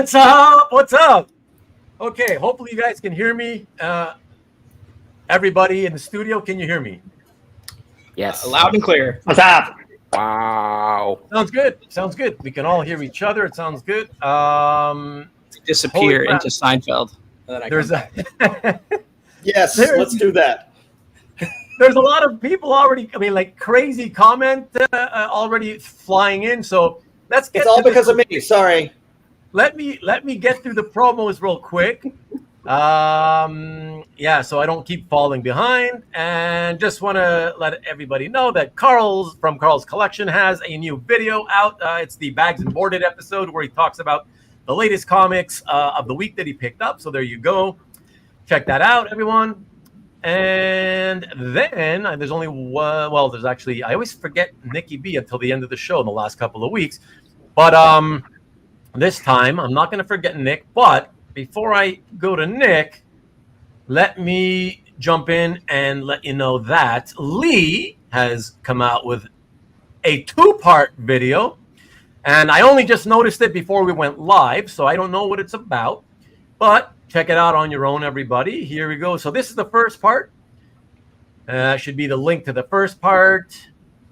What's up? What's up? Okay, hopefully you guys can hear me. Everybody in the studio, can you hear me? Yes. Loud and clear. What's up? Wow. Sounds good. Sounds good. We can all hear each other. It sounds good. Disappear into Seinfeld. And then There's a Yes, let's do that. there's a lot of people already. I mean, like crazy comment already flying in. So let's get. It's all because of me. Sorry. Let me get through the promos real quick. Yeah, so I don't keep falling behind, and just want to let everybody know that Carl's collection has a new video out. It's the Bags and Boarded episode where he talks about the latest comics of the week that he picked up. So there you go. Check that out, everyone. And then there's only one. Well, there's actually, I always forget Nikki B until the end of the show in the last couple of weeks. But this time I'm not going to forget Nick. But before I go to Nick, let me jump in and let you know that Lee has come out with a 2-part video. And I only just noticed it before we went live, so I don't know what it's about. But check it out on your own, everybody. Here we go. So this is the first part. Should be the link to the first part.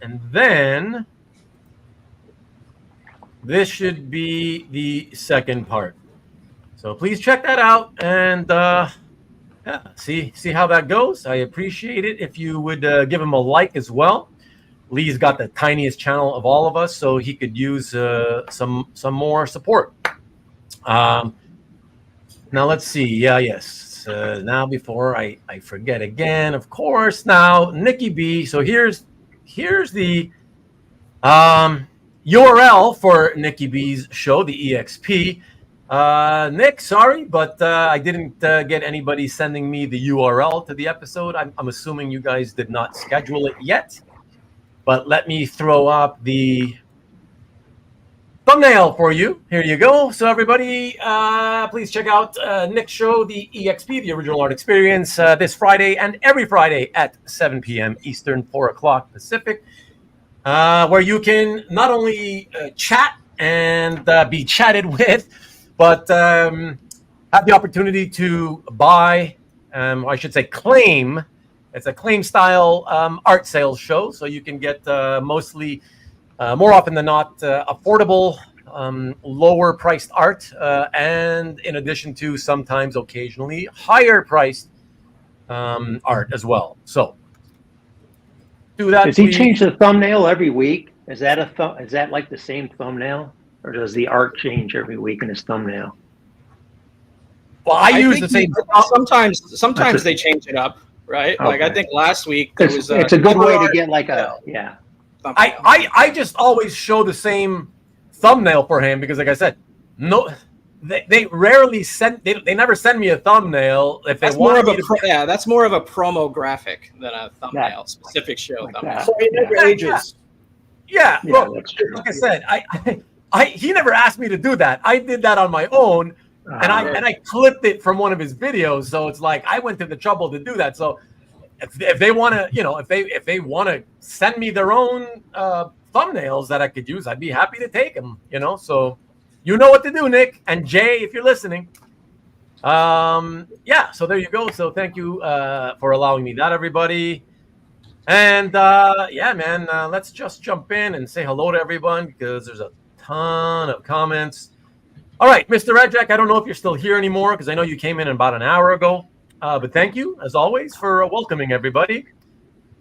And then this should be the second part. So please check that out and yeah, see how that goes. I appreciate it if you would give him a like as well. Lee's got the tiniest channel of all of us, so he could use some more support. Now let's see. Yes. Now before I forget again, of course. Now Nikki B. So here's the URL for Nikki B's show, the EXP. Nick, sorry, but I didn't get anybody sending me the URL to the episode. I'm assuming you guys did not schedule it yet. But let me throw up the thumbnail for you. Here you go. So everybody, please check out Nick's show, the EXP, the Original Art Experience, this Friday and every Friday at 7 p.m. Eastern, 4 o'clock Pacific, where you can not only chat and be chatted with, but have the opportunity to buy, or I should say claim. It's a claim style art sales show, so you can get mostly, more often than not, affordable, lower priced art, and in addition to sometimes occasionally higher priced art as well. So do that. Does he change the thumbnail every week? Is that is that like the same thumbnail, or does the art change every week in his thumbnail? Well, I use the same. Sometimes they change it up. Right, okay. Like I think last week there was. It's a good way to get like a I just always show the same thumbnail for him because, like I said, no, they rarely send. They never send me a thumbnail if they want. That's more of a promo graphic than a thumbnail specific show like thumbnail. So he never ages. Yeah, well, like I said, he never asked me to do that. I did that on my own. And I clipped it from one of his videos, so it's like I went to the trouble to do that. So if they want to, if they want to send me their own thumbnails that I could use, I'd be happy to take them. So you know what to do, Nick and Jay, if you're listening. Yeah. So there you go. So thank you for allowing me that, everybody. And yeah, man, let's just jump in and say hello to everyone because there's a ton of comments. All right, Mr. Redjack, I don't know if you're still here anymore because I know you came in about an hour ago. But thank you, as always, for welcoming everybody.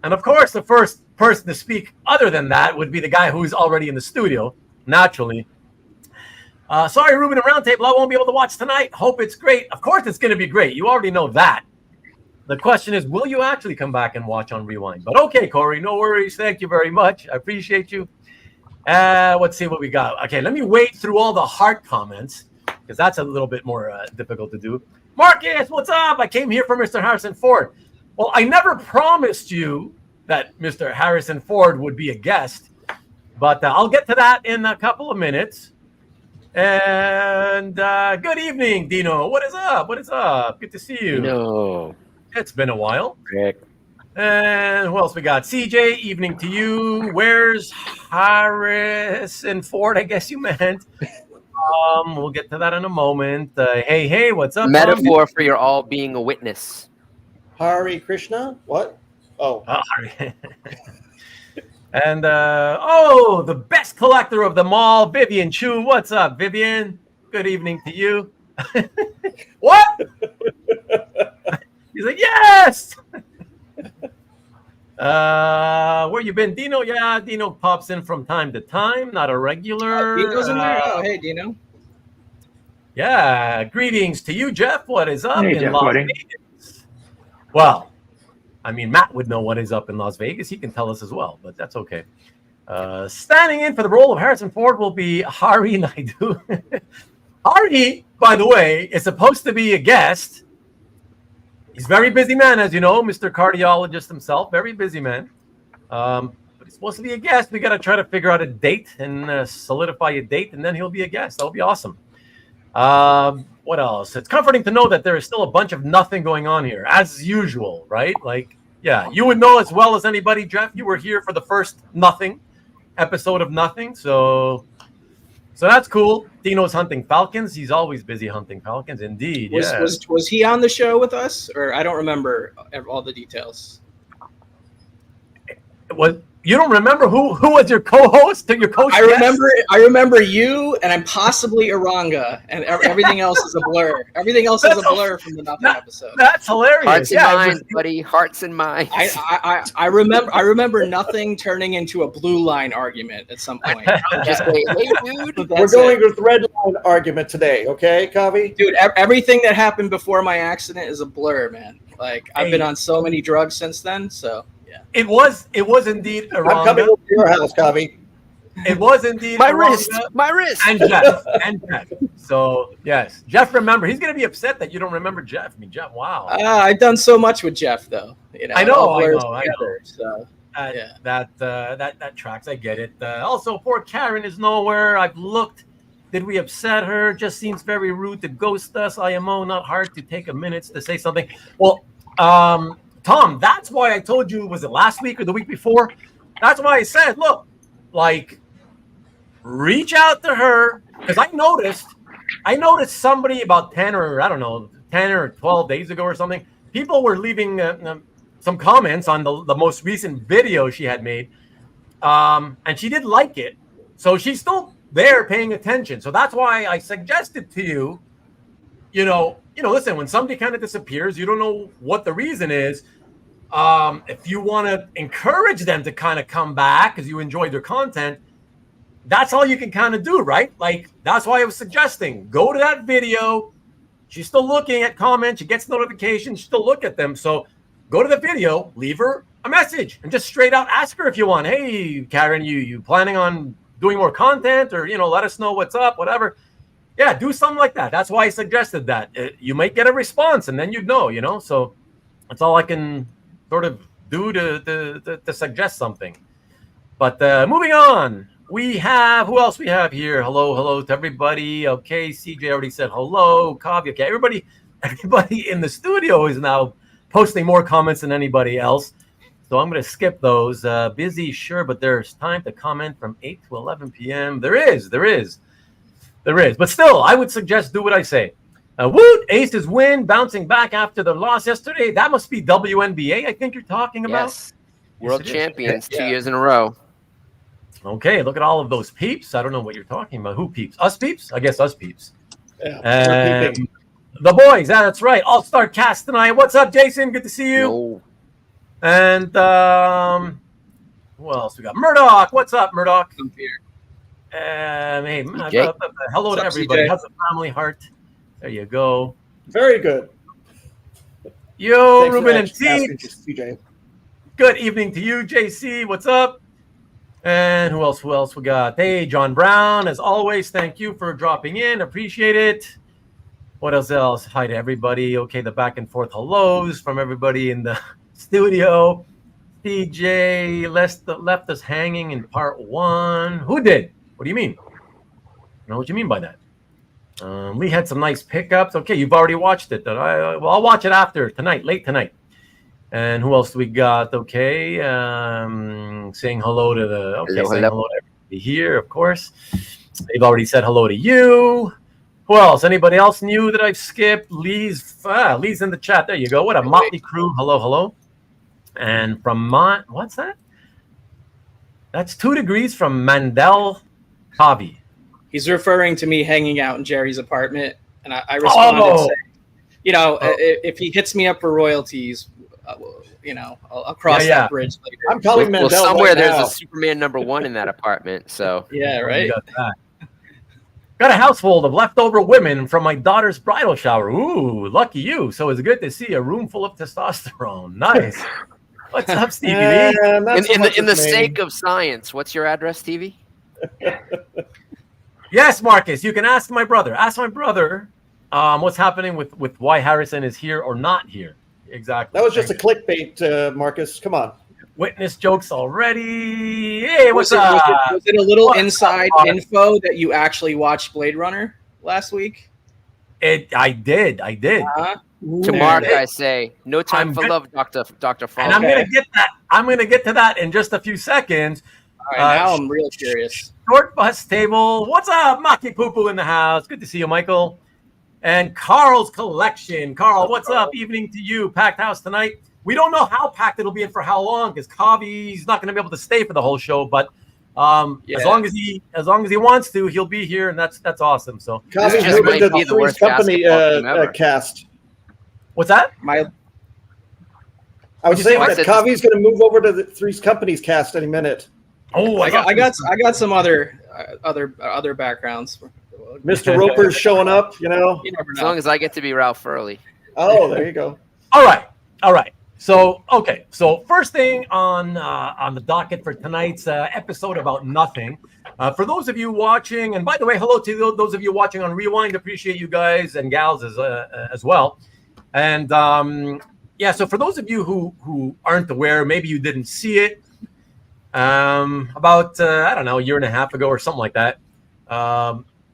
And, of course, the first person to speak other than that would be the guy who's already in the studio, naturally. Sorry, Ruben and Roundtable, I won't be able to watch tonight. Hope it's great. Of course it's going to be great. You already know that. The question is, will you actually come back and watch on Rewind? But, okay, Corey, no worries. Thank you very much. I appreciate you. Let's see what we got. Okay, let me wade through all the Hart comments because that's a little bit more difficult to do. Marcus, what's up? I came here for Mr. Harrison Ford. Well, I never promised you that Mr. Harrison Ford would be a guest, but I'll get to that in a couple of minutes. And good evening, Dino. What is up? What is up? Good to see you. No, it's been a while. Rick. And who else we got? CJ, evening to you. Where's Harrison Ford? I guess you meant. We'll get to that in a moment. Hey, what's up? Metaphor for your all being a witness. Hare Krishna? What? Oh. And the best collector of them all, Vivian Chu. What's up, Vivian? Good evening to you. What? He's like, yes. Where you been, Dino? Yeah, Dino pops in from time to time, not a regular. Dino's in there. Oh, hey, Dino. Yeah, greetings to you, Jeff. What is up Hey, in Jeff, Las buddy. Vegas? Well, I mean, Matt would know what is up in Las Vegas. He can tell us as well, but that's okay. Standing in for the role of Harrison Ford will be Hari Naidu. Hari, by the way, is supposed to be a guest. He's a very busy man, as you know, Mr. Cardiologist himself, very busy man. But he's supposed to be a guest. We got to try to figure out a date and solidify a date, and then he'll be a guest. That'll be awesome. What else? It's comforting to know that there is still a bunch of nothing going on here, as usual, right? Like, yeah, you would know as well as anybody, Jeff. You were here for the first Nothing episode of Nothing, so that's cool. Dino's hunting falcons. He's always busy hunting falcons, indeed. Was he on the show with us, or I don't remember all the details? You don't remember who was your co-host? Your I remember you, and I'm possibly Aranga, and everything else is a blur. Everything else is a blur from the Nothing episode. That's hilarious. Hearts and minds, buddy. Hearts and minds. I remember Nothing turning into a blue line argument at some point. Just say, hey, dude. We're going with red line argument today, okay, Kavi? Dude, everything that happened before my accident is a blur, man. Like, I've been on so many drugs since then, so... It was indeed Aranga. I'm coming over to your house, Kavi. It was indeed my Aranga wrist. and Jeff. So yes, Jeff. Remember, he's gonna be upset that you don't remember Jeff. I mean, Jeff. Wow. I've done so much with Jeff, though. You know, I know. Together, so. That tracks. I get it. Also, poor Karen is nowhere. I've looked. Did we upset her? Just seems very rude to ghost us. IMO, not hard to take a minute to say something. Well, Tom, that's why I told you, was it last week or the week before? That's why I said, look, like, reach out to her. Because I noticed somebody about 10 or 12 days ago or something, people were leaving some comments on the most recent video she had made. And she did like it. So she's still there paying attention. So that's why I suggested to you, listen, when somebody kind of disappears, you don't know what the reason is. If you want to encourage them to kind of come back because you enjoyed their content, that's all you can kind of do, right? Like, that's why I was suggesting, go to that video. She's still looking at comments. She gets notifications. She still look at them. So go to the video, leave her a message, and just straight out ask her if you want. Hey, Karen, you planning on doing more content, or, let us know what's up, whatever. Yeah, do something like that. That's why I suggested that. You might get a response, and then you'd know, So that's all I can sort of do to suggest something. But moving on, we have, who else we have here? Hello to everybody. Okay, CJ already said hello. Kavi, okay, everybody in the studio is now posting more comments than anybody else. So I'm going to skip those. Busy, sure, but there's time to comment from 8 to 11 p.m. There is. But still, I would suggest do what I say. Woot, Aces win, bouncing back after the loss yesterday. That must be WNBA, I think you're talking about. Yes. World champions, Yeah. 2 years in a row. Okay, look at all of those peeps. I don't know what you're talking about. Who peeps? Us peeps? I guess us peeps. Yeah, The boys, that's right. All-star cast tonight. What's up, Jason? Good to see you. No. And who else we got? Murdoch. What's up, Murdoch? I'm here. Hey, Jake. hello What's to up, everybody. CJ? How's the family, Hart? There you go. Very good. Yo, Thanks for Ruben and asking, T. CJ. Good evening to you, JC. What's up? And who else we got? Hey, John Brown. As always, thank you for dropping in. Appreciate it. What else? Hi to everybody. Okay, the back and forth hellos from everybody in the studio. DJ left us hanging in part 1. Who did? What do you mean? I don't know what you mean by that. We had some nice pickups. Okay, you've already watched it. I'll watch it after tonight, late tonight. And who else we got? Okay, saying hello to hello to everybody here, of course. They've already said hello to you. Who else? Anybody else new that I've skipped? Lee's in the chat. There you go. What a motley crew. Hello, hello. And from what's that? That's 2 degrees from Mandel Kavi. He's referring to me hanging out in Jerry's apartment, and I responded saying, if he hits me up for royalties, I'll cross that bridge later. I'm calling Mandel somewhere right there's now. a Superman #1 in that apartment. So yeah, right. Got a household of leftover women from my daughter's bridal shower. Ooh, lucky you. So it's good to see a room full of testosterone. Nice. What's up, Stevie Lee? In the sake of science, what's your address, Stevie? Yes, Marcus, you can ask my brother. Ask my brother what's happening with why Harrison is here or not here. Exactly. That was just a clickbait, Marcus. Come on. Witness jokes already. Hey, what's was up? Was it a little inside info that you actually watched Blade Runner last week? I did. To Mark, I say, no time for love, Dr. Frank. And I'm gonna get that. I'm gonna get to that in just a few seconds. All right, now I'm real curious. Short bus table. What's up, Maki Poo Poo in the house? Good to see you, Michael. And Carl's collection. Carl, what's up? Evening to you. Packed house tonight. We don't know how packed it'll be and for how long, because Kavi's not going to be able to stay for the whole show. But as long as he wants to, he'll be here, and that's awesome. So Kavi's moving to the Three's Company cast. What's that? I was saying that Kavi's going to move over to the Three's Company's cast any minute. Oh, I got some other backgrounds. Mr. Roper's showing up, You never know. As long as I get to be Ralph Furley. Oh, there you go. All right. So, okay. So first thing on the docket for tonight's episode about nothing. For those of you watching, and by the way, hello to those of you watching on Rewind. Appreciate you guys and gals as well. And so for those of you who aren't aware, maybe you didn't see it, about I don't know, a year and a half ago or something like that.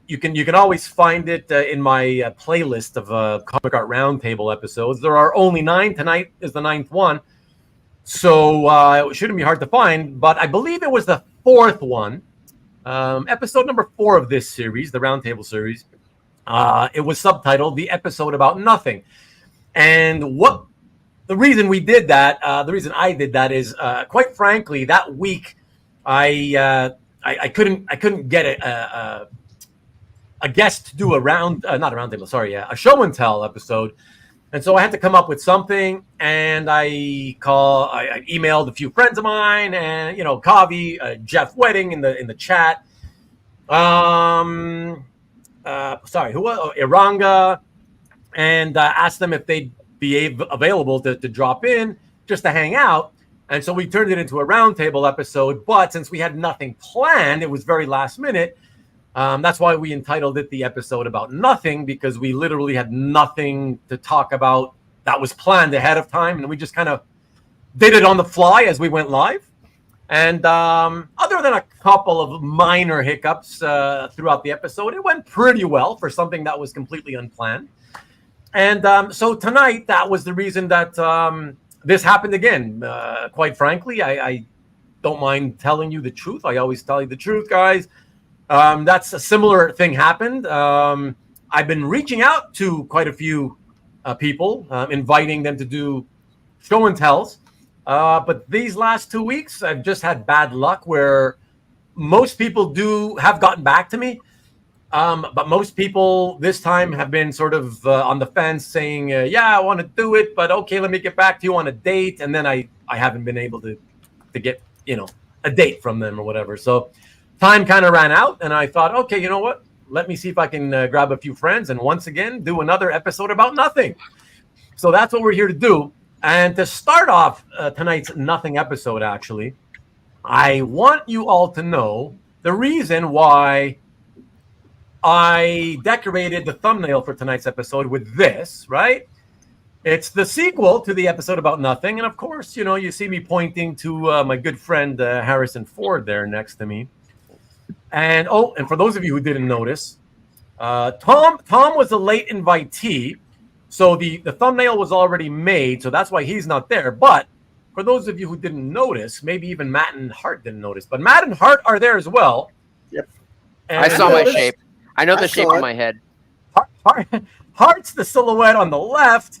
You can always find it in my playlist of Comic Art Roundtable episodes. There are only 9. Tonight is the 9th one, so it shouldn't be hard to find. But I believe it was the 4th one, episode number 4 of this series, the Roundtable series. It was subtitled "The Episode About Nothing," and what the reason we did that, the reason I did that is, quite frankly, that week I couldn't get a guest to do a a show and tell episode, and so I had to come up with something. And I emailed a few friends of mine, and Kavi, Jeff Wedding in the chat. Iranga, and asked them if they'd be available to drop in just to hang out. And so we turned it into a roundtable episode. But since we had nothing planned, it was very last minute. That's why we entitled it "The Episode About Nothing," because we literally had nothing to talk about that was planned ahead of time, and we just kind of did it on the fly as we went live. And other than a couple of minor hiccups throughout the episode, it went pretty well for something that was completely unplanned. And so tonight, that was the reason that this happened again. Quite frankly, I don't mind telling you the truth. I always tell you the truth, guys. That's a similar thing happened. I've been reaching out to quite a few people, inviting them to do show and tells. But these last 2 weeks, I've just had bad luck where most people have gotten back to me. But most people this time have been sort of on the fence saying, yeah, I want to do it, but okay, let me get back to you on a date. And then I haven't been able to get, a date from them or whatever. So time kind of ran out, and I thought, okay, you know what? Let me see if I can grab a few friends and once again do another episode about nothing. So that's what we're here to do. And to start off tonight's nothing episode, actually, I want you all to know the reason why I decorated the thumbnail for tonight's episode with this, right? It's the sequel to the episode about nothing. And of course, you see me pointing to my good friend Harrison Ford there next to me. And for those of you who didn't notice, Tom was a late invitee. So the thumbnail was already made. So that's why he's not there. But for those of you who didn't notice, maybe even Matt and Hart didn't notice, but Matt and Hart are there as well. Yep. I saw my noticed. shape. I know I the shape saw of it. my head. Hart's the silhouette on the left,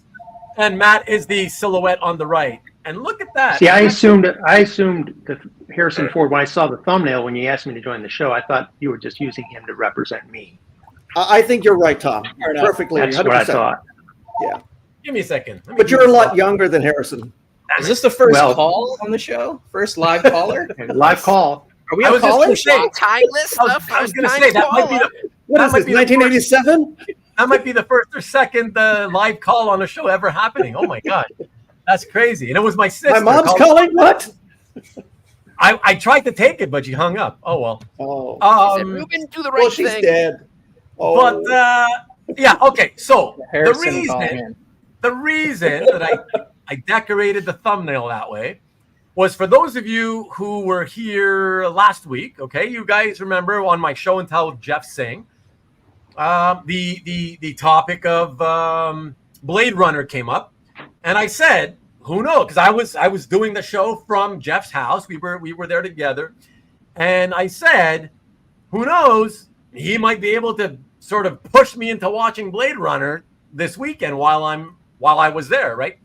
and Matt is the silhouette on the right. And look at that. See, I assumed that Harrison Ford, when I saw the thumbnail, when you asked me to join the show, I thought you were just using him to represent me. I think you're right, Tom. Fair enough. Perfectly. That's 100%. what I thought. Yeah. Give me a second. Let me But do you're a this lot up. younger than Harrison. Is this the first Well- call on the show? First live caller? Live call. Are we I on was just callers? gonna say- Long time listener. I was going to first say time that might be caller. the What That is might this, be the 1987? that might be the first or second live call on a show ever happening. Oh my god, that's crazy! And it was my sister. My mom's called- calling? What? I tried to take it, but she hung up. Oh well. Oh. He said, Ruben, do the right Well, she's thing. dead. Oh. But yeah, okay. So Harrison calling in. the reason that I decorated the thumbnail that way was for those of you who were here last week. Okay, you guys remember on my show and tell with Jeff Singh, the topic of Blade Runner came up, and I said, who knows? Because I was doing the show from Jeff's house. We were there together, and I said, who knows? He might be able to sort of push me into watching Blade Runner this weekend while I was there, right?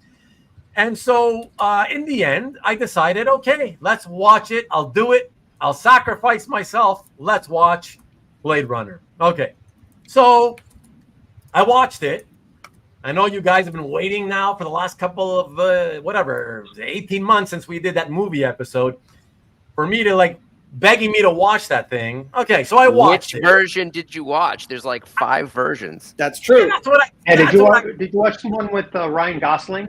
And so in the end, I decided, okay, let's watch it. I'll do it. I'll sacrifice myself. Let's watch Blade Runner. Okay. So I watched it. I know you guys have been waiting now for the last couple of 18 months since we did that movie episode for me to begging me to watch that thing. Okay, so I watched Which it. version did you watch? There's like 5 versions. That's true. That's what I. Hey, that's did you what watch the one with Ryan Gosling?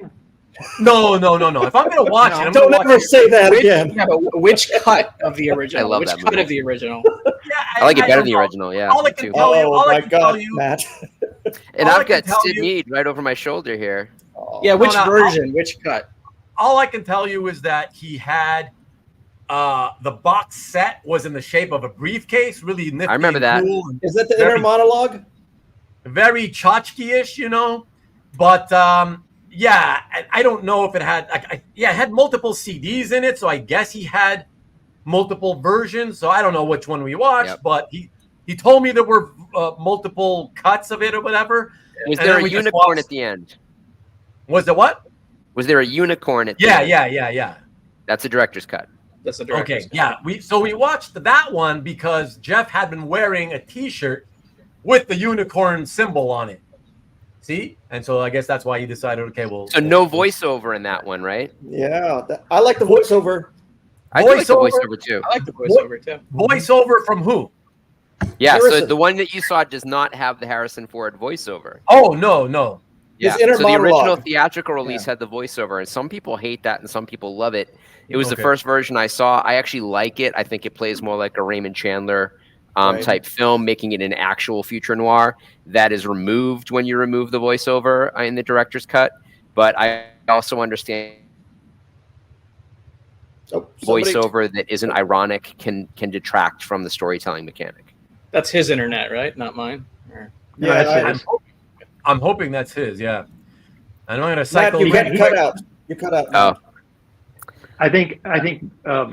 No. If I'm gonna watch it, I'm Don't gonna watch ever it. say that Which, again. yeah, but which cut of the original? I love which that cut movie. of the original? Yeah, I like it better don't than the know. original. Yeah. All I me can too. tell you, Oh all I my can tell God, you, Matt. And all I I've can got tell Sid you- Mead right over my shoulder here. Yeah, which no, version? Which cut? all I can tell you is that he had the box set was in the shape of a briefcase, really nifty. I remember and that. cool and Is that the Very- inner monologue? very tchotchke-ish, But yeah, I don't know if it had. It had multiple CDs in it, so I guess he had multiple versions. So I don't know which one we watched, Yep. but he told me there were multiple cuts of it or whatever. Was And there then a we just unicorn watched- at the end? Was it what? Was there a unicorn at the Yeah, end? yeah. That's a director's cut. That's the director's Okay, yeah. We watched that one because Jeff had been wearing a T-shirt with the unicorn symbol on it. See, and so I guess that's why he decided. Okay, well. So no voiceover in that one, right? Yeah. I like the voiceover. I do like the Voiceover? voiceover too. I like the voiceover too. Voiceover from who? Yeah, so Harrison. the one that you saw does not have the Harrison Ford voiceover. Oh no. Yeah, His inner so the original monologue. theatrical release had the voiceover, and some people hate that, and some people love it. It was the Okay. first version I saw. I actually like it. I think it plays more like a Raymond Chandler Right. type film, making it an actual future noir that is removed when you remove the voiceover in the director's cut. But I also understand Oh, somebody- voiceover that isn't ironic can detract from the storytelling mechanic. That's his internet, right? Not mine. Or- Yeah, that's it. I'm hoping that's his. Yeah. And I'm gonna Matt, cycle. you cut out. You cut out. Oh, I think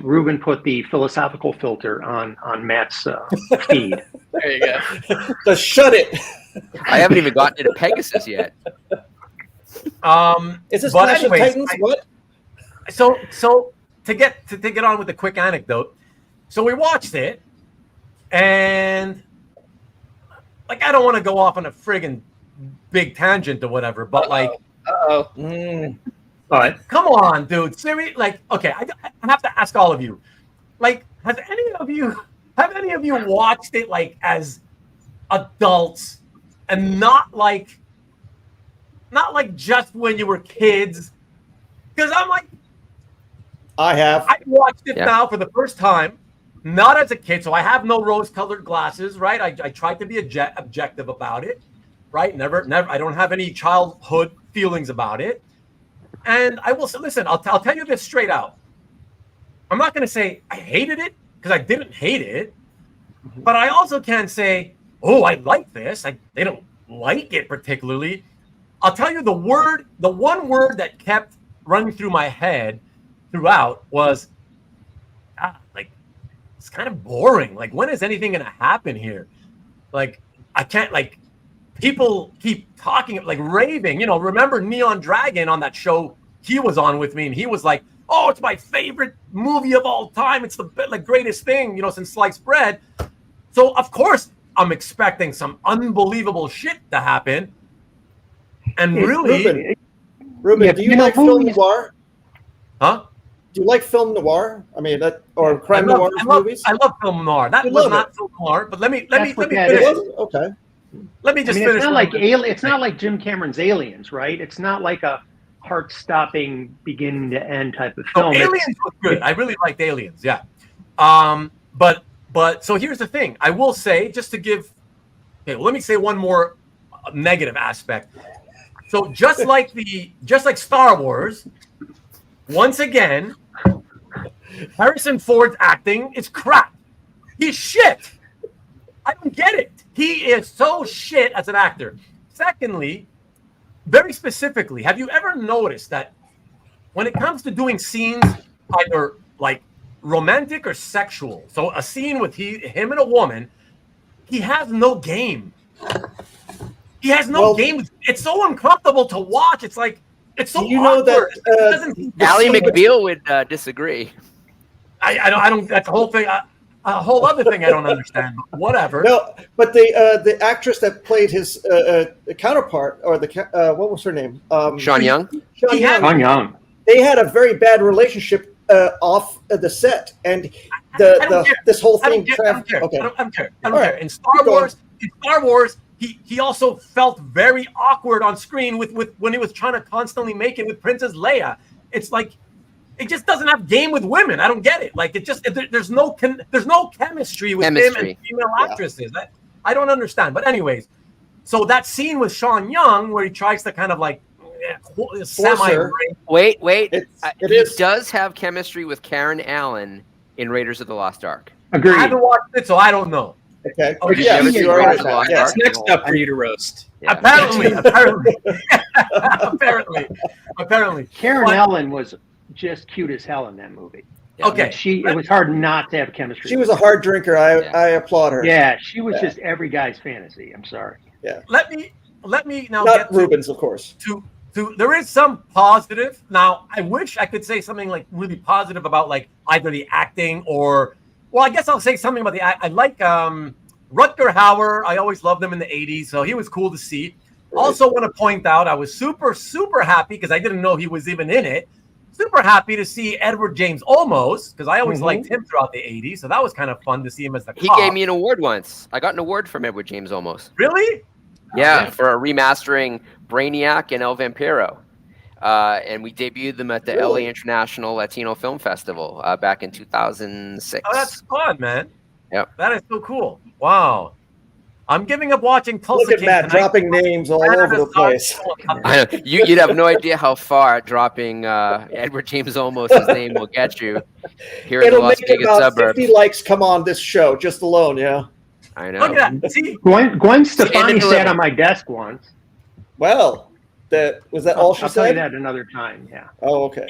Ruben put the philosophical filter on Matt's feed. There you go. Just shut it. I haven't even gotten into Pegasus yet. Is this But Clash of anyways, Titans? What? So to get on with the quick anecdote, so we watched it, and I don't want to go off on a friggin' big tangent or whatever, but Uh-oh. But come on, dude. Seriously, okay, I have to ask all of you, have any of you watched it as adults and not just when you were kids? Because I have. I watched it Yeah. now for the first time, not as a kid, so I have no rose-colored glasses, right? I tried to be objective about it, right? Never. I don't have any childhood feelings about it, and I will say, listen. I'll tell you this straight out. I'm not going to say I hated it because I didn't hate it, but I also can't say, oh, I like this. I didn't like it particularly. I'll tell you the one word that kept running through my head throughout was it's kind of boring. Like, when is anything going to happen here? Like, I can't, like, people keep talking, like, raving. You know, remember Neon Dragon on that show he was on with me, and he was like, oh, it's my favorite movie of all time. It's the like greatest thing, you know, since sliced bread. So, of course, I'm expecting some unbelievable shit to happen. And really... Ruben, do you like film noir? Huh? Do you like film noir? I mean, or crime noir movies? I love film noir. That was not film noir, but let me finish. Okay. Let me just I mean, finish. it's not like it's not like Jim Cameron's Aliens, right? It's not like a heart-stopping beginning to end type of film. Aliens was good. I really liked Aliens. Yeah. But so here's the thing. I will say, just to give. Okay, well, let me say one more negative aspect. So just like Star Wars, once again, Harrison Ford's acting is crap. He's shit. I don't get it. He is so shit as an actor. Secondly, very specifically, have you ever noticed that when it comes to doing scenes, either like romantic or sexual, so a scene with him and a woman, he has no game. He has no game. It's so uncomfortable to watch. It's like, it's so awkward. Ally McBeal would disagree. I don't. That's the whole thing. A whole other thing I don't understand. But whatever. No, but the actress that played his counterpart, or what was her name? Sean Young. Sean Young. They had a very bad relationship off the set, and this whole thing. I don't care. I don't care. In Star Wars, he also felt very awkward on screen with when he was trying to constantly make it with Princess Leia. It's like, it just doesn't have game with women. I don't get it. Like, there's no chemistry with him and female actresses. I don't understand. But anyways, so that scene with Sean Young where he tries to kind of like Wait. He is. does have chemistry with Karen Allen in Raiders of the Lost Ark. Agreed. I haven't watched it, so I don't know. Okay. Yeah, That's next up for you to roast. Yeah. Apparently. Karen Allen was just cute as hell in that movie. Yeah. Okay. It was hard not to have chemistry. She was a hard drinker. I applaud her. Yeah, she was just every guy's fantasy. I'm sorry. Yeah. Let me now Not get Rubens, of course. There is some positive. Now, I wish I could say something like really positive about like either the acting or, well, I guess I'll say something about the act. I like Rutger Hauer. I always loved him in the 80s, so he was cool to see. Right. Also want to point out I was super, super happy because I didn't know he was even in it. Super happy to see Edward James Olmos because I always liked him throughout the 80s, so that was kind of fun to see him as the cop. He gave me an award once. I got an award from Edward James Olmos. Really? Yeah, for remastering Brainiac and El Vampiro. And we debuted them at the LA International Latino Film Festival back in 2006. Oh, that's fun, man. Yep. That is so cool. Wow. I'm giving up watching Tulsa Look at King Matt tonight. dropping names all over the place. I know. You'd have no idea how far dropping Edward James Olmos' name will get you here in the Las Vegas about suburbs. 50 likes come on this show just alone, yeah. I know. Look at that. See? Gwen Stefani sat on my desk once. Well, was that all she I'll tell you said? that another time. Yeah. Oh, okay.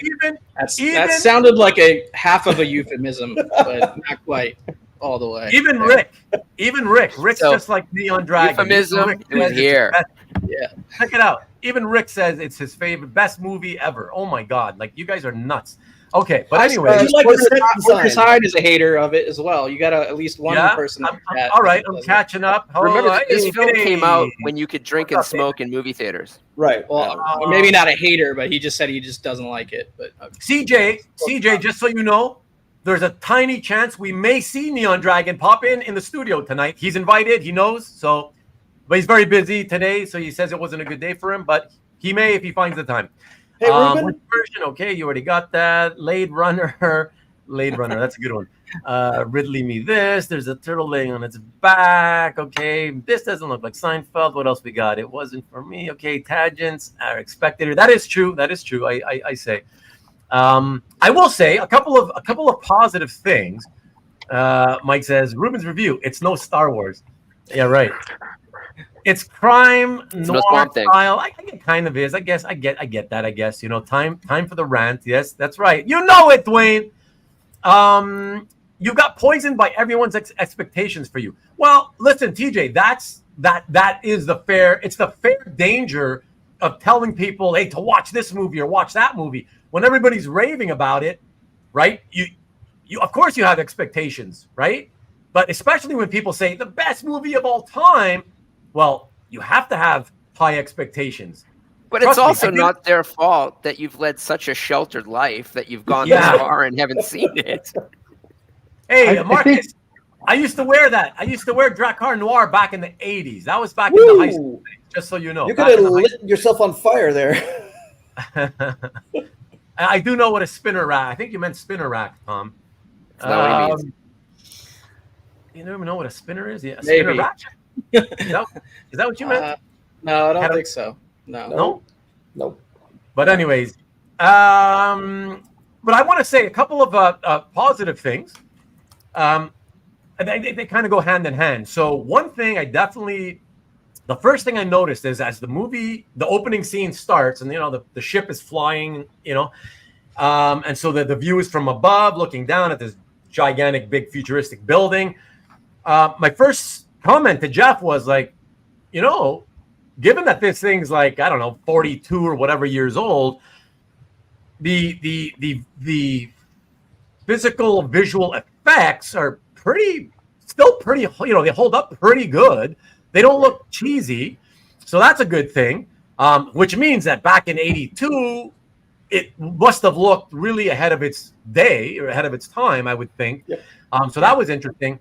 That sounded like a half of a euphemism, but not quite all the way. Even Rick. Rick's So, just like Neon Dragon. Euphemism is here. Yeah. Check it out. Even Rick says it's his favorite, best movie ever. Oh my God. Like, you guys are nuts. Okay, but anyway. Workers Side is a hater of it as well. You got at least one person. All right, I'm catching up. Remember, this film came out when you could drink and smoke in movie theaters. Right. Well, maybe not a hater, but he just said he just doesn't like it. But CJ, just so you know, there's a tiny chance we may see Neon Dragon pop in the studio tonight. He's invited. He knows. So, but he's very busy today, so he says it wasn't a good day for him. But he may if he finds the time. Hey, Ruben. Which version? Okay, you already got that. Blade Runner. That's a good one. Ridley Me This. There's a turtle laying on its back. Okay, this doesn't look like Seinfeld. What else we got? It wasn't for me. Okay, tangents are expected. That is true. I say. I will say a couple of positive things. Mike says Ruben's review. It's no Star Wars. Yeah, right. It's crime noir style. I think it kind of is. I guess I get that. I guess time for the rant. Yes, that's right. You know it, Dwayne. you got poisoned by everyone's expectations for you. Well, listen, TJ, that is the fair. It's the fair danger of telling people, hey, to watch this movie or watch that movie when everybody's raving about it, right? You of course you have expectations, right? But especially when people say the best movie of all time, well, you have to have high expectations. But it's also not their fault that you've led such a sheltered life that you've gone this far and haven't seen it. Hey, Marcus, I used to wear that. I used to wear Drakkar Noir back in the 80s. That was back in the high school days, just so you know. You could have lit yourself on fire there. I do know what a spinner rack. I think you meant spinner rack, Tom. That's not what he means. You don't even know what a spinner is? Yeah, a Maybe. spinner rack? Is that what you meant? No, I don't think so. No? Nope. But anyways, but I want to say a couple of positive things. And they kind of go hand in hand. So one thing the first thing I noticed is as the opening scene starts and, the ship is flying, and so the view is from above looking down at this gigantic, big futuristic building. My first comment to Jeff was like, given that this thing's like, I don't know, 42 or whatever years old, the physical visual effects are still pretty, they hold up pretty good. They don't look cheesy. So that's a good thing, which means that back in 82, it must have looked really ahead of its day or ahead of its time, I would think. Yep. So that was interesting.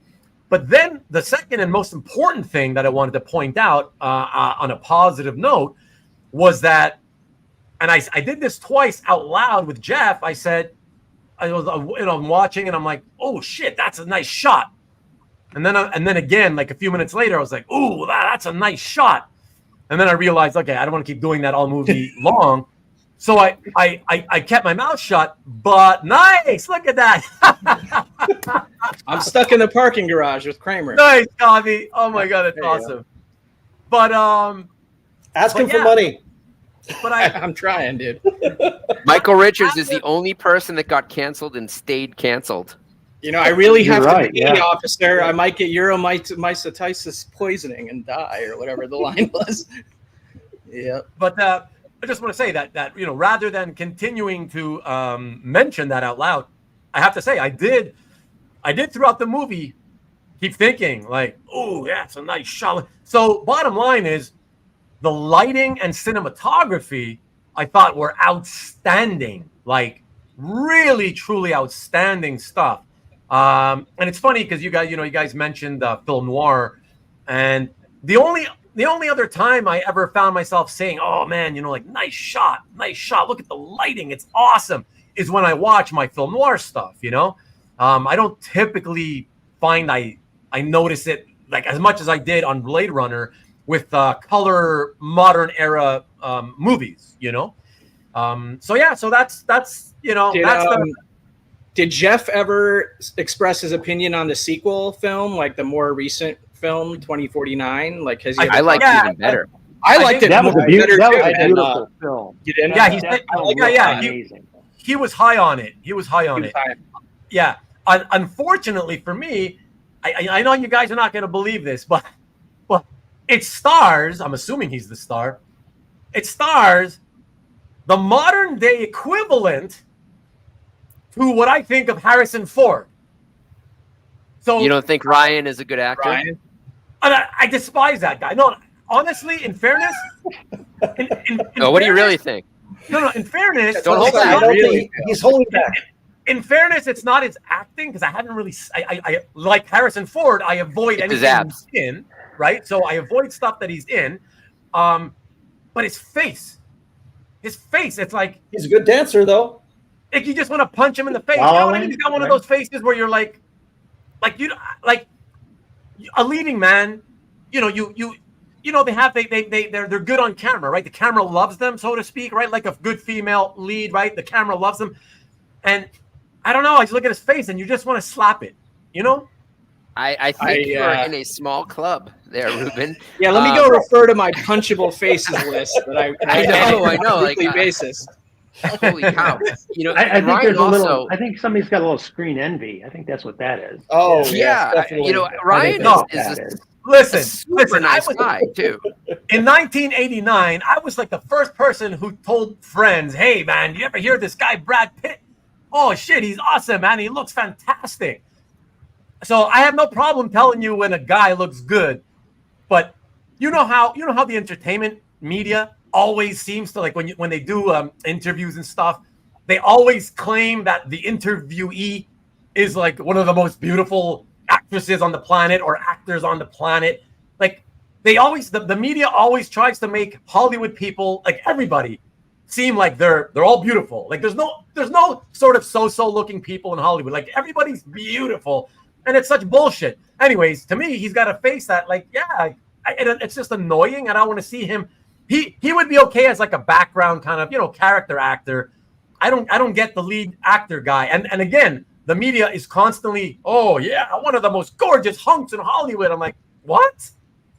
But then the second and most important thing that I wanted to point out on a positive note was that, and I did this twice out loud with Jeff. I said, I'm watching and I'm like, oh shit, that's a nice shot. And then again, like a few minutes later, I was like, ooh, that's a nice shot. And then I realized, okay, I don't want to keep doing that all movie long. So I kept my mouth shut, but nice. Look at that. I'm stuck in the parking garage with Kramer. Nice, Tommy. Oh my God, that's awesome. But ask him for money. But I'm trying, dude. Michael Richards is the only person that got canceled and stayed canceled. I really have to be the officer. I might get uromycetitis poisoning and die, or whatever the line was. Yeah. But I just want to say that rather than continuing to mention that out loud, I have to say I did throughout the movie keep thinking like, oh yeah, it's a nice shot. So bottom line is the lighting and cinematography I thought were outstanding, like really truly outstanding stuff. And it's funny because you guys mentioned film noir, and the only other time I ever found myself saying, oh man, like nice shot, look at the lighting, it's awesome, is when I watch my film noir stuff. I don't typically find I notice it like as much as I did on Blade Runner with color modern era movies. So that's Did Jeff ever express his opinion on the sequel film, like the more recent film 2049? Like, has he? I liked it even better. I liked it. That was a beautiful film. He was high on it. Yeah. Unfortunately for me, I know you guys are not going to believe this, but it stars. I'm assuming he's the star. It stars the modern day equivalent to what I think of Harrison Ford. So you don't think Ryan is a good actor? Ryan? I despise that guy. No, honestly, in fairness, what do you really think? No. In fairness, don't hold back. He's holding back. In fairness, it's not his acting because I haven't really. I like Harrison Ford. I avoid anything he's in, right? So I avoid stuff that he's in. But his face, it's like he's a good dancer, though. Like you just want to punch him in the face. You know what I mean? He's got one of those faces where you're like a leading man. They're good on camera, right? The camera loves them, so to speak, right? Like a good female lead, right? The camera loves them, and I don't know. I just look at his face, and you just want to slap it, I think you are in a small club there, Ruben. Yeah, let me go refer to my punchable faces list that I know, on a weekly basis. Holy cow! You know, I think Ryan there's a also. little. I think somebody's got a little screen envy. I think that's what that is. Oh, yes, Yeah, definitely. you know, I think Ryan that's is what that a is. Listen, super listen. nice guy too. In 1989, I was like the first person who told friends, "Hey, man, you ever hear this guy Brad Pitt? Oh shit, he's awesome, man. He looks fantastic." So I have no problem telling you when a guy looks good, but you know how the entertainment media always seems to, like, when they do interviews and stuff, they always claim that the interviewee is like one of the most beautiful actresses on the planet or actors on the planet. Like, they always, the media always tries to make Hollywood people, like everybody, seem like they're all beautiful. Like there's no sort of so-so looking people in Hollywood. Like everybody's beautiful, and it's such bullshit. Anyways, to me, he's got a face that, like, yeah, it's just annoying. I don't want to see him. He would be okay as like a background kind of, character actor. I don't get the lead actor guy. And again, the media is constantly, oh yeah, one of the most gorgeous hunks in Hollywood. I'm like, what?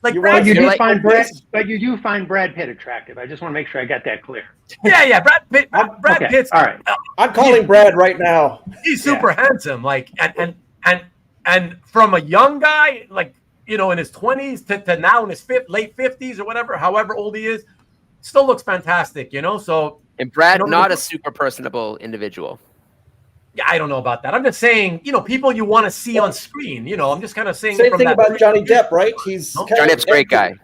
Like, But you do like- find Brad Pitt attractive. I just want to make sure I got that clear. Yeah, Brad Pitt. Brad Okay, Pitt's all right. I'm calling Brad right now. he's super handsome. Like, and from a young guy, like, in his 20s to now in his late 50s or whatever, however old he is, still looks fantastic. So. And Brad, You know, not a super personable individual. Yeah, I don't know about that. I'm just saying, people you want to see on screen. I'm just kind of saying. Same from thing that about Johnny Depp, right? He's No, kind Johnny of Depp's a great empty. guy.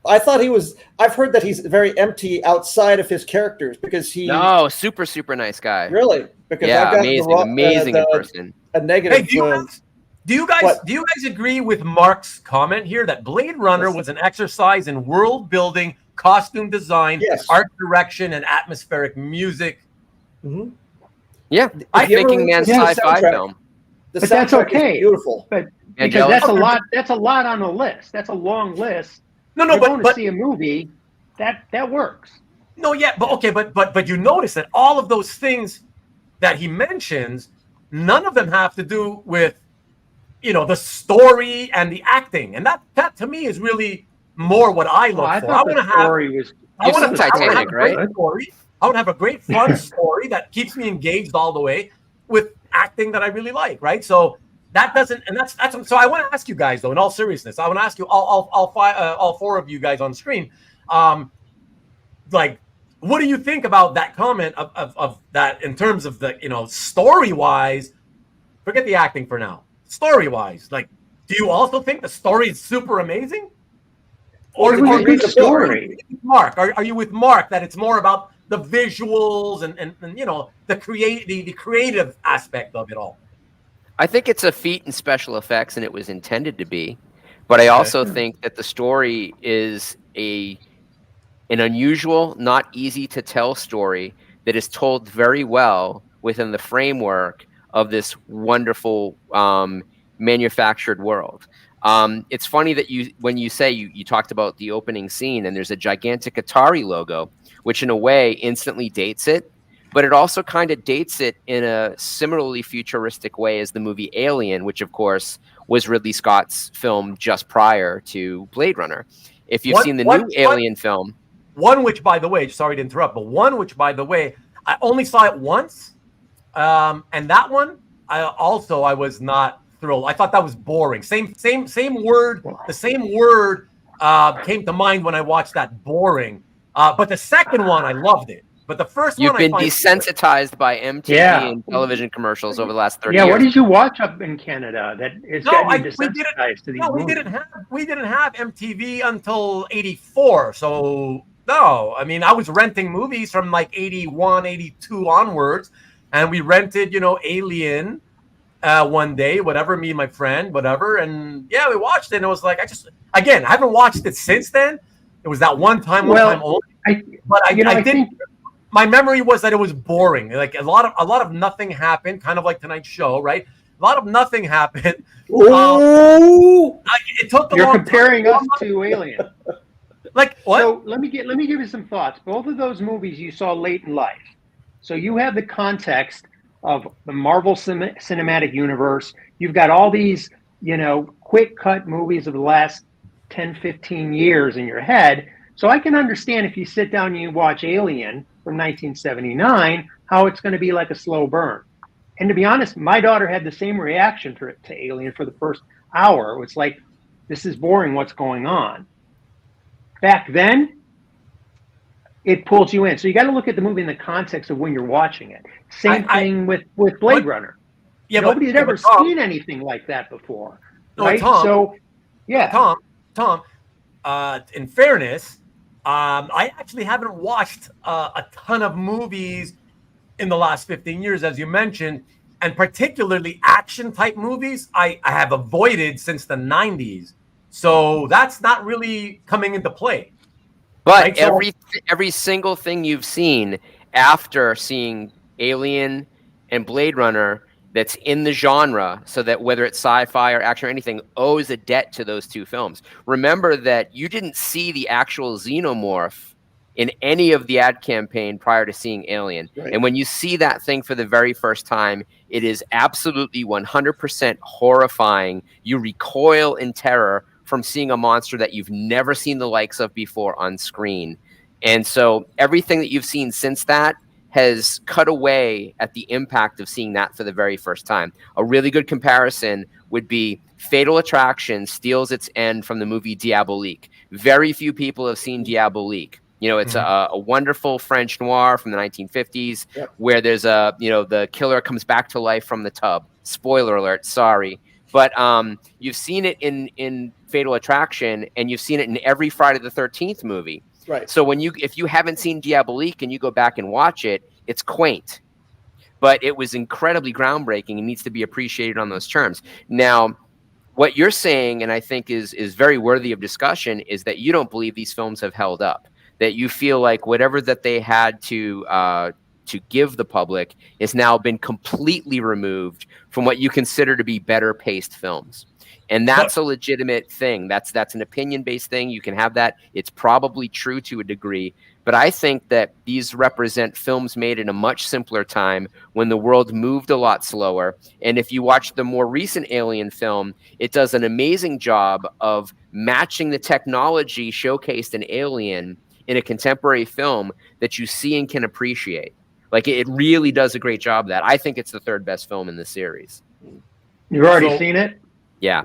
I thought he was. I've heard that he's very empty outside of his characters because he No, super nice guy. really because Yeah, I've got amazing in person. a negative. Hey, do you guys agree with Mark's comment here that Blade Runner Yes. was an exercise in world building, costume design, Yes. art direction, and atmospheric music? Mhm. Yeah, If you ever thinking man listen to the sci-fi soundtrack, film. The But that's soundtrack is okay. beautiful. Because Angelica? that's a lot. That's a lot on the list. That's a long list. No, You're going to but see a movie. That works. no, yeah, but okay, but you notice that all of those things that he mentions, none of them have to do with, the story and the acting, and that to me is really more what I look I for. thought I want the to have. story was. I You've want seen to have Titanic, a great right? story. I want to have a great, fun story that keeps me engaged all the way with acting that I really like, right? So that doesn't, and that's. So I want to ask you guys, though, in all seriousness, I want to ask you all four of you guys on screen, like, what do you think about that comment of that in terms of the story wise? Forget the acting for now. Story wise, like, do you also think the story is super amazing? Or it was a good story. Mark, are you with Mark that it's more about the visuals and the creative aspect of it all? I think it's a feat in special effects, and it was intended to be. But I also think that the story is an unusual, not easy to tell story that is told very well within the framework of this wonderful manufactured world. It's funny that when you say you talked about the opening scene and there's a gigantic Atari logo, which in a way instantly dates it, but it also kind of dates it in a similarly futuristic way as the movie Alien, which of course was Ridley Scott's film just prior to Blade Runner. If you've seen the new Alien film. One which, by the way, sorry to interrupt, but one which, by the way, I only saw it once. And that one, I was not thrilled. I thought that was boring. Same word. The same word came to mind when I watched that. Boring. But the second one, I loved it. But the first You've one, been desensitized by MTV and television commercials over the last 30 years. Yeah, what did you watch up in Canada that is getting you desensitized to these movies? We didn't have MTV until '84. So no, I mean, I was renting movies from like '81, '82 onwards, and we rented, Alien one day, whatever, me and my friend, whatever, and yeah, we watched it. And it was like, I haven't watched it since then. It was that one time only. I think my memory was that it was boring. Like a lot of nothing happened, kind of like tonight's show, right? A lot of nothing happened. It took a You're long comparing time. us to Alien. Like what? So let me give you some thoughts. Both of those movies you saw late in life. So you have the context of the Marvel Cinematic Universe. You've got all these, quick cut movies of the last 10, 15 years in your head. So I can understand if you sit down and you watch Alien from 1979, how it's going to be like a slow burn. And to be honest, my daughter had the same reaction to Alien for the first hour. It was like, this is boring, what's going on? Back then, it pulls you in. So you got to look at the movie in the context of when you're watching it. Same thing with Blade Runner. Yeah, nobody's ever seen anything like that before, right? Tom, so, yeah. Tom. In fairness, I actually haven't watched a ton of movies in the last 15 years, as you mentioned, and particularly action-type movies. I have avoided since the 90s, so that's not really coming into play. But right? every single thing you've seen after seeing Alien and Blade Runner that's in the genre, so that whether it's sci-fi or action or anything, owes a debt to those two films. Remember that you didn't see the actual xenomorph in any of the ad campaign prior to seeing Alien. Right. And when you see that thing for the very first time, it is absolutely 100% horrifying. You recoil in terror from seeing a monster that you've never seen the likes of before on screen. And so everything that you've seen since that has cut away at the impact of seeing that for the very first time. A really good comparison would be Fatal Attraction steals its end from the movie Diabolique. Very few people have seen Diabolique. You know, it's a wonderful French noir from the 1950s, where there's the killer comes back to life from the tub. Spoiler alert, sorry. But you've seen it in Fatal Attraction, and you've seen it in every Friday the 13th movie. Right. So if you haven't seen Diabolique and you go back and watch it, it's quaint, but it was incredibly groundbreaking and needs to be appreciated on those terms. Now, what you're saying, and I think is very worthy of discussion, is that you don't believe these films have held up, that you feel like whatever that they had to give the public has now been completely removed from what you consider to be better paced films. And that's a legitimate thing. That's an opinion-based thing. You can have that. It's probably true to a degree. But I think that these represent films made in a much simpler time when the world moved a lot slower. And if you watch the more recent Alien film, it does an amazing job of matching the technology showcased in Alien in a contemporary film that you see and can appreciate. Like, it really does a great job of that. I think it's the third best film in the series. You've already seen it? Yeah.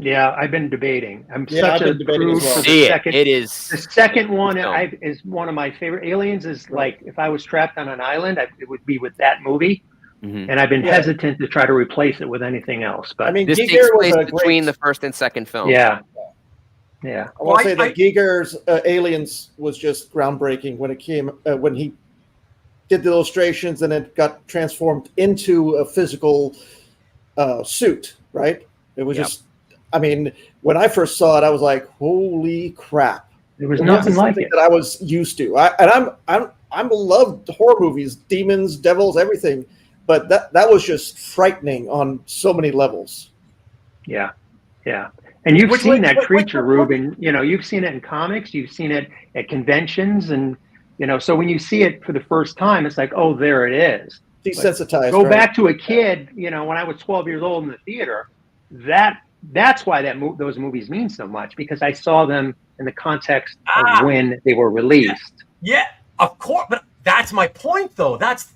Yeah, I've been debating. I've been debating as well. It is the second one. Is one of my favorite. Aliens is like, if I was trapped on an island, it would be with that movie. Mm-hmm. And I've been hesitant to try to replace it with anything else. But I mean, this takes place between the first and second film. Yeah. I want to say that Giger's Aliens was just groundbreaking when it came when he did the illustrations and it got transformed into a physical suit. Right? It was just. I mean, when I first saw it, I was like, "Holy crap!" There was nothing like it that I was used to. I'm loved horror movies, demons, devils, everything, but that was just frightening on so many levels. Yeah. And you've seen that creature, Ruben. You know, you've seen it in comics. You've seen it at conventions, and so when you see it for the first time, it's like, oh, there it is. Desensitized. Go back to a kid. When I was 12 years old in the theater, that's why those movies mean so much, because I saw them in the context of when they were released. Yeah, of course. But that's my point, though. That's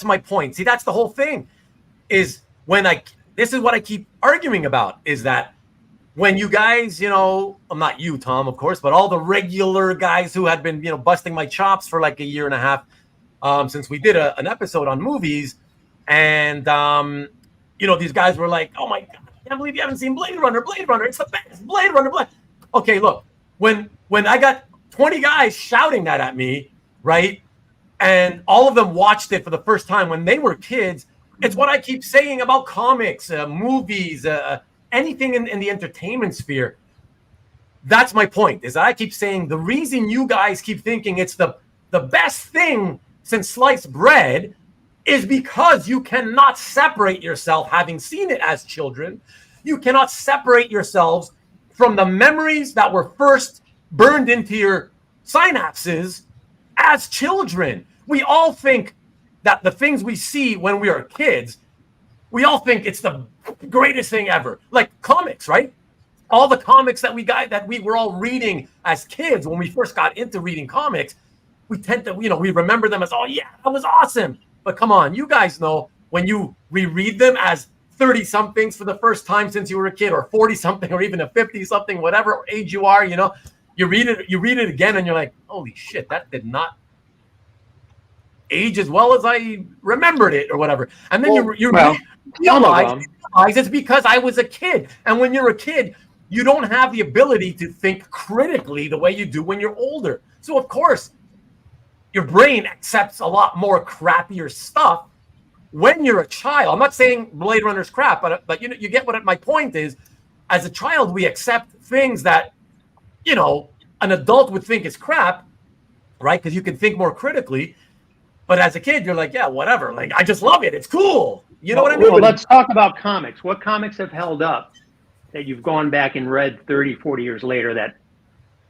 my point. See, that's the whole thing. Is this is what I keep arguing about, is that when you guys, I'm not you, Tom, of course, but all the regular guys who had been, busting my chops for like a year and a half since we did an episode on movies, and these guys were like, "Oh my God, I can't believe you haven't seen Blade Runner. It's the best. Blade Runner. Okay, look, when I got 20 guys shouting that at me, right, and all of them watched it for the first time when they were kids, it's what I keep saying about comics, movies, anything in the entertainment sphere. That's my point, is that I keep saying the reason you guys keep thinking it's the best thing since sliced bread is because you cannot separate yourself, having seen it as children. You cannot separate yourselves from the memories that were first burned into your synapses as children. We all think that the things we see when we are kids, we all think it's the greatest thing ever. Like comics, right? All the comics that we were all reading as kids when we first got into reading comics, we tend to, we remember them as, oh yeah, that was awesome. But come on, you guys know when you reread them as 30 somethings for the first time since you were a kid, or 40 something, or even a 50 something, whatever age you are, you read it again and you're like, holy shit, that did not age as well as I remembered it, or whatever. And then you realize it's because I was a kid. And when you're a kid, you don't have the ability to think critically the way you do when you're older. So of course, your brain accepts a lot more crappier stuff when you're a child. I'm not saying Blade Runner's crap, but you get what my point is. As a child, we accept things that, an adult would think is crap, right? Because you can think more critically. But as a kid, you're like, yeah, whatever. Like, I just love it. It's cool. You know what I mean? Well, let's talk about comics. What comics have held up that you've gone back and read 30, 40 years later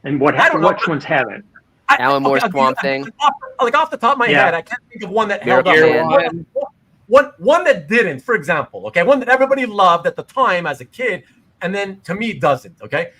and which ones haven't? Alan Moore's Swamp Thing. Off the top of my head, I can't think of one that held up. One that didn't, for example, okay? One that everybody loved at the time as a kid, and then to me doesn't, okay?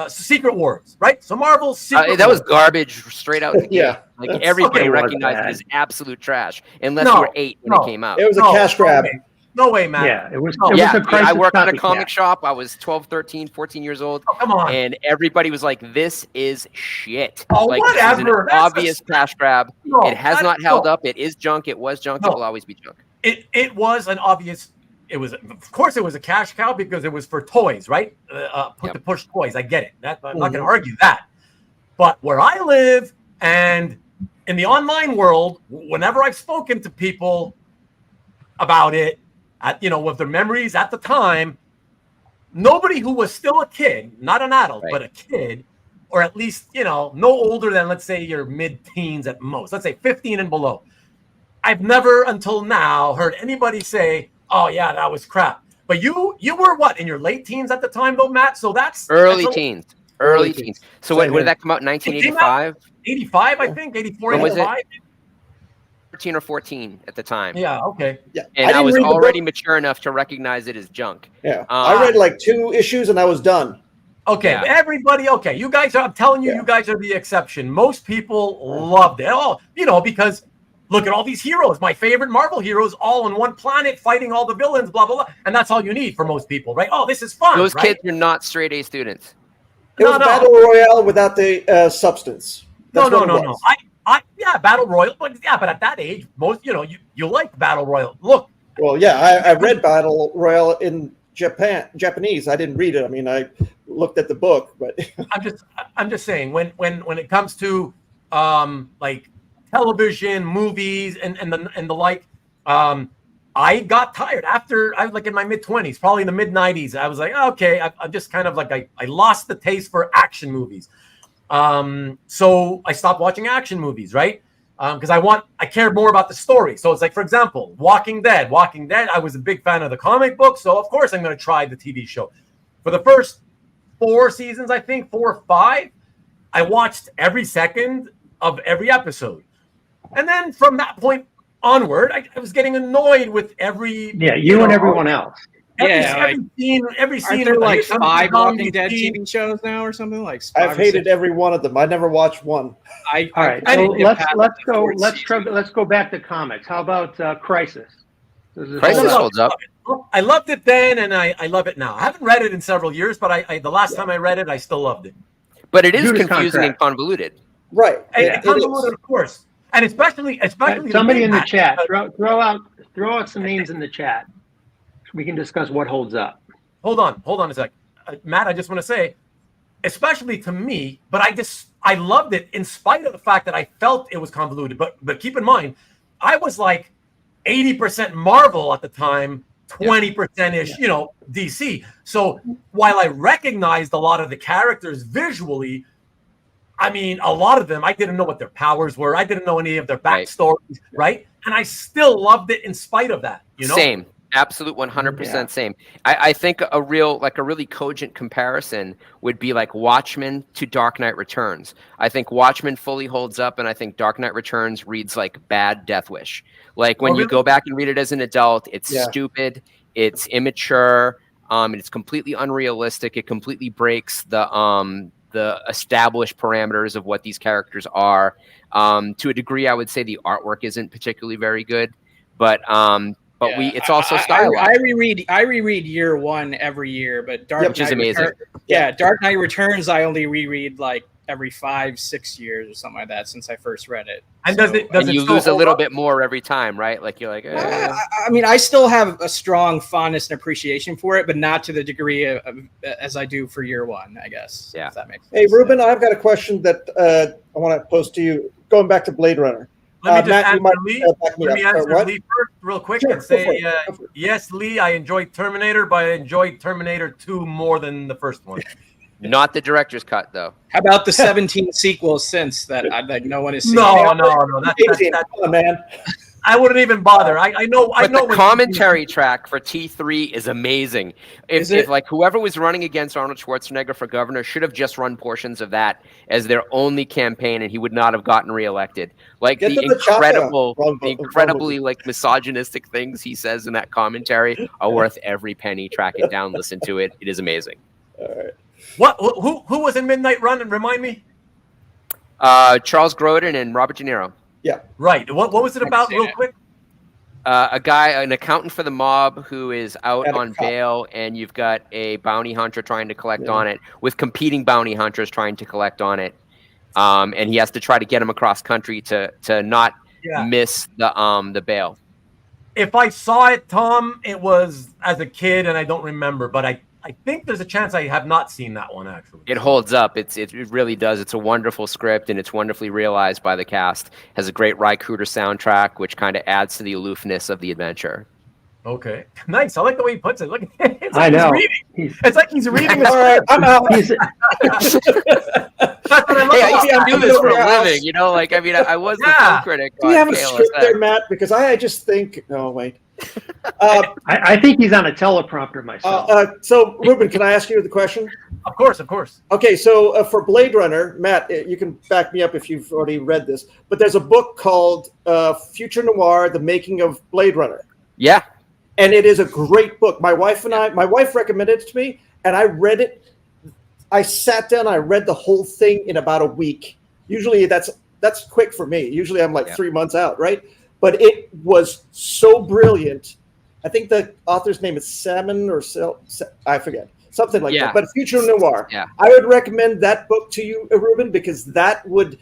Secret Wars, right? So Marvel's Secret Wars. That was garbage straight out the gate. Yeah. Like, everybody recognized it as absolute trash, unless you were 8 when it came out. It was a cash grab. No way, man. Yeah, it was. I worked at a comic shop. I was 12, 13, 14 years old. Oh, come on. And everybody was like, this is shit. Oh, like, whatever. This is an obvious cash grab. No, it has not held up. It is junk. It was junk. It will always be junk. It was an obvious. It was, of course, it was a cash cow because it was for toys, right? To push toys. I get it. I'm not going to argue that. But where I live and in the online world, whenever I've spoken to people about it, with their memories at the time, nobody who was still a kid, not an adult, but a kid, or at least, no older than, let's say, your mid-teens at most, let's say 15 and below. I've never until now heard anybody say, oh yeah, that was crap. But you were what, in your late teens at the time though, Matt? So that's early teens. So when did that come out? 1985? 85, I think. 84, 85. 13 or 14 at the time. Yeah, okay. Yeah. And I was already mature enough to recognize it as junk. Yeah. I read like 2 issues and I was done. Okay, everybody, okay. You guys are, I'm telling you, you guys are the exception. Most people loved it. Oh, because look at all these heroes, my favorite Marvel heroes, all on one planet fighting all the villains, blah, blah, blah. And that's all you need for most people, right? Oh, this is fun. Those kids are not straight A students. It was Battle Royale without the substance. That's no. Battle Royale, but at that age, most you like Battle Royale. Look. Well, yeah, I read Battle Royale in Japanese. I didn't read it. I mean, I looked at the book, but I'm just saying when it comes to like television, movies, and the like, I got tired after I was like in my mid-20s, probably in the mid-90s. I was like, okay, I'm just kind of like I lost the taste for action movies. So I stopped watching action movies, right? Because I cared more about the story. So it's like, for example, Walking Dead. I was a big fan of the comic book, so of course I'm going to try the TV show. For the first 4 seasons, I think 4 or 5, I watched every second of every episode, and then from that point onward, I was getting annoyed with every and everyone else. Every scene. Aren't there like 5 Walking Dead TV shows now or something like? I've hated every one of them. I never watched one. All right, so let's go back to comics. How about Crisis? Crisis holds up. I loved it then, and I love it now. I haven't read it in several years, but the last time I read it, I still loved it. But it is confusing and convoluted. Right. Convoluted, of course, and especially somebody in the chat throw out some names in the chat. We can discuss what holds up. Hold on a sec. Matt, I just want to say, especially to me, but I loved it in spite of the fact that I felt it was convoluted. But keep in mind, I was like 80% Marvel at the time, 20%-ish, DC. So while I recognized a lot of the characters visually, I mean, a lot of them, I didn't know what their powers were. I didn't know any of their backstories, right? And I still loved it in spite of that, Same. Absolute 100% same. I think a really cogent comparison would be like Watchmen to Dark Knight Returns. I think Watchmen fully holds up, and I think Dark Knight Returns reads like bad Death Wish. Like when you go back and read it as an adult, it's stupid, it's immature, and it's completely unrealistic. It completely breaks the established parameters of what these characters are. To a degree, I would say the artwork isn't particularly very good, but it's also stylized. I reread Year One every year, but Dark Knight amazing. Dark Knight Returns I only reread like every 5-6 years or something like that since I first read it. And you lose a little bit more every time, right? Like you're like, I mean, I still have a strong fondness and appreciation for it, but not to the degree as I do for Year One, I guess. Yeah, if that makes sense. Hey, Ruben, I've got a question that I want to pose to you. Going back to Blade Runner. Let me just Matt, answer Lee first real quick and say, yes, Lee, I enjoyed Terminator, but I enjoyed Terminator 2 more than the first one. Not the director's cut, though. How about the 17 sequels since that no one has seen? No. That's man. I wouldn't even bother. I know. The commentary track for T3 is amazing. If like whoever was running against Arnold Schwarzenegger for governor should have just run portions of that as their only campaign, and he would not have gotten reelected. Like the incredibly like misogynistic things he says in that commentary are worth every penny. Track it down, listen to it. It is amazing. All right. Who was in Midnight Run? And remind me. Charles Grodin and Robert De Niro. Yeah. Right. What was it about, real quick? An accountant for the mob who is out on bail, and you've got a bounty hunter trying to collect on it, with competing bounty hunters trying to collect on it, and he has to try to get him across country to not miss the bail. If I saw it, Tom, it was as a kid, and I don't remember, but I think there's a chance I have not seen that one, actually. It holds up. It really does. It's a wonderful script, and it's wonderfully realized by the cast. Has a great Ry Cooder soundtrack, which kind of adds to the aloofness of the adventure. Okay. Nice. I like the way he puts it. Look, it's like I know. It's like he's reading. All right, I'm out. Hey, I do this for a living, you know. Like, I mean, I was the film critic. Do you have a script there, Matt? Because I just think. Oh wait. I think he's on a teleprompter myself. So, Ruben, can I ask you the question? Of course. Okay, so for Blade Runner, Matt, you can back me up if you've already read this, but there's a book called Future Noir: The Making of Blade Runner. Yeah. And it is a great book. My wife recommended it to me, and I read it. I sat down, I read the whole thing in about a week. Usually that's quick for me. Usually I'm like 3 months out, right? But it was so brilliant. I think the author's name is Salmon I forget. Something like that. But Future Noir. Yeah. I would recommend that book to you, Ruben, because that would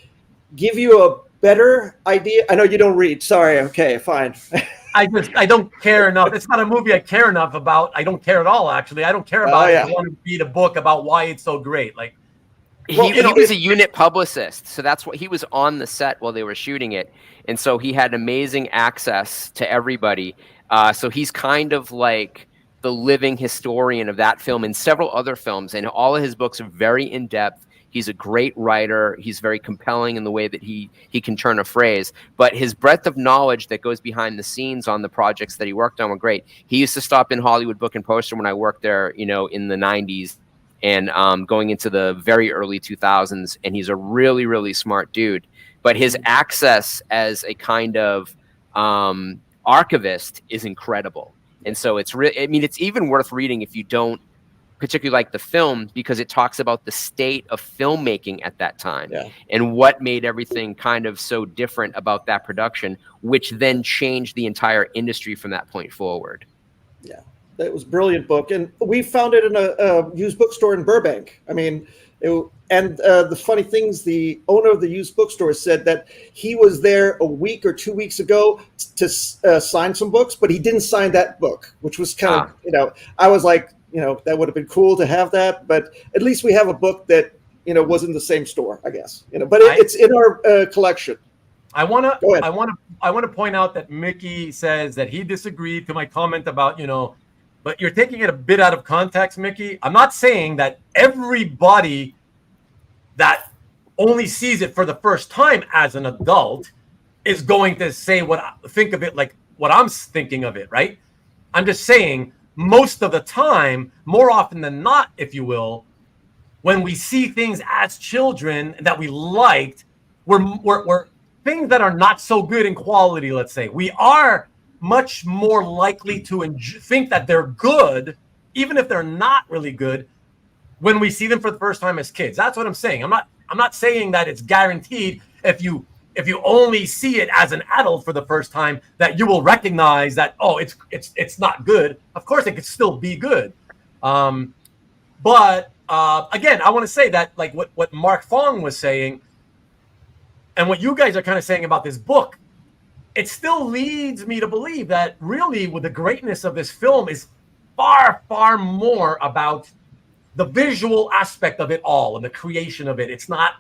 give you a better idea. I know you don't read. Sorry. Okay, fine. I don't care enough. It's not a movie I care enough about. I don't care at all, actually. I don't care about it. I want to read a book about why it's so great. Like, he was a unit publicist, so that's what he was on the set while they were shooting it, and so he had amazing access to everybody. So he's kind of like the living historian of that film and several other films, and all of his books are very in depth. He's a great writer. He's very compelling in the way that he can turn a phrase. But his breadth of knowledge that goes behind the scenes on the projects that he worked on were great. He used to stop in Hollywood Book and Poster when I worked there, you know, in the 90s and going into the very early 2000s. And he's a really, really smart dude. But his access as a kind of archivist is incredible. And so it's even worth reading if you don't particularly like the film, because it talks about the state of filmmaking at that time and what made everything kind of so different about that production, which then changed the entire industry from that point forward. Yeah, that was a brilliant book. And we found it in a used bookstore in Burbank. I mean, the funny things, the owner of the used bookstore said that he was there a week or 2 weeks ago to sign some books, but he didn't sign that book, which was kind of, you know, I was like, you know, that would have been cool to have that, but at least we have a book that, you know, was in the same store, I guess, you know, but it's in our collection. I want to point out that Mickey says that he disagreed to my comment about, you know, but you're taking it a bit out of context, Mickey. I'm not saying that everybody that only sees it for the first time as an adult is going to say think of it like what I'm thinking of it, right? I'm just saying, most of the time, more often than not, if you will, when we see things as children that we liked, we're things that are not so good in quality, let's say, we are much more likely to think that they're good, even if they're not really good, when we see them for the first time as kids. That's what I'm saying. I'm not saying that it's guaranteed if you only see it as an adult for the first time that you will recognize that, oh, it's not good. Of course, it could still be good. But again, I want to say that, like what Mark Fong was saying and what you guys are kind of saying about this book, it still leads me to believe that really with the greatness of this film is far, far more about the visual aspect of it all and the creation of it. It's not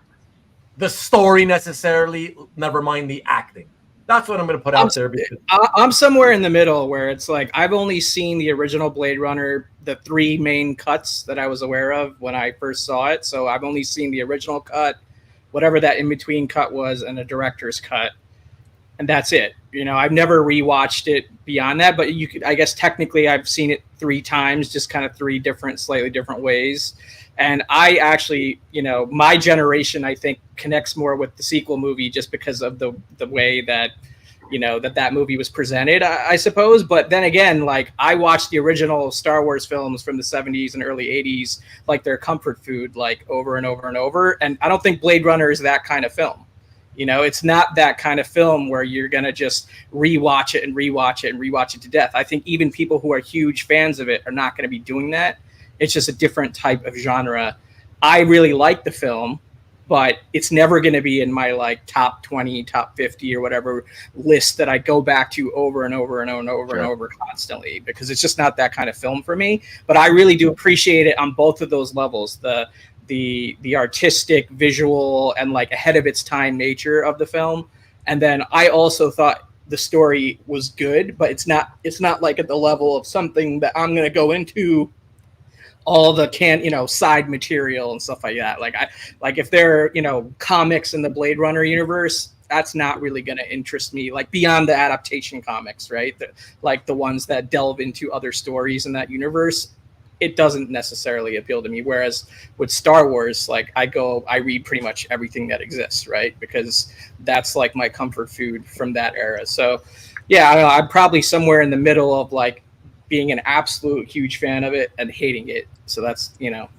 the story necessarily, never mind the acting. That's what I'm going to put out there. Because I'm somewhere in the middle where it's like I've only seen the original Blade Runner, the 3 main cuts that I was aware of when I first saw it. So I've only seen the original cut, whatever that in-between cut was, and a director's cut. And that's it. You know, I've never rewatched it beyond that, but I guess technically I've seen it 3 times, just kind of 3 slightly different ways. And I actually, you know, my generation, I think, connects more with the sequel movie just because of the way that, you know, that movie was presented, I suppose. But then again, like, I watched the original Star Wars films from the 70s and early 80s, like their comfort food, like over and over and over. And I don't think Blade Runner is that kind of film. You know, it's not that kind of film where you're going to just rewatch it and rewatch it and rewatch it to death. I think even people who are huge fans of it are not going to be doing that. It's just a different type of genre. I really like the film, but it's never going to be in my like top 20, top 50 or whatever list that I go back to over and over and over and over and over constantly, because it's just not that kind of film for me. But I really do appreciate it on both of those levels. The artistic, visual, and like ahead of its time nature of the film. And then I also thought the story was good, but it's not like at the level of something that I'm going to go into all the side material and stuff like that. Like if there are, comics in the Blade Runner universe, that's not really going to interest me, like beyond the adaptation comics, right? Like the ones that delve into other stories in that universe. It doesn't necessarily appeal to me. Whereas with Star Wars, like I read pretty much everything that exists, right? Because that's like my comfort food from that era. So yeah, I don't know, I'm probably somewhere in the middle of like being an absolute huge fan of it and hating it. So that's, well,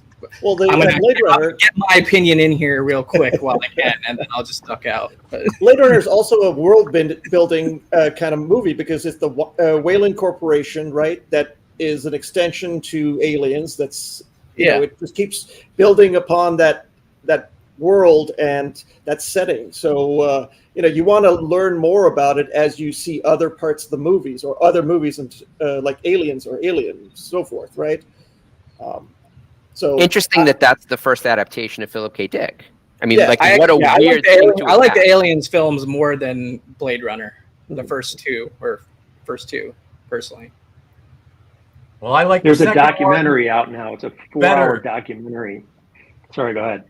I'm gonna get my opinion in here real quick while I can, and then I'll just duck out. Blade Runner is also a world building kind of movie because it's the Wayland Corporation, right? That is an extension to Aliens. That's it just keeps building upon that world and that setting. So you want to learn more about it as you see other parts of the movies or other movies and like Aliens or Alien, so forth, right? So interesting that's the first adaptation of Philip K. Dick. I mean, weird thing to I like the Aliens films more than Blade Runner, the first two personally. Well, I like. There's a documentary out now. It's a 4-hour documentary. Sorry, go ahead.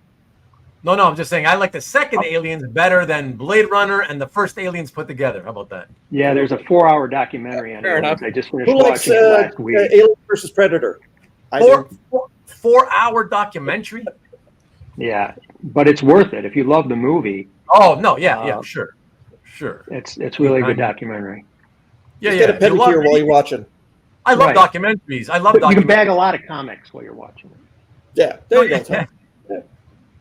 No, I'm just saying I like the second Aliens better than Blade Runner and the first Aliens put together. How about that? Yeah, there's a 4-hour documentary on Aliens. I just finished watching it last week. Alien versus Predator. 4-hour documentary. Yeah, but it's worth it if you love the movie. Oh no, yeah, sure. It's really a good documentary. Yeah, get a pedicure while you're watching. I love documentaries. You can bag a lot of comics while you're watching it. Yeah, there you go, Tom.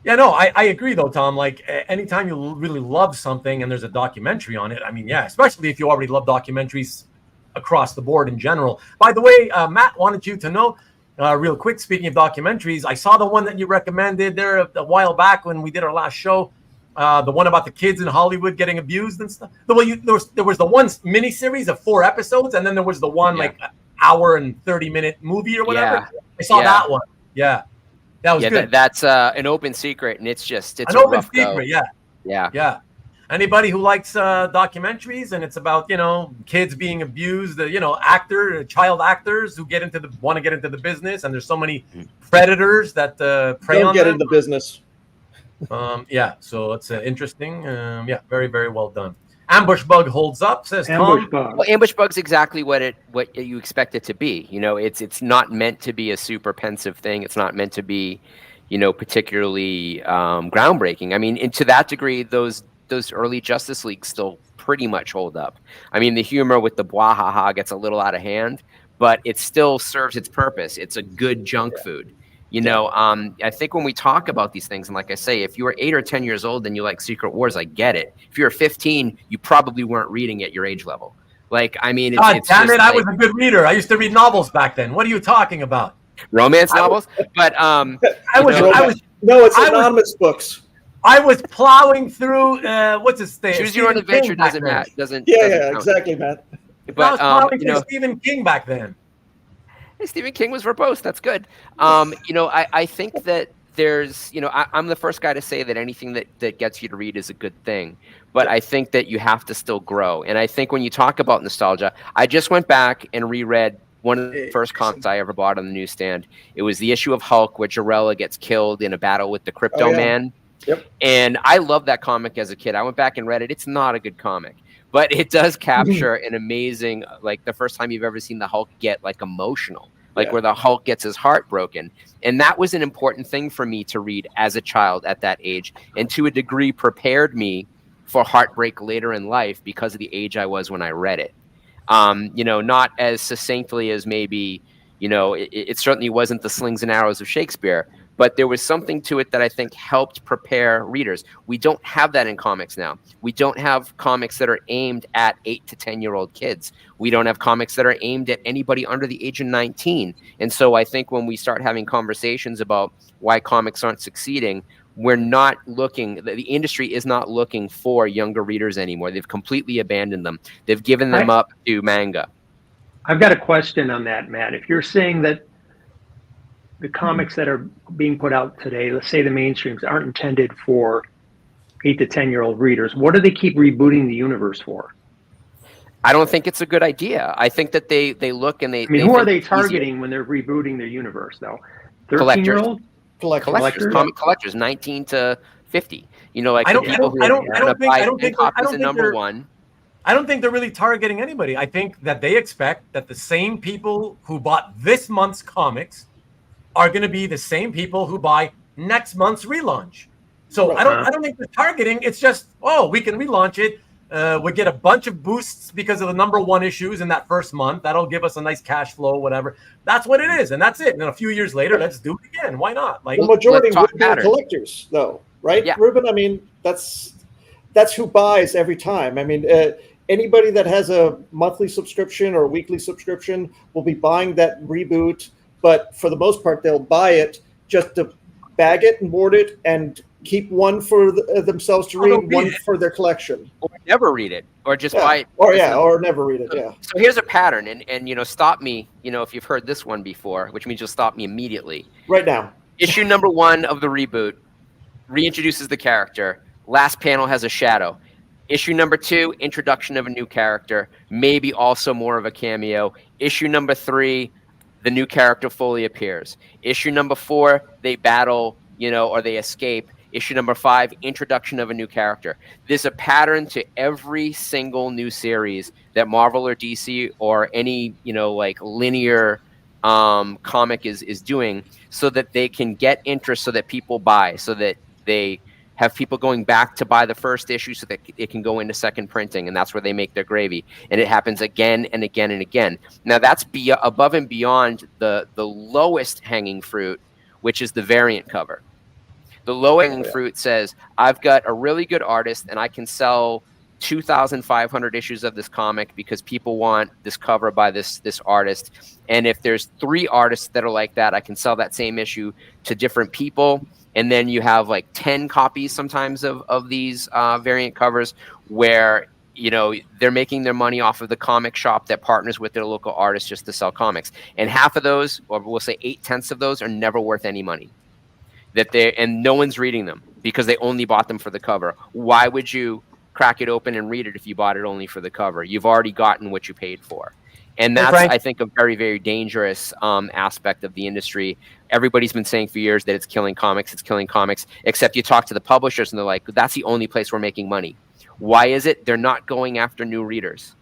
Yeah, no, I agree though, Tom. Like anytime you really love something and there's a documentary on it, I mean, yeah, especially if you already love documentaries across the board in general. By the way, Matt wanted you to know, real quick, speaking of documentaries, I saw the one that you recommended there a while back when we did our last show. The one about the kids in Hollywood getting abused and stuff. There was the one miniseries of 4 episodes, and then there was the one like hour and 30-minute movie or whatever. Yeah. I saw that one. Yeah, that was good. That's an open secret, and it's an open secret. Go. Yeah. Anybody who likes documentaries and it's about kids being abused, child actors who want to get into the business, and there's so many predators that prey on them. Don't get into business. So it's interesting. Very, very well done. Ambush Bug holds up, says Tom. Well, Ambush Bug's exactly what you expect it to be. It's not meant to be a super pensive thing. It's not meant to be, particularly groundbreaking. I mean, and to that degree, those early Justice Leagues still pretty much hold up. I mean, the humor with the bwahaha gets a little out of hand, but it still serves its purpose. It's a good junk food. I think when we talk about these things, and like I say, if you were 8 or 10 years old and you like Secret Wars, I get it. If you were 15, you probably weren't reading at your age level. Like, I mean, God damn it, I was a good reader. I used to read novels back then. What are you talking about? Romance novels? But no, it's anonymous books. I was plowing through what's his name? Choose Your Own Adventure doesn't matter. Yeah, exactly, Matt. But I was plowing through Stephen King back then. Hey, Stephen King was verbose. That's good. I think that there's, I'm the first guy to say that anything that gets you to read is a good thing. But I think that you have to still grow. And I think when you talk about nostalgia, I just went back and reread one of the first comics I ever bought on the newsstand. It was the issue of Hulk where Jarella gets killed in a battle with the Crypto Man. Yep. And I loved that comic as a kid. I went back and read it. It's not a good comic, but it does capture an amazing, like the first time you've ever seen the Hulk get like emotional, like where the Hulk gets his heart broken. And that was an important thing for me to read as a child at that age, and to a degree prepared me for heartbreak later in life because of the age I was when I read it. Not as succinctly as maybe, it certainly wasn't the slings and arrows of Shakespeare, but there was something to it that I think helped prepare readers. We don't have that in comics now. We don't have comics that are aimed at 8 to 10-year-old kids. We don't have comics that are aimed at anybody under the age of 19. And so I think when we start having conversations about why comics aren't succeeding, we're not looking, the industry is not looking for younger readers anymore. They've completely abandoned them. They've given them up to manga. I've got a question on that, Matt. If you're saying that the comics that are being put out today, let's say the mainstreams, aren't intended for 8 to 10-year-old readers, what do they keep rebooting the universe for? I don't think it's a good idea. I think that they look and they. I mean, who are they targeting when they're rebooting their universe, though? 13-year-old collectors, comic collectors, 19 to 50. Like I the don't people who I don't want to buy copies of number one. I don't think they're really targeting anybody. I think that they expect that the same people who bought this month's comics are going to be the same people who buy next month's relaunch. So I don't think they're targeting. It's just, we can relaunch it. We get a bunch of boosts because of the number one issues in that first month. That'll give us a nice cash flow, whatever. That's what it is, and that's it. And then a few years later, let's do it again. Why not? Like the majority would be collectors, though, right, yeah. Ruben? I mean, that's who buys every time. I mean, anybody that has a monthly subscription or a weekly subscription will be buying that reboot. But for the most part, they'll buy it just to bag it and board it and keep one for themselves to read, one for their collection. Or never read it, or just buy it. Or never read it, So here's a pattern, and stop me, if you've heard this one before, which means you'll stop me immediately. Right now. Issue number 1 of the reboot reintroduces the character. Last panel has a shadow. Issue number 2, introduction of a new character, maybe also more of a cameo. Issue number 3, the new character fully appears. Issue number 4, they battle, or they escape. Issue number 5, introduction of a new character. There's a pattern to every single new series that Marvel or DC or any, linear comic is doing, so that they can get interest, so that people buy, so that they have people going back to buy the first issue so that it can go into second printing, and that's where they make their gravy. And it happens again and again and again. Now, that's above and beyond the lowest hanging fruit, which is the variant cover. The low hanging fruit says, I've got a really good artist and I can sell 2,500 issues of this comic because people want this cover by this artist. And if there's 3 artists that are like that, I can sell that same issue to different people. And then you have like 10 copies sometimes of these variant covers where, they're making their money off of the comic shop that partners with their local artist just to sell comics. And half of those, or we'll say 8/10 of those, are never worth any money. And no one's reading them because they only bought them for the cover. Why would you crack it open and read it if you bought it only for the cover? You've already gotten what you paid for. And that's, I think, a very, very dangerous aspect of the industry. Everybody's been saying for years that it's killing comics, except you talk to the publishers and they're like, that's the only place we're making money. Why is it? They're not going after new readers.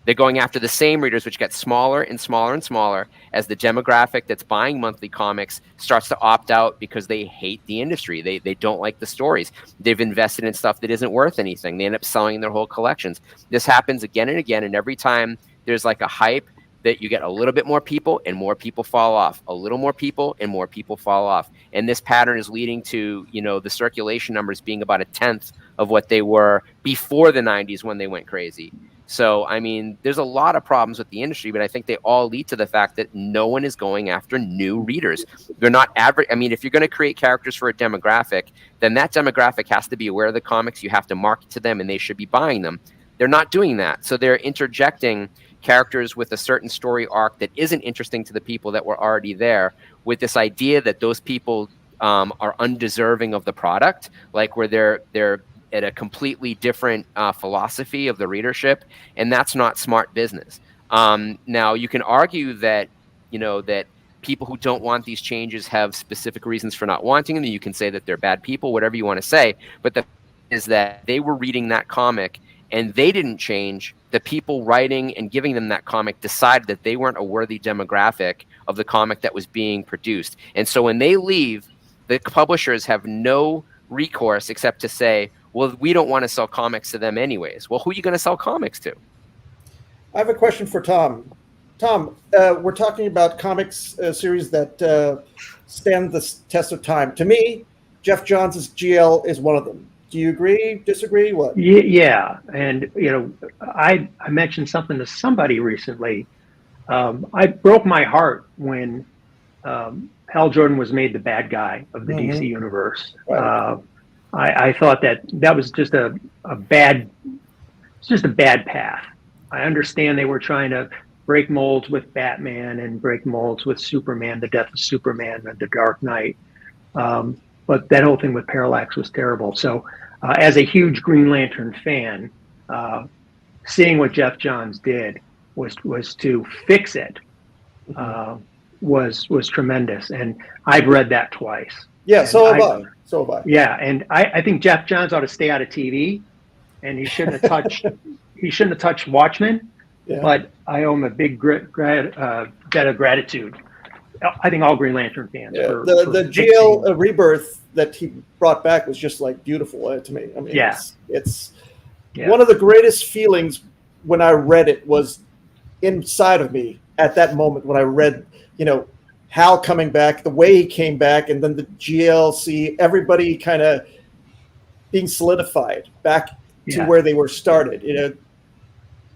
They're going after the same readers, which get smaller and smaller and smaller as the demographic that's buying monthly comics starts to opt out because they hate the industry. They don't like the stories. They've invested in stuff that isn't worth anything. They end up selling their whole collections. This happens again and again, and every time there's like a hype, that you get a little bit more people and more people fall off, a little more people and more people fall off. And this pattern is leading to, the circulation numbers being about 1/10 of what they were before the 90s when they went crazy. So, I mean, there's a lot of problems with the industry, but I think they all lead to the fact that no one is going after new readers. They're not average. I mean, if you're going to create characters for a demographic, then that demographic has to be aware of the comics. You have to market to them and they should be buying them. They're not doing that. So they're interjecting characters with a certain story arc that isn't interesting to the people that were already there, with this idea that those people are undeserving of the product, like where they're at a completely different philosophy of the readership, and that's not smart business. Now, you can argue that that people who don't want these changes have specific reasons for not wanting them. You can say that they're bad people, whatever you want to say, but the fact is that they were reading that comic and they didn't change. The people writing and giving them that comic decided that they weren't a worthy demographic of the comic that was being produced. And so when they leave, the publishers have no recourse except to say, well, we don't want to sell comics to them anyways. Well, who are you going to sell comics to? I have a question for Tom. Tom, we're talking about comics series that stand the test of time. To me, Jeff Johns' GL is one of them. Do you agree, disagree, what? Yeah, and I mentioned something to somebody recently. I broke my heart when Hal Jordan was made the bad guy of the DC universe. Right. I thought that was just a bad path. I understand they were trying to break molds with Batman and break molds with Superman, the death of Superman and the Dark Knight. But that whole thing with Parallax was terrible. So as a huge Green Lantern fan, seeing what Jeff Johns did was to fix it was tremendous. And I've read that twice. Yeah, so have I. Yeah, and I think Jeff Johns ought to stay out of TV, and he shouldn't have touched Watchmen. Yeah. But I owe him a big debt of gratitude. I think all Green Lantern fans. Yeah. The GL Rebirth that he brought back was just like beautiful to me. I mean, it's one of the greatest feelings when I read it was inside of me at that moment when I read, Hal coming back, the way he came back, and then the GLC, everybody kind of being solidified back to where they were started.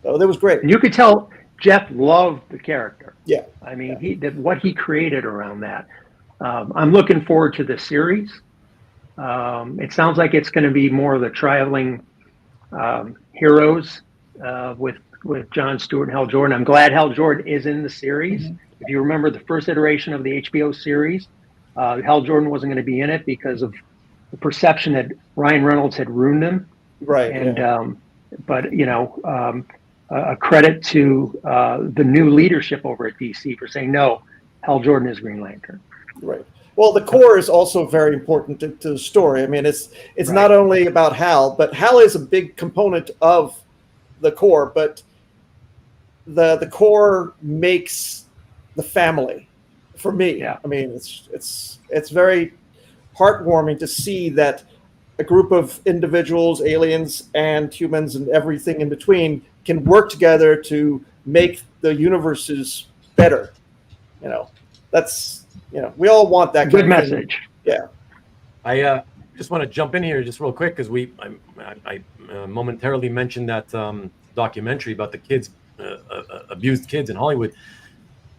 So that was great. And you could tell Jeff loved the character. Yeah. I mean, what he created around that. I'm looking forward to the series. It sounds like it's going to be more of the traveling heroes with Jon Stewart and Hal Jordan. I'm glad Hal Jordan is in the series. Mm-hmm. If you remember the first iteration of the HBO series, Hal Jordan wasn't going to be in it because of the perception that Ryan Reynolds had ruined him. Right. And but a credit to the new leadership over at DC for saying no, Hal Jordan is Green Lantern. Right. Well, the core is also very important to the story. I mean, it's not only about Hal, but Hal is a big component of the core. But the core makes the family for me. Yeah. I mean, it's very heartwarming to see that a group of individuals, aliens and humans and everything in between, can work together to make the universes better. That's we all want that good message. Yeah. I just want to jump in here just real quick because I momentarily mentioned that documentary about the kids, abused kids in Hollywood.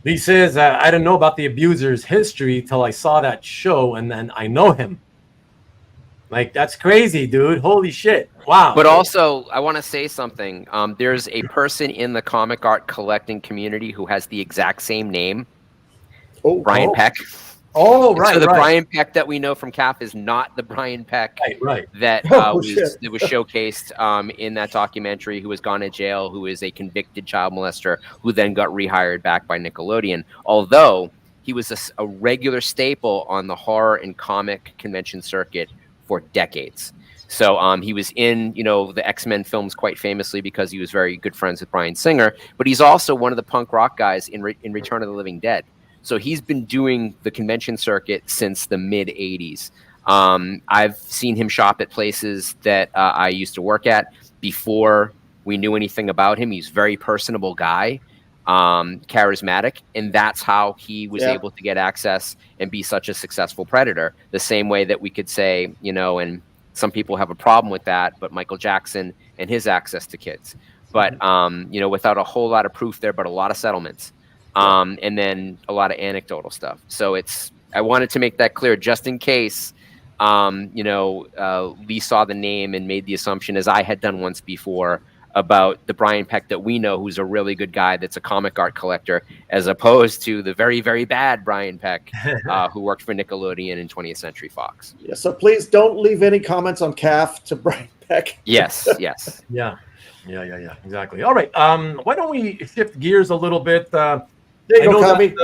Lee says, I didn't know about the abuser's history till I saw that show, and then I know him. Like, that's crazy, dude. Holy shit. Wow. But also, I want to say something. There's a person in the comic art collecting community who has the exact same name. Brian Peck. Oh, right. So the Brian Peck that we know from CAF is not the Brian Peck that was showcased in that documentary, who has gone to jail, who is a convicted child molester, who then got rehired back by Nickelodeon. Although he was a regular staple on the horror and comic convention circuit for decades. So he was in, the X-Men films quite famously because he was very good friends with Bryan Singer, but he's also one of the punk rock guys in Return of the Living Dead. So he's been doing the convention circuit since the mid 80s. I've seen him shop at places that I used to work at before we knew anything about him. He's a very personable guy. charismatic, and that's how he was able to get access and be such a successful predator. The same way that we could say, and some people have a problem with that, but Michael Jackson and his access to kids. But, without a whole lot of proof there, but a lot of settlements. And then a lot of anecdotal stuff. So I wanted to make that clear just in case, Lee saw the name and made the assumption, as I had done once before, about the Brian Peck that we know, who's a really good guy that's a comic art collector, as opposed to the very, very bad Brian Peck, who worked for Nickelodeon and 20th Century Fox. Yeah, so please don't leave any comments on CAF to Brian Peck. Yes. Yeah, exactly. All right, why don't we shift gears a little bit? There you go, Kavi.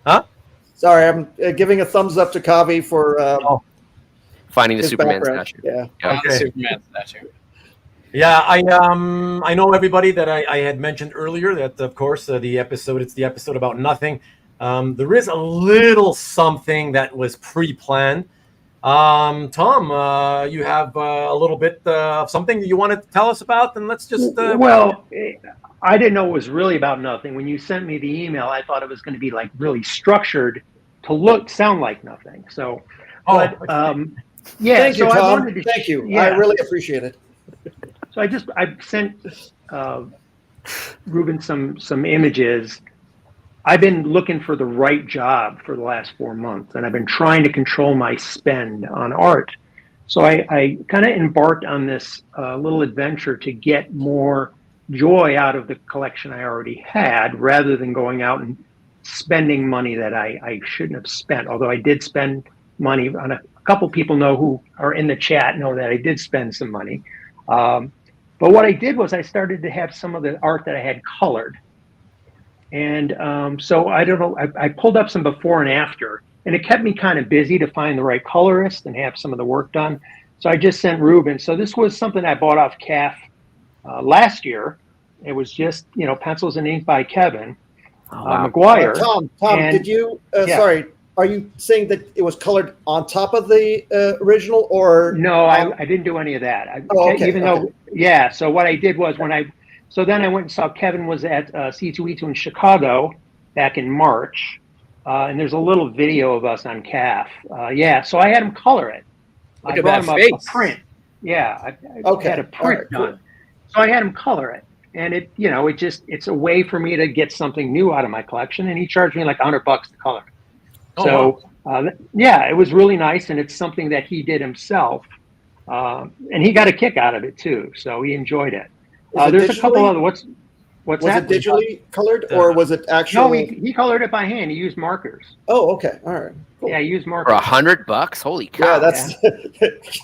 Huh? Sorry, I'm giving a thumbs up to Kavi for finding the Superman statue. Yeah. Okay. Superman statue. Yeah, I know everybody that I had mentioned earlier that, of course, it's the episode about nothing. There is a little something that was pre-planned. Tom, you have a little bit of something that you wanted to tell us about, and let's just... Well, I didn't know it was really about nothing. When you sent me the email, I thought it was going to be like really structured to sound like nothing. So, Thank you, Tom. Thank you. Yeah. I really appreciate it. So I sent Ruben some images. I've been looking for the right job for the last 4 months, and I've been trying to control my spend on art. So I kind of embarked on this little adventure to get more joy out of the collection I already had, rather than going out and spending money that I shouldn't have spent. Although I did spend money on a couple people who are in the chat know that I did spend some money. But what I did was I started to have some of the art that I had colored. And so I don't know, I pulled up some before and after, and it kept me kind of busy to find the right colorist and have some of the work done. So I just sent Ruben. So this was something I bought off CAF last year. It was just, pencils and ink by Kevin McGuire. Tom, did you, sorry, are you saying that it was colored on top of the original, or? No, I didn't do any of that. So what I did was so then I went and saw Kevin was at C2E2 in Chicago back in March. And there's a little video of us on CAF. So I had him color it. Look at that face. A print. Yeah, I had a print done. Cool. So I had him color it. And it's a way for me to get something new out of my collection. And he charged me like $100 to color. It was really nice. And it's something that he did himself. And he got a kick out of it too. So he enjoyed it. There's a couple other, what's was that? Was it digitally colored, or was it actually? No, he colored it by hand. He used markers. Oh, okay. All right. Cool. Yeah, he used markers. For $100? Holy cow. Yeah, that's...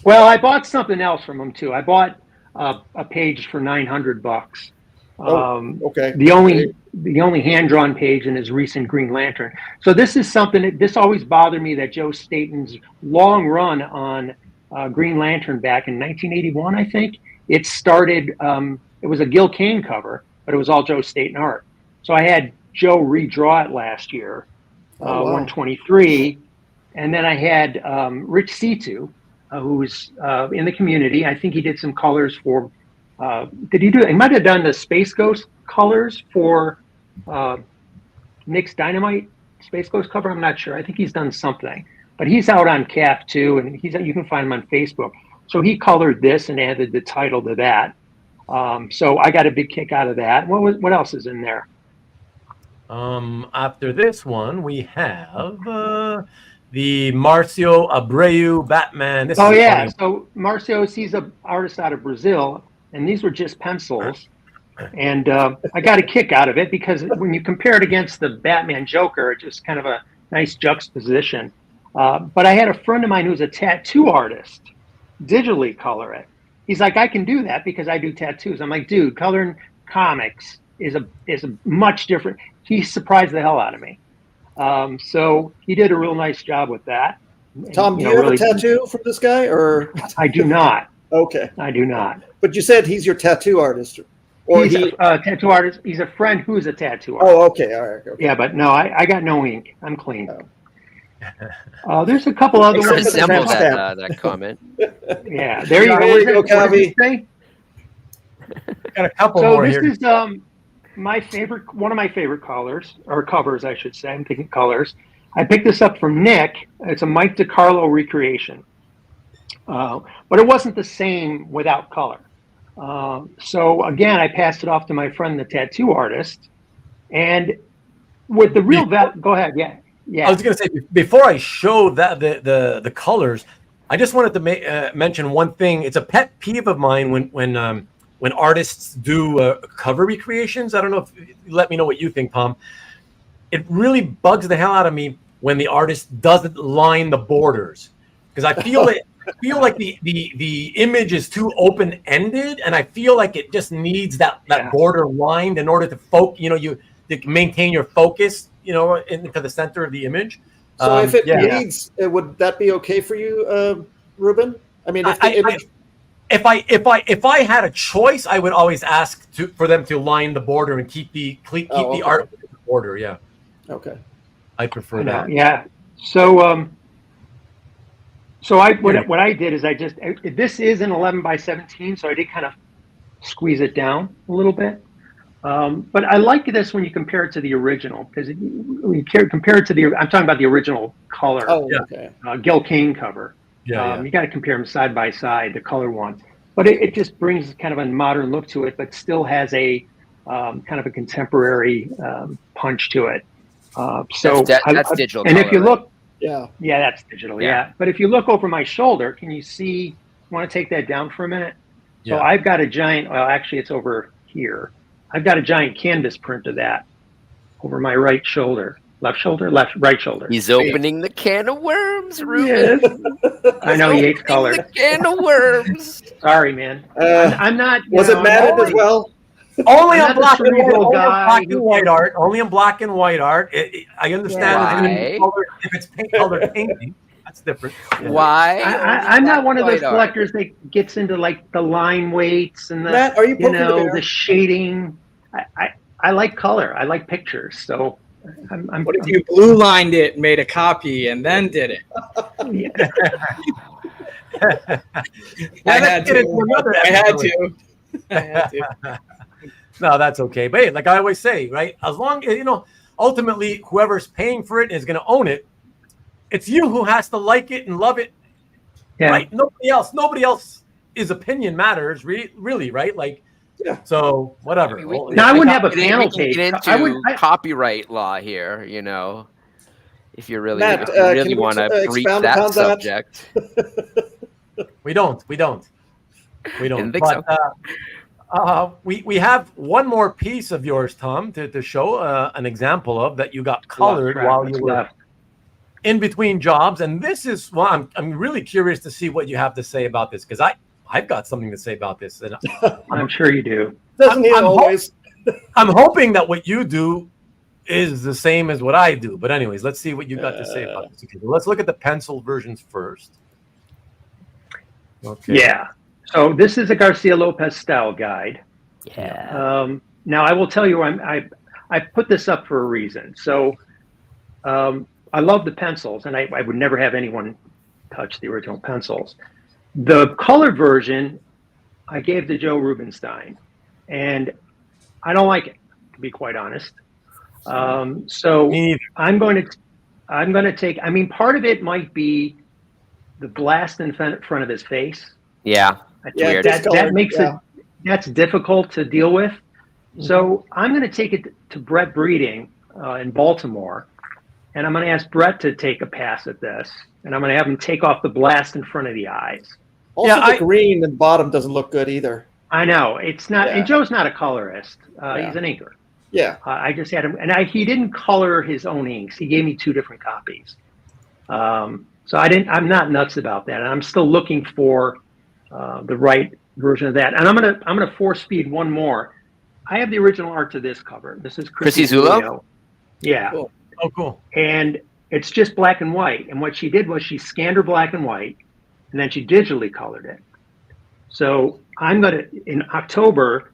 Well, I bought something else from him too. I bought a page for $900. Okay. The only hand-drawn page in his recent Green Lantern. So this is something this always bothered me, that Joe Staton's long run on Green Lantern back in 1981, I think. It started, it was a Gil Kane cover, but it was all Joe Staton art. So I had Joe redraw it last year, 123. And then I had Rich Situ, who's in the community. I think he did some colors for, he might have done the Space Ghost colors for Nick's Dynamite Space Ghost cover. I'm not sure. I think he's done something. But he's out on CAF too, and you can find him on Facebook. So he colored this and added the title to that. So I got a big kick out of that. What else is in there? After this one, we have the Marcio Abreu Batman. So Marcio, he's an artist out of Brazil, and these were just pencils. And I got a kick out of it because when you compare it against the Batman Joker, it's just kind of a nice juxtaposition. But I had a friend of mine who's a tattoo artist digitally color it. He's like, I can do that because I do tattoos. I'm like, dude, coloring comics is a much different. He surprised the hell out of me. So he did a real nice job with that. Tom, do you have a tattoo from this guy, or? I do not. Okay. I do not. But you said he's your tattoo artist. Or he's a tattoo artist. He's a friend who's a tattoo artist. Oh, okay. All right. Okay. Yeah, but no, I got no ink. I'm clean. There's a couple other ones. Resemble that comment. Yeah, there you go. There you go, Kavi. Got a couple more here. So one of my favorite colors, or covers, I should say. I'm thinking colors. I picked this up from Nick. It's a Mike DiCarlo recreation, but it wasn't the same without color. So again, I passed it off to my friend, the tattoo artist, and with the real go ahead, yeah. I was going to say, before I show that the colors, I just wanted to mention one thing. It's a pet peeve of mine when artists do cover recreations. I don't know if let me know what you think, Tom. It really bugs the hell out of me when the artist doesn't line the borders, because I feel like the image is too open-ended, and I feel like it just needs that border lined in order to to maintain your focus, into the center of the image. So if it needs, would that be okay for you, Ruben? I mean, if I had a choice, I would always ask for them to line the border and keep the art border. Yeah. Okay. I prefer that. Yeah. So what I did is this is an 11 by 17, so I did kind of squeeze it down a little bit. But I like this when you compare it to the original, because when you compare it to I'm talking about the original color, Gil Kane cover. You got to compare them side by side, the color one. But it just brings kind of a modern look to it, but still has a kind of a contemporary punch to it. So that's digital. And color, if you look, yeah, that's digital. Yeah. But if you look over my shoulder, can you see? Want to take that down for a minute? So I've got a giant. Well, actually, it's over here. I've got a giant canvas print of that over my right shoulder. Right shoulder. He's opening the can of worms, Ruben. Yes. I know he hates color. The can of worms. Sorry, man. I'm not. Was it matted as well? Only on black and white art. Only in black and white art. I understand if it's colored painting. That's different. Why? I'm not one of those collectors that gets into like the line weights and the Matt, are you the shading. I like color. I like pictures. So what if you blue lined it and made a copy and then did it? I had to. No, that's okay. But hey, like I always say, right? As long as ultimately whoever's paying for it is going to own it. It's you who has to like it and love it, right? Nobody else's opinion matters, really, right? Like, so whatever. I wouldn't have a panel page. Get into copyright law here, if you really, Matt, want to breach that subject. We don't. Didn't think so. We have one more piece of yours, Tom, to show an example of that you got colored while you were in between jobs, and this is I'm really curious to see what you have to say about this, because I've got something to say about this, and I'm sure you do. I'm hoping that what you do is the same as what I do, but anyways, let's see what you got to say about this. Okay, let's look at the pencil versions first. Okay. Yeah. So this is a Garcia Lopez style guide. Yeah. Now I will tell you, I put this up for a reason. So. I love the pencils, and I would never have anyone touch the original pencils. The colored version, I gave to Joe Rubinstein, and I don't like it, to be quite honest. So I'm going to take. I mean, part of it might be the blast in front of his face. Yeah, that's weird. That makes it. That's difficult to deal with. Mm-hmm. So I'm going to take it to Brett Breeding in Baltimore. And I'm going to ask Brett to take a pass at this, and I'm going to have him take off the blast in front of the eyes. Also, the green in the bottom doesn't look good either. I know it's not. And Joe's not a colorist; he's an inker. Yeah. I just had him, and he didn't color his own inks. He gave me 2 different copies. So I'm not nuts about that, and I'm still looking for the right version of that. And I'm gonna force feed one more. I have the original art to this cover. This is Chrissy Zullo. Yeah. Cool. Oh, cool. And it's just black and white. And what she did was she scanned her black and white, and then she digitally colored it. So in October,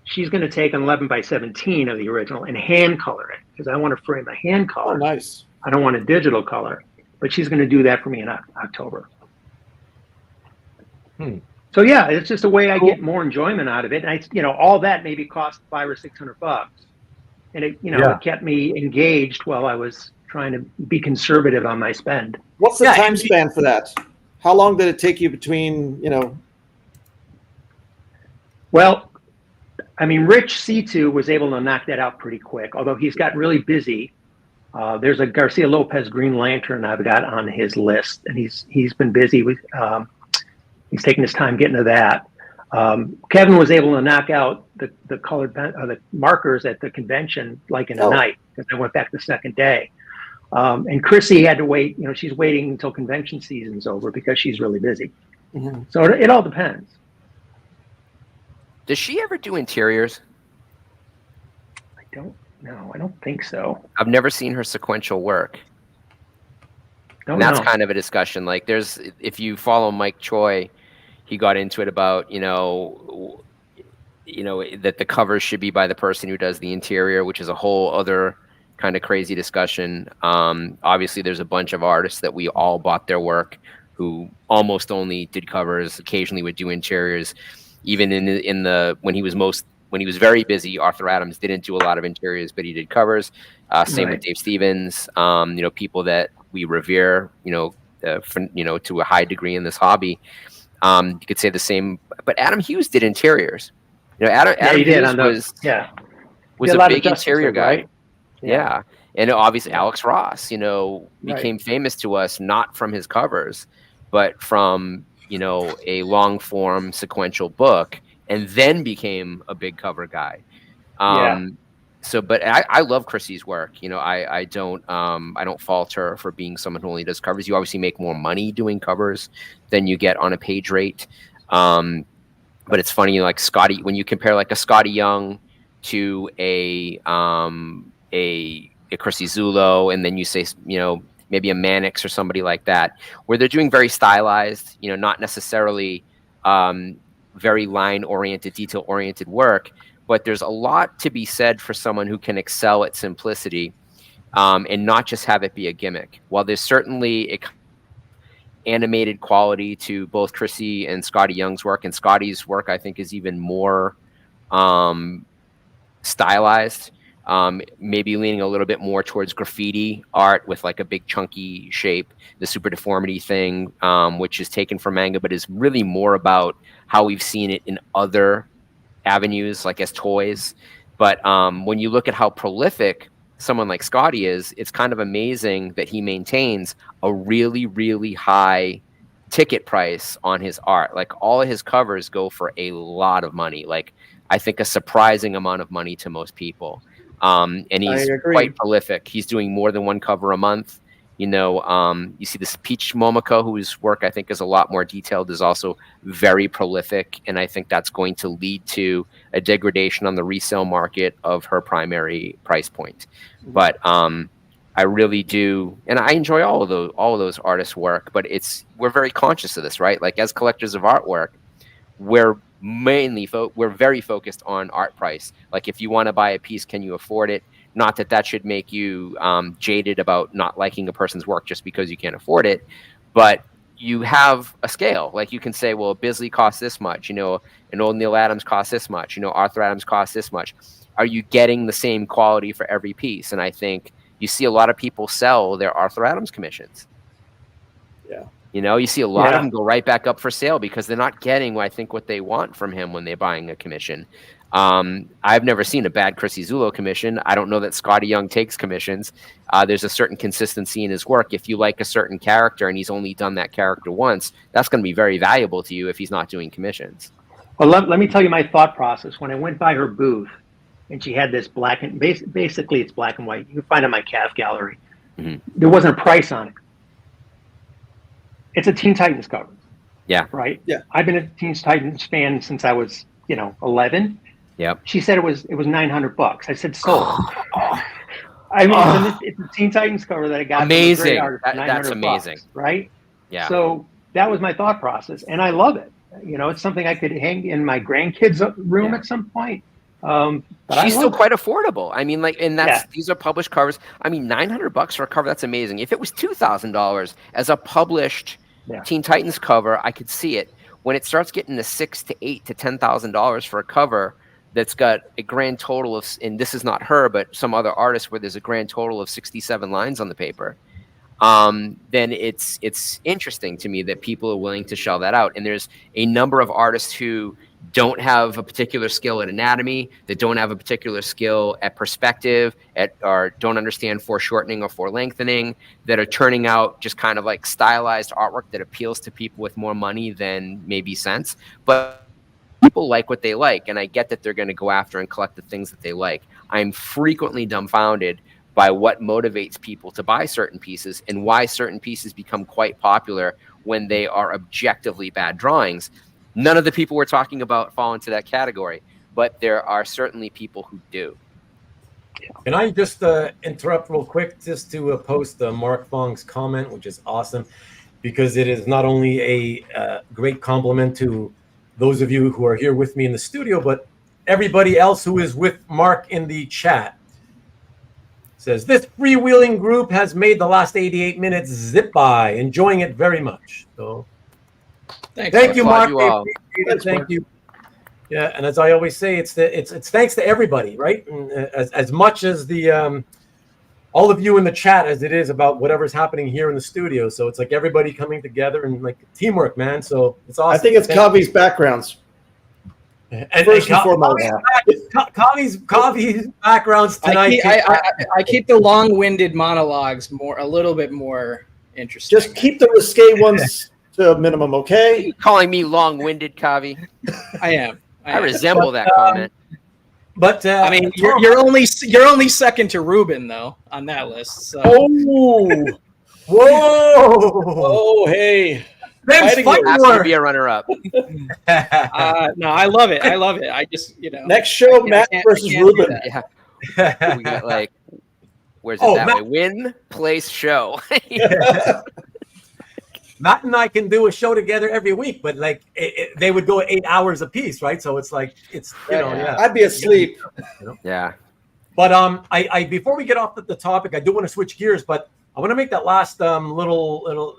she's going to take an 11 by 17 of the original and hand color it, because I want to frame a hand color. Oh, nice. I don't want a digital color, but she's going to do that for me in October. So yeah, it's just a way I get more enjoyment out of it. And all that maybe cost $500 or $600. and it it kept me engaged while I was trying to be conservative on my spend. What's the time span for that? How long did it take you between, Well, I mean, Rich C2 was able to knock that out pretty quick, although he's got really busy. There's a Garcia Lopez Green Lantern I've got on his list, and he's been busy with. He's taking his time getting to that. Kevin was able to knock out the colored the markers at the convention like in a night, because I went back the second day. And Chrissy had to wait. She's waiting until convention season's over because she's really busy. Mm-hmm. So it all depends. Does she ever do interiors? I don't think so. I've never seen her sequential work. And that's kind of a discussion. Like, if you follow Mike Choi, he got into it about that the covers should be by the person who does the interior, which is a whole other kind of crazy discussion. Obviously, there's a bunch of artists that we all bought their work who almost only did covers, occasionally would do interiors. Even when he was very busy, Arthur Adams didn't do a lot of interiors, but he did covers. Same with Dave Stevens. People that we revere, to a high degree in this hobby. You could say the same, but Adam Hughes did interiors. Adam Hughes was a big interior guy. Right? Yeah. And obviously Alex Ross, became famous to us not from his covers, but from a long form sequential book, and then became a big cover guy. But I love Chrissy's work. I don't fault her for being someone who only does covers. You obviously make more money doing covers than you get on a page rate. But it's funny, like Scotty, when you compare like a Scotty Young to a Chrissy Zullo, and then you say, maybe a Mannix or somebody like that, where they're doing very stylized, not necessarily very line-oriented, detail-oriented work, but there's a lot to be said for someone who can excel at simplicity and not just have it be a gimmick. While there's certainly a animated quality to both Chrissy and Scotty Young's work, and Scotty's work, I think, is even more stylized, maybe leaning a little bit more towards graffiti art with like a big chunky shape, the super deformity thing, which is taken from manga, but is really more about how we've seen it in other avenues, like as toys. But when you look at how prolific someone like Scotty is, it's kind of amazing that he maintains a really, really high ticket price on his art. Like, all of his covers go for a lot of money. Like, I think a surprising amount of money to most people. And he's quite prolific. He's doing more than one cover a month. You see this Peach Momoko, whose work I think is a lot more detailed, is also very prolific. And I think that's going to lead to a degradation on the resale market of her primary price point. But I really do. And I enjoy all of those artists' work, but we're very conscious of this, right? Like, as collectors of artwork, we're very focused on art price. Like, if you want to buy a piece, can you afford it? Not that should make you jaded about not liking a person's work just because you can't afford it, but you have a scale. Like, you can say, well, Bisley costs this much, an old Neil Adams costs this much, Arthur Adams costs this much. Are you getting the same quality for every piece? And I think you see a lot of people sell their Arthur Adams commissions. Yeah. You see a lot of them go right back up for sale because they're not getting, I think, what they want from him when they're buying a commission. I've never seen a bad Chrissy Zullo commission. I don't know that Scotty Young takes commissions. There's a certain consistency in his work. If you like a certain character and he's only done that character once, that's going to be very valuable to you if he's not doing commissions. Well, let me tell you my thought process. When I went by her booth and she had this black and basically it's black and white. You can find it in my calf gallery. Mm-hmm. There wasn't a price on it. It's a Teen Titans cover. Yeah. Right? Yeah. I've been a Teen Titans fan since I was, 11. Yep. She said it was $900. I said sold. It's a Teen Titans cover that I got. Amazing. That's amazing. Right? Yeah. So that was my thought process, and I love it. It's something I could hang in my grandkids' room at some point. But she's still quite affordable. I mean, these are published covers. I mean, $900 for a cover, that's amazing. If it was $2,000 as a published Teen Titans cover, I could see it. When it starts getting to $6,000 to $8,000 to $10,000 for a cover that's got a grand total of, and this is not her, but some other artist where there's a grand total of 67 lines on the paper, then it's interesting to me that people are willing to shell that out. And there's a number of artists who don't have a particular skill at anatomy, that don't have a particular skill at perspective, or don't understand foreshortening or forelengthening, that are turning out just kind of like stylized artwork that appeals to people with more money than maybe sense. But people like what they like, and I get that they're going to go after and collect the things that they like. I'm frequently dumbfounded by what motivates people to buy certain pieces and why certain pieces become quite popular when they are objectively bad drawings. None of the people we're talking about fall into that category, but there are certainly people who do. Can I just interrupt real quick just to post Mark Fong's comment, which is awesome, because it is not only a great compliment to those of you who are here with me in the studio, but everybody else who is with Mark in the chat. Says, this freewheeling group has made the last 88 minutes zip by, enjoying it very much. So thank you, Mark. Thank you. Yeah, and as I always say, it's thanks to everybody, right? And as much as the all of you in the chat as it is about whatever's happening here in the studio. So it's like everybody coming together and like teamwork, man. So it's awesome. I think it's Kavi's backgrounds. And first and foremost, Kavi's backgrounds tonight. I keep the long-winded monologues a little bit more interesting. Just keep the risque ones to a minimum, okay? Are you calling me long-winded, Kavi? I am. I resemble that comment. But I mean, you're only second to Ruben though on that list. So. Oh, whoa, hey. Ask me to be a runner-up. No, I love it. I just, Next show, Matt versus Ruben. Yeah. We got like, where's it that way? Win, place, show. Matt and I can do a show together every week, but like they would go 8 hours a piece, right? So it's like I'd be asleep. Yeah. But I before we get off the topic, I do want to switch gears, but I want to make that last little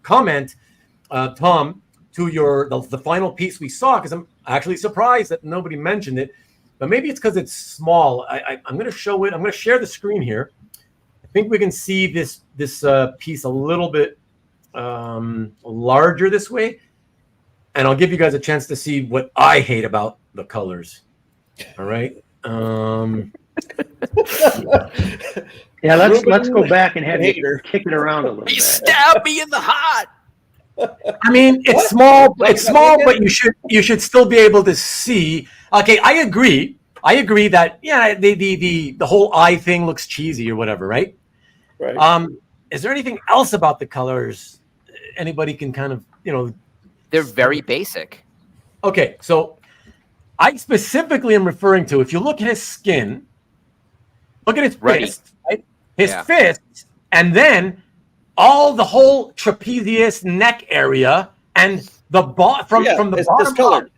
comment, Tom, to the final piece we saw, because I'm actually surprised that nobody mentioned it, but maybe it's because it's small. I'm going to show it. I'm going to share the screen here. I think we can see this piece a little bit larger this way, and I'll give you guys a chance to see what I hate about the colors. All right. Yeah, let's go back and have you kick it around a little bit. You stabbed me in the heart. I mean, it's small. It's small, but you should still be able to see. Okay, I agree that the whole eye thing looks cheesy or whatever, right? Right. Is there anything else about the colors anybody can kind of, They're very basic. Okay, so I specifically am referring to, if you look at his skin, look at his fist, right? His fist, and then the whole trapezius neck area and the from the bottom discolored.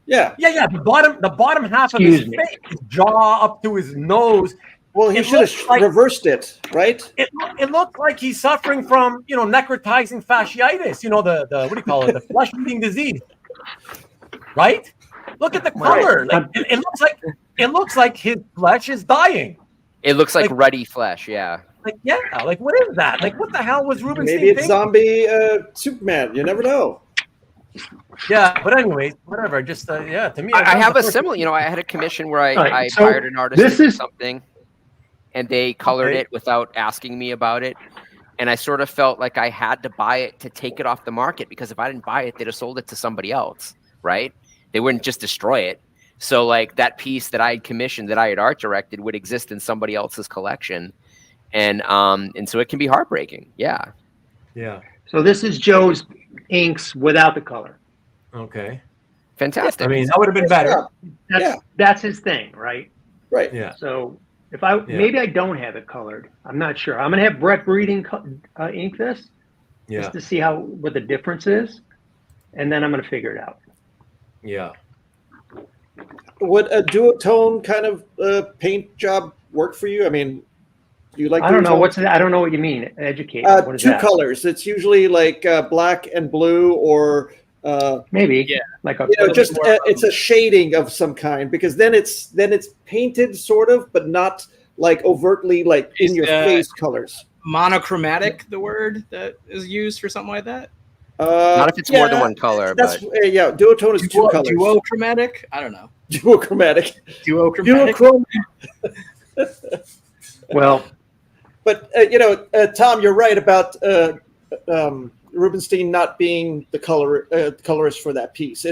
Yeah. The bottom half of his face, his jaw up to his nose. Well, he should have reversed it, right? It looked like he's suffering from, necrotizing fasciitis. The what do you call it? The flesh-eating disease, right? Look at the color. Like, it looks like his flesh is dying. It looks like ruddy flesh. Yeah. Like what is that? Like what the hell was Rubenstein Maybe it's zombie Superman. You never know. Yeah, but anyways, whatever. Just to me, I have a similar. I had a commission where I hired an artist to do something, and they colored it without asking me about it, and I sort of felt like I had to buy it to take it off the market, because if I didn't buy it, they'd have sold it to somebody else, right? They wouldn't just destroy it. So like that piece that I had commissioned, that I had art directed, would exist in somebody else's collection, and so it can be heartbreaking. Yeah. So this is Joe's inks without the color. Okay. Fantastic. I mean, that would have been better. That's his thing, right? Right. Yeah. So if maybe I don't have it colored. I'm not sure. I'm gonna have Brett Breeding ink this, just to see what the difference is, and then I'm gonna figure it out. Yeah. Would a duotone kind of paint job work for you? I mean, do you like? I don't know I don't know what you mean. Educate. What is two that? colors. It's usually like black and blue, or Maybe, Yeah. like a just it's a shading of some kind, because then it's painted sort of, but not like overtly like in your face colors. Monochromatic, the word that is used for something like that. Not if it's more than one color. That's but duotone is two colors. Duochromatic? I don't know. Duochromatic. Duochromatic. Well, but Tom, you're right about Rubenstein not being the colorist for that piece.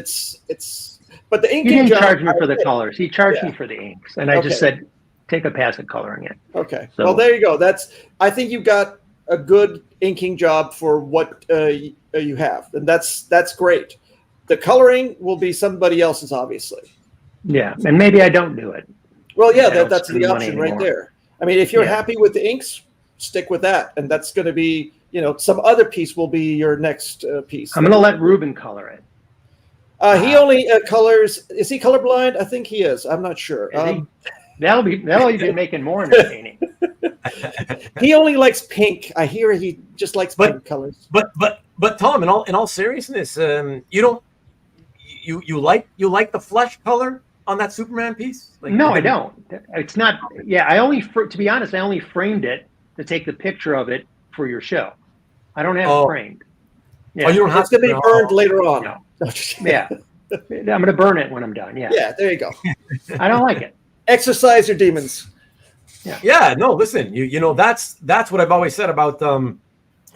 But the inking he didn't job, charge me for the colors. He charged me Yeah. for the inks, and I just said, take a pass at coloring it. Okay. So- Well, there you go. I think you got a good inking job for what you have, and that's great. The coloring will be somebody else's, obviously. Yeah, and maybe I don't do it. Well, yeah, I don't that's spend the money option right anymore. there. I mean, if you're Yeah. happy with the inks, stick with that, and that's going to be, some other piece will be your next piece. I'm going to let Ruben color it. He only colors. Is he colorblind? I think he is. I'm not sure. That'll even make it more entertaining. He only likes pink. I hear he just likes pink colors. But Tom, in all seriousness, you like the flesh color on that Superman piece? No, I don't. It's not. Yeah, to be honest, I only framed it to take the picture of it for your show. I don't have it framed. Yeah. Oh, you don't have It's going to be burned later on. No. Yeah, I'm going to burn it when I'm done. Yeah. Yeah, there you go. I don't like it. Exercise your demons. Yeah. No, listen. That's what I've always said about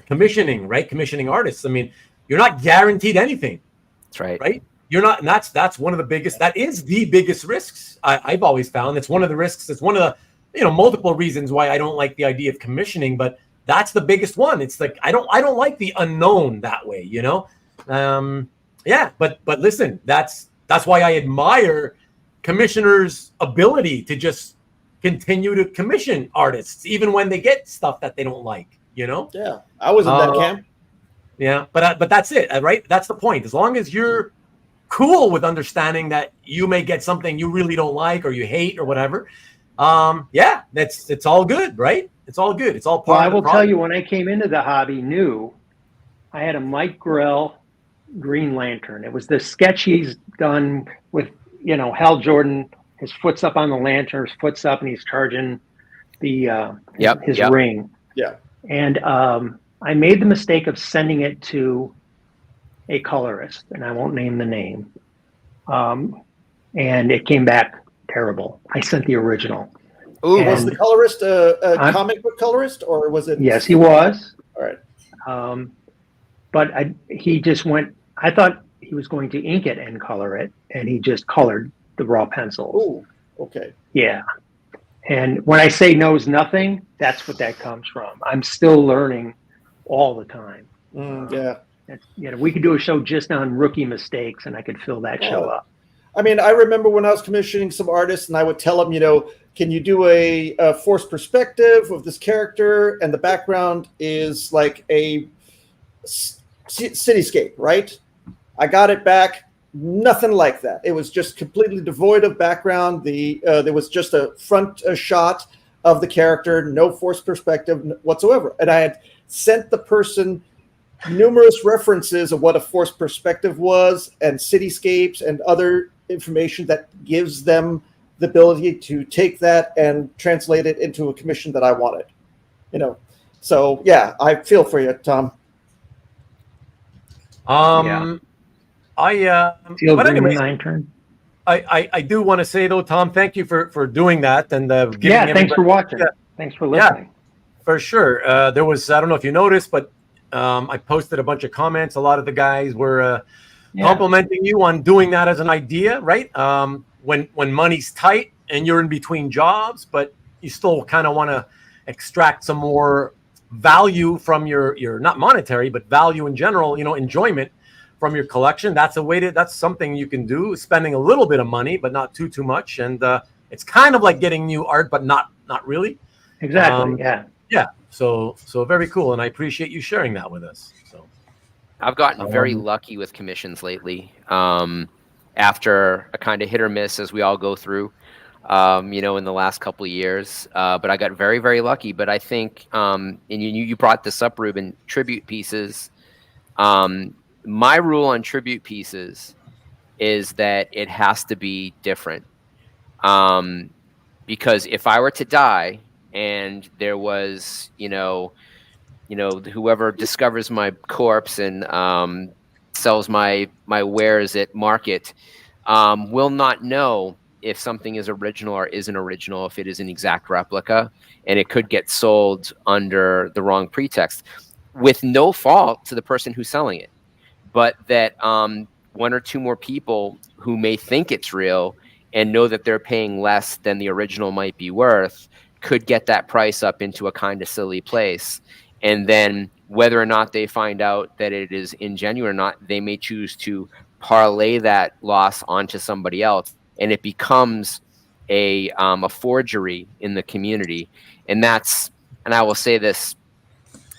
commissioning, right? Commissioning artists. I mean, you're not guaranteed anything. That's right. Right? You're not, and that's one of the biggest. That is the biggest risks I've always found. It's one of the risks. It's one of the multiple reasons why I don't like the idea of commissioning, but that's the biggest one. It's like I don't like the unknown that way. But listen, that's why I admire commissioners' ability to just continue to commission artists even when they get stuff that they don't like. Yeah, I was in that camp. Yeah, but that's it, right? That's the point. As long as you're cool with understanding that you may get something you really don't like or you hate or whatever, it's all good, right? It's all good. It's all part Well, I of the will problem. tell you, when I came into the hobby new, I had a Mike Grell Green Lantern. It was the sketch he's done with, Hal Jordan. His foot's up on the lantern, his foot's up, and he's charging his ring. Yeah. And I made the mistake of sending it to a colorist, and I won't name the name. And it came back terrible. I sent the original. Ooh, Was the colorist a comic book colorist, or was it? Yes, he was. All right. But he just went. I thought he was going to ink it and color it, and he just colored the raw pencils. Oh, okay. Yeah. And when I say knows nothing, that's what that comes from. I'm still learning all the time. Yeah. We could do a show just on rookie mistakes, and I could fill that show up. I mean, I remember when I was commissioning some artists, and I would tell them, can you do a forced perspective of this character, and the background is like a cityscape, right? I got it back. Nothing like that. It was just completely devoid of background. There was just a front shot of the character, no forced perspective whatsoever. And I had sent the person numerous references of what a forced perspective was, and cityscapes and other information that gives them the ability to take that and translate it into a commission that I wanted. So yeah, I feel for you, Tom. But anyway, I do want to say though, Tom, thank you for doing that and giving thanks for watching. Thanks for listening. Yeah, for sure. There was, I don't know if you noticed, but I posted a bunch of comments. A lot of the guys were complimenting you on doing that as an idea, right? When money's tight and you're in between jobs, but you still kind of want to extract some more value from your not monetary, but value in general, enjoyment from your collection. That's something you can do, spending a little bit of money, but not too much. And it's kind of like getting new art, but not really. Exactly. Yeah. So very cool. And I appreciate you sharing that with us. So I've gotten very lucky with commissions lately. After a kind of hit or miss as we all go through, in the last couple of years. But I got very, very lucky. But I think, and you brought this up, Ruben, tribute pieces. my rule on tribute pieces is that it has to be different. Because if I were to die and there was, whoever discovers my corpse and sells my wares at market, will not know if something is original or isn't original, if it is an exact replica, and it could get sold under the wrong pretext with no fault to the person who's selling it. But that one or two more people who may think it's real and know that they're paying less than the original might be worth could get that price up into a kind of silly place. And then whether or not they find out that it is ingenuine or not, they may choose to parlay that loss onto somebody else, and it becomes a forgery in the community. And I will say this,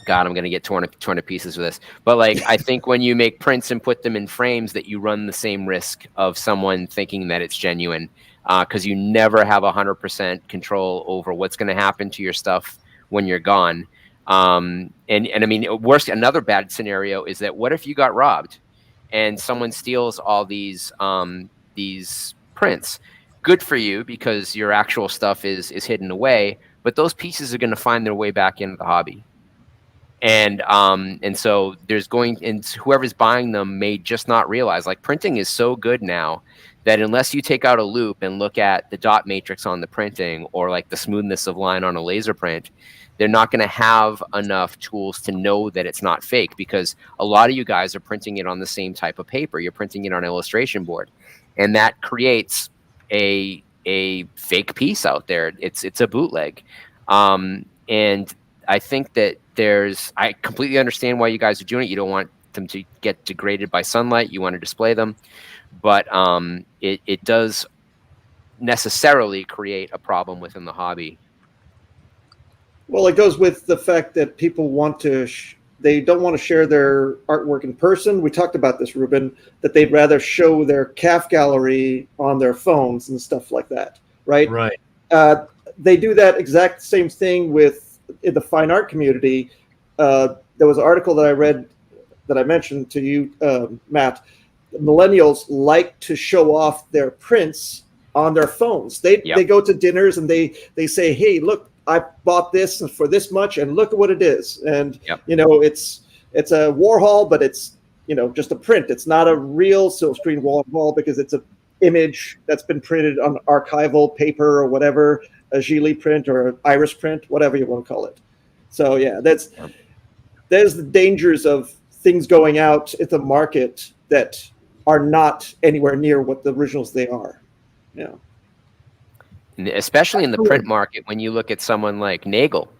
God, I'm going to get torn to pieces with this. But like, I think when you make prints and put them in frames, that you run the same risk of someone thinking that it's genuine, because you never have 100% control over what's going to happen to your stuff when you're gone. And I mean, another bad scenario is that what if you got robbed and someone steals all these prints? Good for you, because your actual stuff is hidden away, but those pieces are going to find their way back into the hobby. And so whoever's buying them may just not realize, like, printing is so good now that unless you take out a loop and look at the dot matrix on the printing or like the smoothness of line on a laser print, they're not going to have enough tools to know that it's not fake, because a lot of you guys are printing it on the same type of paper. You're printing it on an illustration board, and that creates a fake piece out there. It's a bootleg. And I think that I completely understand why you guys are doing it. You don't want them to get degraded by sunlight. You want to display them, but it does necessarily create a problem within the hobby. Well, it goes with the fact that people want to, they don't want to share their artwork in person. We talked about this, Ruben, that they'd rather show their calf gallery on their phones and stuff like that, right? Right. They do that exact same thing in the fine art community. There was an article that I read that I mentioned to you, Matt. Millennials like to show off their prints on their phones. They go to dinners and they say, "Hey, look, I bought this for this much, and look at what it is." And it's a Warhol, but it's just a print. It's not a real silkscreen wall because it's an image that's been printed on archival paper or whatever, a Gili print or an iris print, whatever you want to call it. So yeah, there's the dangers of things going out at the market that are not anywhere near what the originals they are. Yeah. Especially in the print market, when you look at someone like Nagel,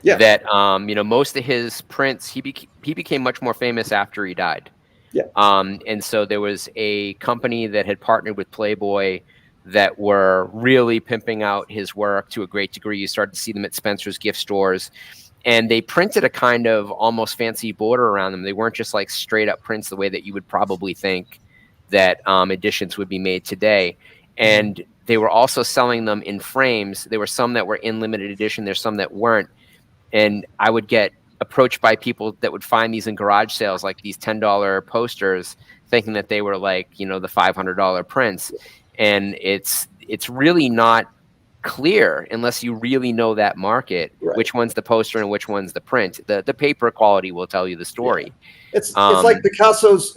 that most of his prints, he became much more famous after he died. Yeah. And so there was a company that had partnered with Playboy that were really pimping out his work to a great degree. You started to see them at Spencer's gift stores, and they printed a kind of almost fancy border around them. They weren't just like straight up prints the way that you would probably think that editions would be made today. And they were also selling them in frames. There were some that were in limited edition. There's some that weren't. And I would get approached by people that would find these in garage sales, like these $10 posters, thinking that they were like, the $500 prints. And it's really not clear unless you really know that market, which one's the poster and which one's the print. The paper quality will tell you the story. Yeah. It's like Picasso's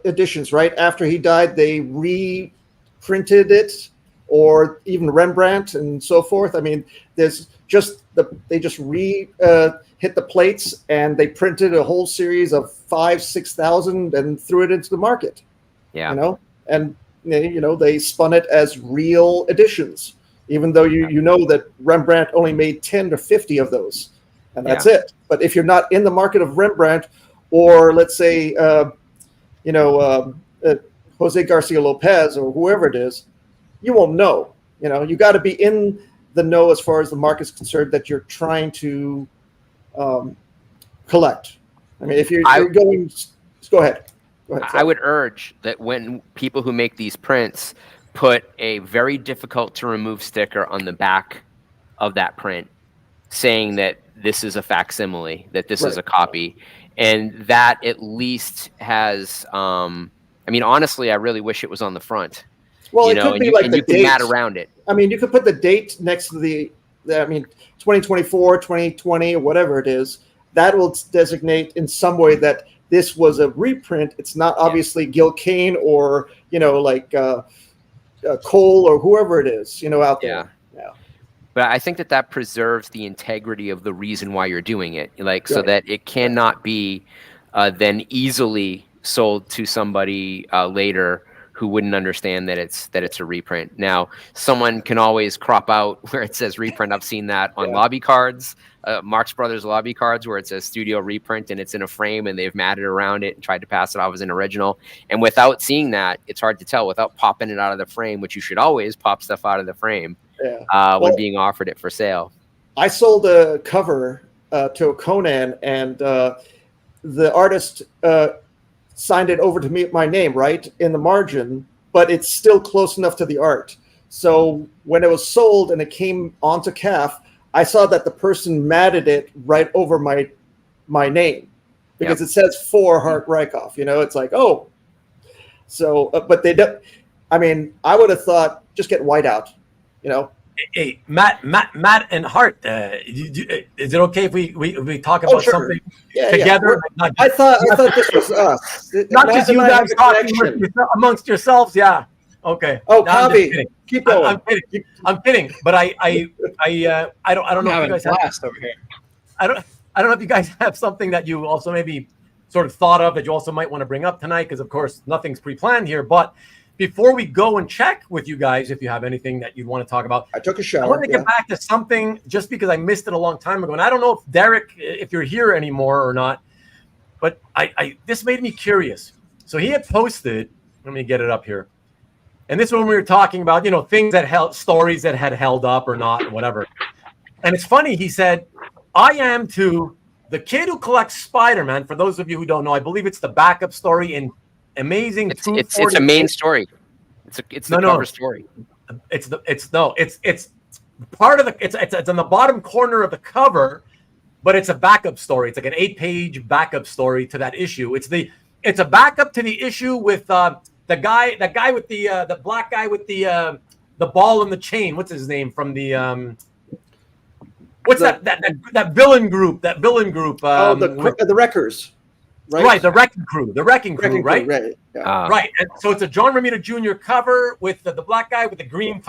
editions, right? After he died, they reprinted it, or even Rembrandt and so forth. I mean, there's they just hit the plates and they printed a whole series of 5,000-6,000 and threw it into the market. Yeah. And they spun it as real editions, even though you know that Rembrandt only made 10 or 50 of those, and that's it. But if you're not in the market of Rembrandt, or let's say Jose Garcia Lopez or whoever it is, you won't know. You got to be in the know as far as the market's concerned that you're trying to collect. I mean, if you're going, go ahead. I would urge that when people who make these prints put a very difficult to remove sticker on the back of that print saying that this is a facsimile, that this is a copy, and that at least has. I mean, honestly, I really wish it was on the front. Well, it could be like the date. You can mat around it. I mean, you could put the date next to the 2024, 2020, or whatever it is. That will designate in some way that this was a reprint. It's not obviously Gil Kane or, Cole or whoever it is, out there. Yeah. But I think that preserves the integrity of the reason why you're doing it, so that it cannot be then easily sold to somebody later who wouldn't understand that it's a reprint. Now, someone can always crop out where it says reprint. I've seen that on lobby cards, Marx Brothers lobby cards, where it says studio reprint and it's in a frame and they've matted around it and tried to pass it off as an original. And without seeing that, it's hard to tell without popping it out of the frame, which you should always pop stuff out of the frame when being offered it for sale. I sold a cover to a Conan, and the artist signed it over to me, my name, right in the margin, but it's still close enough to the art. So when it was sold and it came onto CAF, I saw that the person matted it right over my name because it says for Hart Rykoff. It's like, oh, so but they don't. I mean, I would have thought just get white out. Hey, Matt, and Hart. Is it okay if we talk about something together? Yeah. I thought this was us. Not just you guys talking amongst yourselves. Yeah. Okay. Oh, Kavi, keep going. I'm kidding. But I don't know if you guys have over here. I don't know if you guys have something that you also maybe sort of thought of that you also might want to bring up tonight, because of course nothing's pre-planned here, but. Before we go and check with you guys, if you have anything that you'd want to talk about, I took a shower. I want to get back to something just because I missed it a long time ago. And I don't know if Derek, if you're here anymore or not, but this made me curious. So he had posted, let me get it up here. And this one we were talking about, things that stories that had held up or not, or whatever. And it's funny, he said, I am to the kid who collects Spider-Man. For those of you who don't know, I believe it's the backup story in Amazing. It's a main story. It's the cover story. It's part of the. It's on the bottom corner of the cover, but it's a backup story. It's like an 8-page backup story to that issue. It's a backup to the issue with the guy with the black guy with the ball and the chain. What's his name from the that villain group? That villain group. The Wreckers. Right, the Wrecking Crew, right? Right, yeah. Right, and so it's a John Romita Jr. cover with the black guy with the green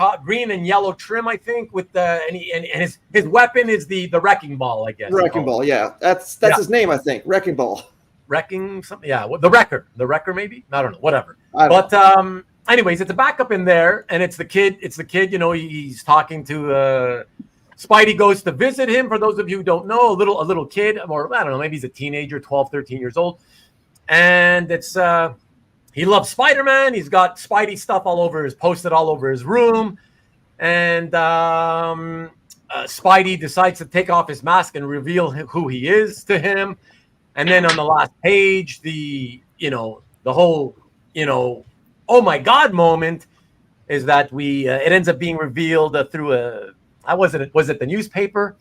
and yellow trim, I think, with and his weapon is the wrecking ball, I guess. Wrecking ball, yeah, that's his name, I think. Wrecking ball. Wrecking something, yeah. The Wrecker, maybe. I don't know, whatever. Anyways, it's a backup in there, and it's the kid. He's talking to. Spidey goes to visit him. For those of you who don't know, a little kid, or I don't know, maybe he's a teenager, 12, 13 years old. And it's he loves Spider-Man. He's got Spidey stuff posted all over his room. And Spidey decides to take off his mask and reveal who he is to him. And then on the last page, the whole, oh my God moment is that it ends up being revealed through was it the newspaper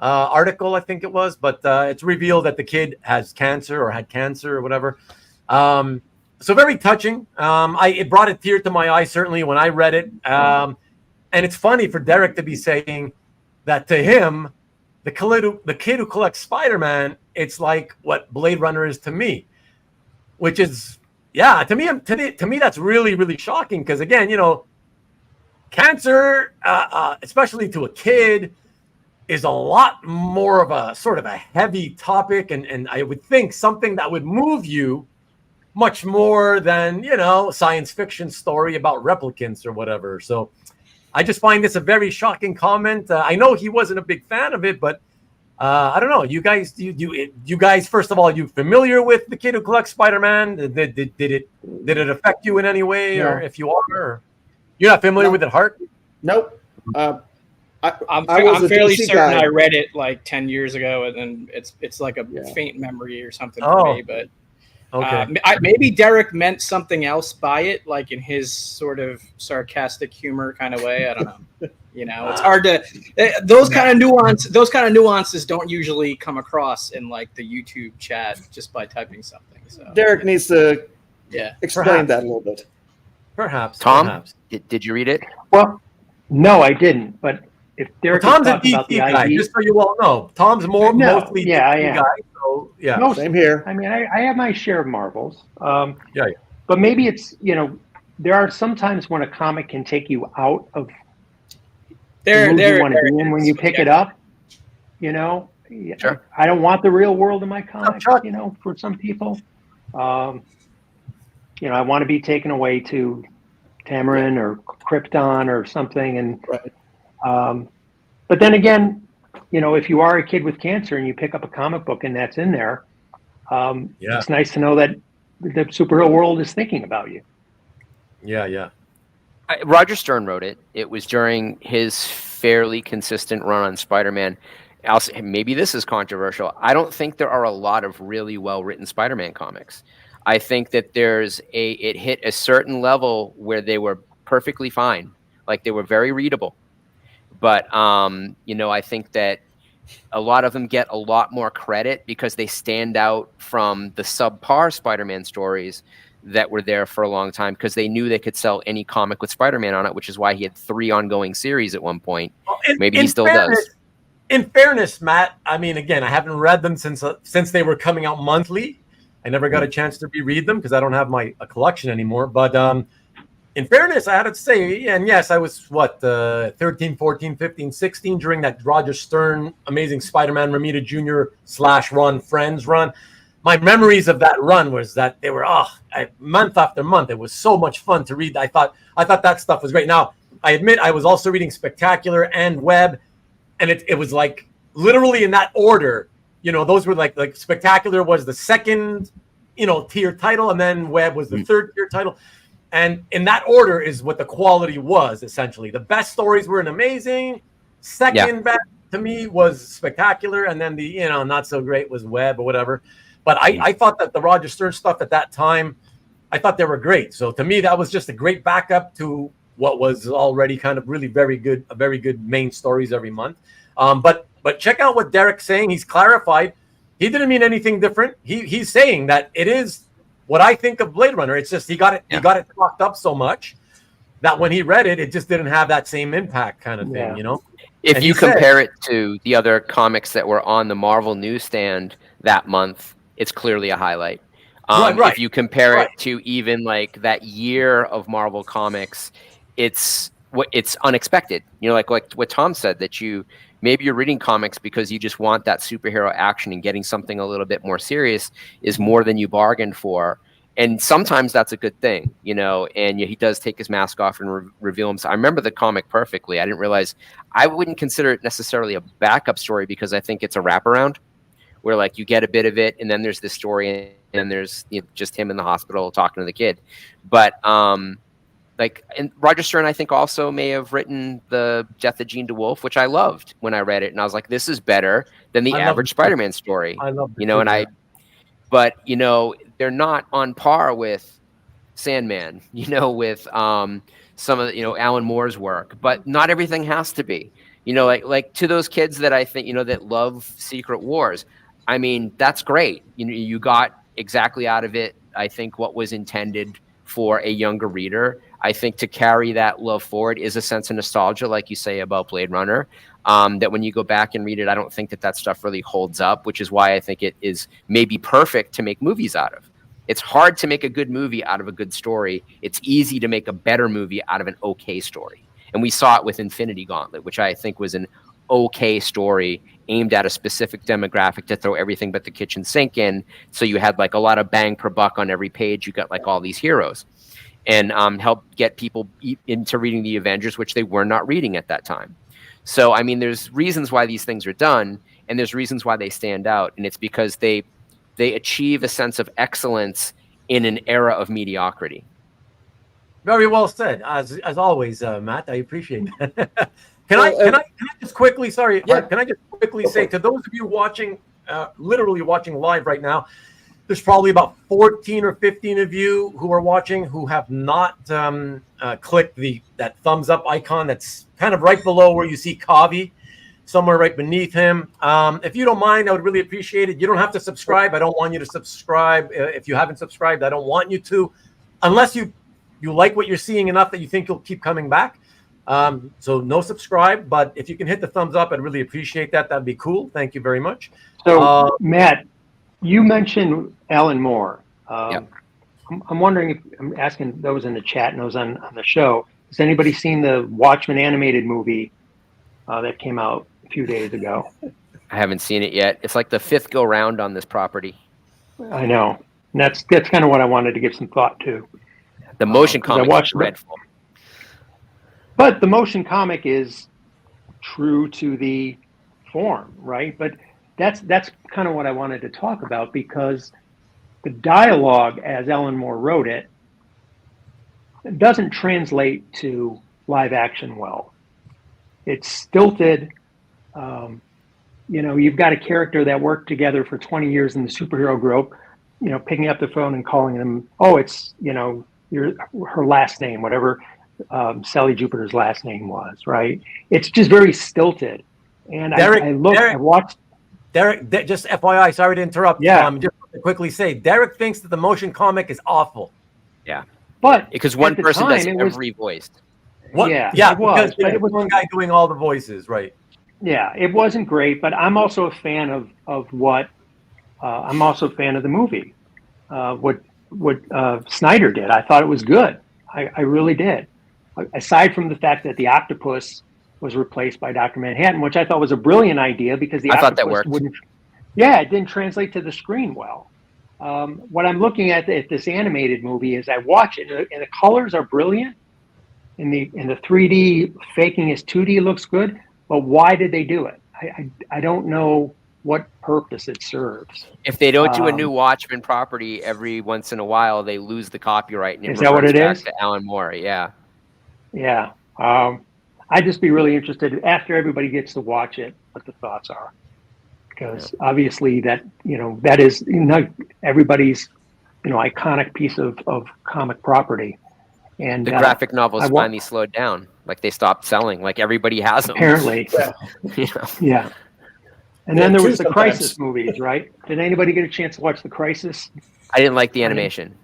article? I think it was, but it's revealed that the kid has cancer or had cancer or whatever. So very touching. It brought a tear to my eye, certainly when I read it. And it's funny for Derek to be saying that to him, the kid who collects Spider-Man, it's like what Blade Runner is to me, which is, to me, that's really, really shocking. Because again, cancer, especially to a kid, is a lot more of a sort of a heavy topic, and I would think something that would move you much more than science fiction story about replicants or whatever. So I just find this a very shocking comment. I know he wasn't a big fan of it, but I don't know. You guys, you guys, first of all, you familiar with the kid who collects Spider-Man? Did it affect you in any way, No. or if you are? Or you're not familiar with it, Hart? Nope. I'm was a fairly DC certain guy. I read it like 10 years ago, and then it's like a faint memory or something for me. But Okay. maybe Derek meant something else by it, like in his sort of sarcastic humor kind of way. I don't know. You know, it's hard to those kind of nuances don't usually come across in like the YouTube chat just by typing something. So Derek needs to explain Perhaps. that a little bit. Perhaps. Tom, Perhaps. did you read it? Well, no, I didn't. But if Derek Tom's a is talking about DC the guy, ID, just so you all know. Tom's mostly yeah, I DC am. guy. So yeah. Most- Same here. I mean, I have my share of Marvels. Yeah. But maybe it's, you know, there are some times when a comic can take you out of the mood you want to be in when you pick it up. You know, Sure. I don't want the real world in my comic, Chuck. you know, for some people. You know, I want to be taken away to Tamarin or Krypton or something. And Right. but then again, you know, if you are a kid with cancer and you pick up a comic book and that's in there, it's nice to know that the superhero world is thinking about you. Yeah. Roger Stern wrote it. It was during his fairly consistent run on Spider-Man. I'll say, maybe this is controversial. I don't think there are a lot of really well-written Spider-Man comics. I think that it hit a certain level where they were perfectly fine. Like they were very readable. But, you know, I think that a lot of them get a lot more credit because they stand out from the subpar Spider-Man stories that were there for a long time because they knew they could sell any comic with Spider-Man on it, which is why he had 3 ongoing series at one point. Well, maybe he still does. In fairness, Matt, I mean, again, I haven't read them since they were coming out monthly. I never got a chance to reread them because I don't have a collection anymore. But in fairness, I had to say, and yes, I was 13, 14, 15, 16 during that Roger Stern Amazing Spider-Man Romita Jr. / Ron Friends run. My memories of that run was that they were month after month. It was so much fun to read. I thought that stuff was great. Now, I admit I was also reading Spectacular and Web, and it was like literally in that order. You know, those were like Spectacular was the second, tier title, and then Web was the third tier title. And in that order is what the quality was, essentially. The best stories were in Amazing. Second best to me was Spectacular, and then the not so great was Web or whatever. But I thought that the Roger Stern stuff at that time, I thought they were great. So to me, that was just a great backup to what was already kind of really very good main stories every month. But check out what Derek's saying. He's clarified. He didn't mean anything different. He's saying that it is what I think of Blade Runner. It's just he got it locked up so much that when he read it, it just didn't have that same impact kind of thing, If you compare it to the other comics that were on the Marvel newsstand that month, it's clearly a highlight. If you compare it to even like that year of Marvel comics, it's unexpected. Like what Tom said, that maybe you're reading comics because you just want that superhero action, and getting something a little bit more serious is more than you bargained for. And sometimes that's a good thing, and he does take his mask off and reveal himself. I remember the comic perfectly. I didn't realize, I wouldn't consider it necessarily a backup story because I think it's a wraparound where like you get a bit of it and then there's this story and there's just him in the hospital talking to the kid. But and Roger Stern, I think, also may have written the Death of Jean DeWolf, which I loved when I read it, and I was like, "This is better than the average Spider-Man story." I love but they're not on par with Sandman, with some of Alan Moore's work. But not everything has to be, like to those kids that I think that love Secret Wars. I mean, that's great. You got exactly out of it, I think, what was intended for a younger reader. I think to carry that love forward is a sense of nostalgia, like you say about Blade Runner, that when you go back and read it, I don't think that stuff really holds up, which is why I think it is maybe perfect to make movies out of. It's hard to make a good movie out of a good story. It's easy to make a better movie out of an okay story. And we saw it with Infinity Gauntlet, which I think was an okay story aimed at a specific demographic to throw everything but the kitchen sink in. So you had like a lot of bang per buck on every page. You got like all these heroes, and help get people into reading the Avengers, which they were not reading at that time. So, I mean, there's reasons why these things are done, and there's reasons why they stand out. And it's because they achieve a sense of excellence in an era of mediocrity. Very well said, as always, Matt. I appreciate that. Can I just quickly? Sorry, can I just quickly say to those of you watching, literally watching live right now, There's probably about 14 or 15 of you who are watching who have not clicked that thumbs up icon that's kind of right below where you see Kavi, somewhere right beneath him. If you don't mind, I would really appreciate it. You don't have to subscribe. I don't want you to subscribe. If you haven't subscribed, I don't want you to, unless you like what you're seeing enough that you think you'll keep coming back. So no subscribe, but if you can hit the thumbs up, I'd really appreciate that. That'd be cool. Thank you very much. So Matt, you mentioned Alan Moore. Yeah. I'm wondering if I'm asking those in the chat and those on the show. Has anybody seen the Watchmen animated movie that came out a few days ago? I haven't seen it yet. It's like the 5th go round on this property. I know. And that's kind of what I wanted to give some thought to. The motion comic is dreadful. But the motion comic is true to the form, right? But that's kind of what I wanted to talk about, because the dialogue, as Alan Moore wrote it, doesn't translate to live action well. It's stilted. You've got a character that worked together for 20 years in the superhero group, picking up the phone and calling them, oh, it's, her last name, whatever Sally Jupiter's last name was, right? It's just very stilted. And Derek, I watched. Derek, just FYI, sorry to interrupt. Yeah. Just to quickly say, Derek thinks that the motion comic is awful. Yeah. But because one person does every voice. What? Yeah, yeah, it was. But it was one guy doing all the voices, right? Yeah, it wasn't great, but I'm also a fan of what I'm also a fan of the movie. What Snyder did, I thought it was good. I really did. Aside from the fact that the octopus was replaced by Dr. Manhattan, which I thought was a brilliant idea, because the octopus wouldn't. Yeah, it didn't translate to the screen well. What I'm looking at this animated movie is I watch it, and the colors are brilliant. In the 3D faking as 2D looks good, but why did they do it? I don't know what purpose it serves. If they don't do a new Watchmen property every once in a while, they lose the copyright. And is that what it back is? To Alan Moore, yeah. Yeah. I'd just be really interested, after everybody gets to watch it, what the thoughts are. Because obviously that is everybody's iconic piece of comic property. And the graphic novels finally slowed down. Like they stopped selling. Like everybody has them. Apparently. Yeah. And then there was the Crisis movies, right? Did anybody get a chance to watch the Crisis? I didn't like the animation.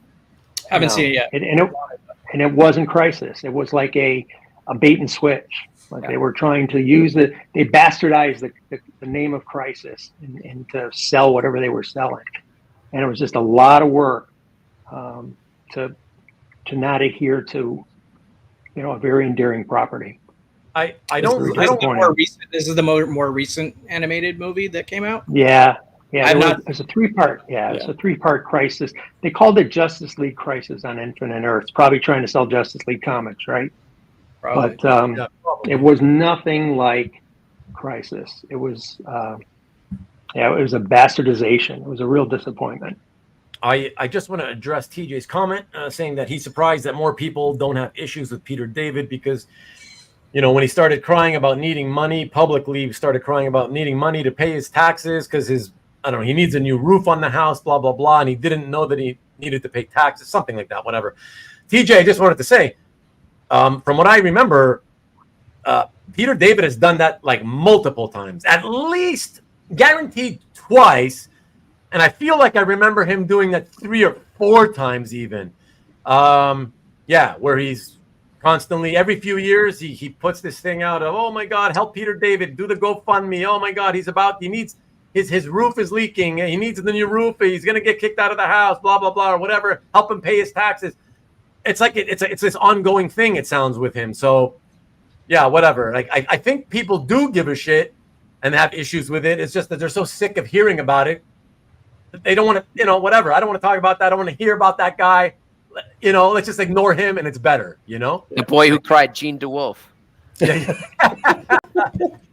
Haven't seen it yet. And it wasn't Crisis. It was like a bait and switch. Like they were trying to use they bastardized the name of Crisis and to sell whatever they were selling. And it was just a lot of work to not adhere to, a very endearing property. I don't more recent. This is the more recent animated movie that came out. Yeah. It's a 3-part. Yeah, it's a 3-part Crisis. They called it Justice League Crisis on Infinite Earths. Probably trying to sell Justice League comics, right? Probably. But it was nothing like Crisis. It was, it was a bastardization. It was a real disappointment. I just want to address TJ's comment, saying that he's surprised that more people don't have issues with Peter David, because, when he started crying about needing money publicly, started crying about needing money to pay his taxes because he needs a new roof on the house, blah, blah, blah. And he didn't know that he needed to pay taxes, something like that, whatever. TJ, I just wanted to say, from what I remember, Peter David has done that like multiple times, at least guaranteed twice. And I feel like I remember him doing that 3 or 4 times even. Where he's constantly, every few years, he puts this thing out of, oh my God, help Peter David, do the GoFundMe. Oh my God, he needs, his roof is leaking. He needs the new roof. He's going to get kicked out of the house, blah, blah, blah, or whatever. Help him pay his taxes. It's like, it's this ongoing thing, it sounds, with him. So yeah, whatever. Like, I think people do give a shit and have issues with it. It's just that they're so sick of hearing about it. They don't want to, whatever. I don't want to talk about that. I don't want to hear about that guy. Let's just ignore him and it's better, The boy who cried, Gene DeWolf.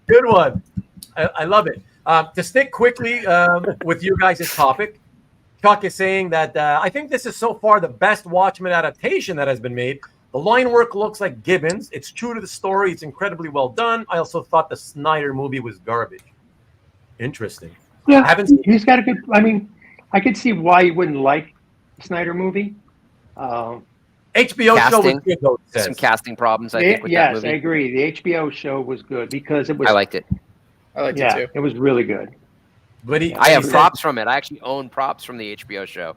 Good one. I love it. To stick quickly with you guys' topic, Chuck is saying that I think this is so far the best Watchmen adaptation that has been made. The line work looks like Gibbons. It's true to the story. It's incredibly well done. I also thought the Snyder movie was garbage. Interesting. Yeah, he's got a good. I could see why you wouldn't like Snyder movie. HBO show was good, though. Some casting problems, I think, with that movie. Yes, I agree. The HBO show was good because it was. I liked it. I liked it too. It was really good. But I have props from it. I actually own props from the HBO show.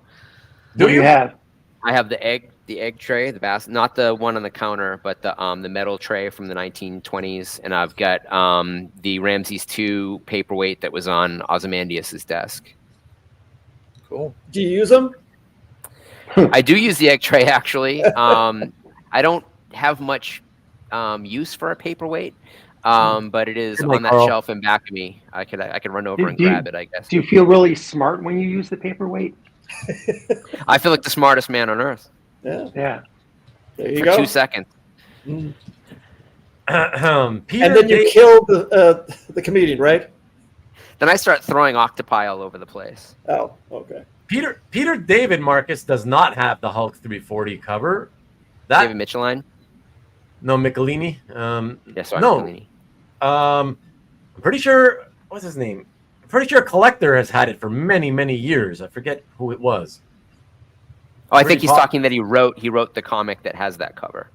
Do you have? I have the egg tray, not the one on the counter, but the metal tray from the 1920s, and I've got the Ramses II paperweight that was on Ozymandias's desk. Cool. Do you use them? I do use the egg tray, actually. I don't have much use for a paperweight, but it is on that shelf in back of me. I could run over and grab it, I guess. Do you feel really smart when you use the paperweight? I feel like the smartest man on earth. Yeah. There you for go. 2 seconds. Mm. Peter, and then you killed the comedian, right? Then I start throwing octopi all over the place. Oh, okay. Peter David Marcus does not have the Hulk 340 cover. David Michelin? No, Michelini. Michelini. I'm pretty sure. What's his name? I'm pretty sure a collector has had it for many, many years. I forget who it was. Oh, I think he's talking that he wrote the comic that has that cover.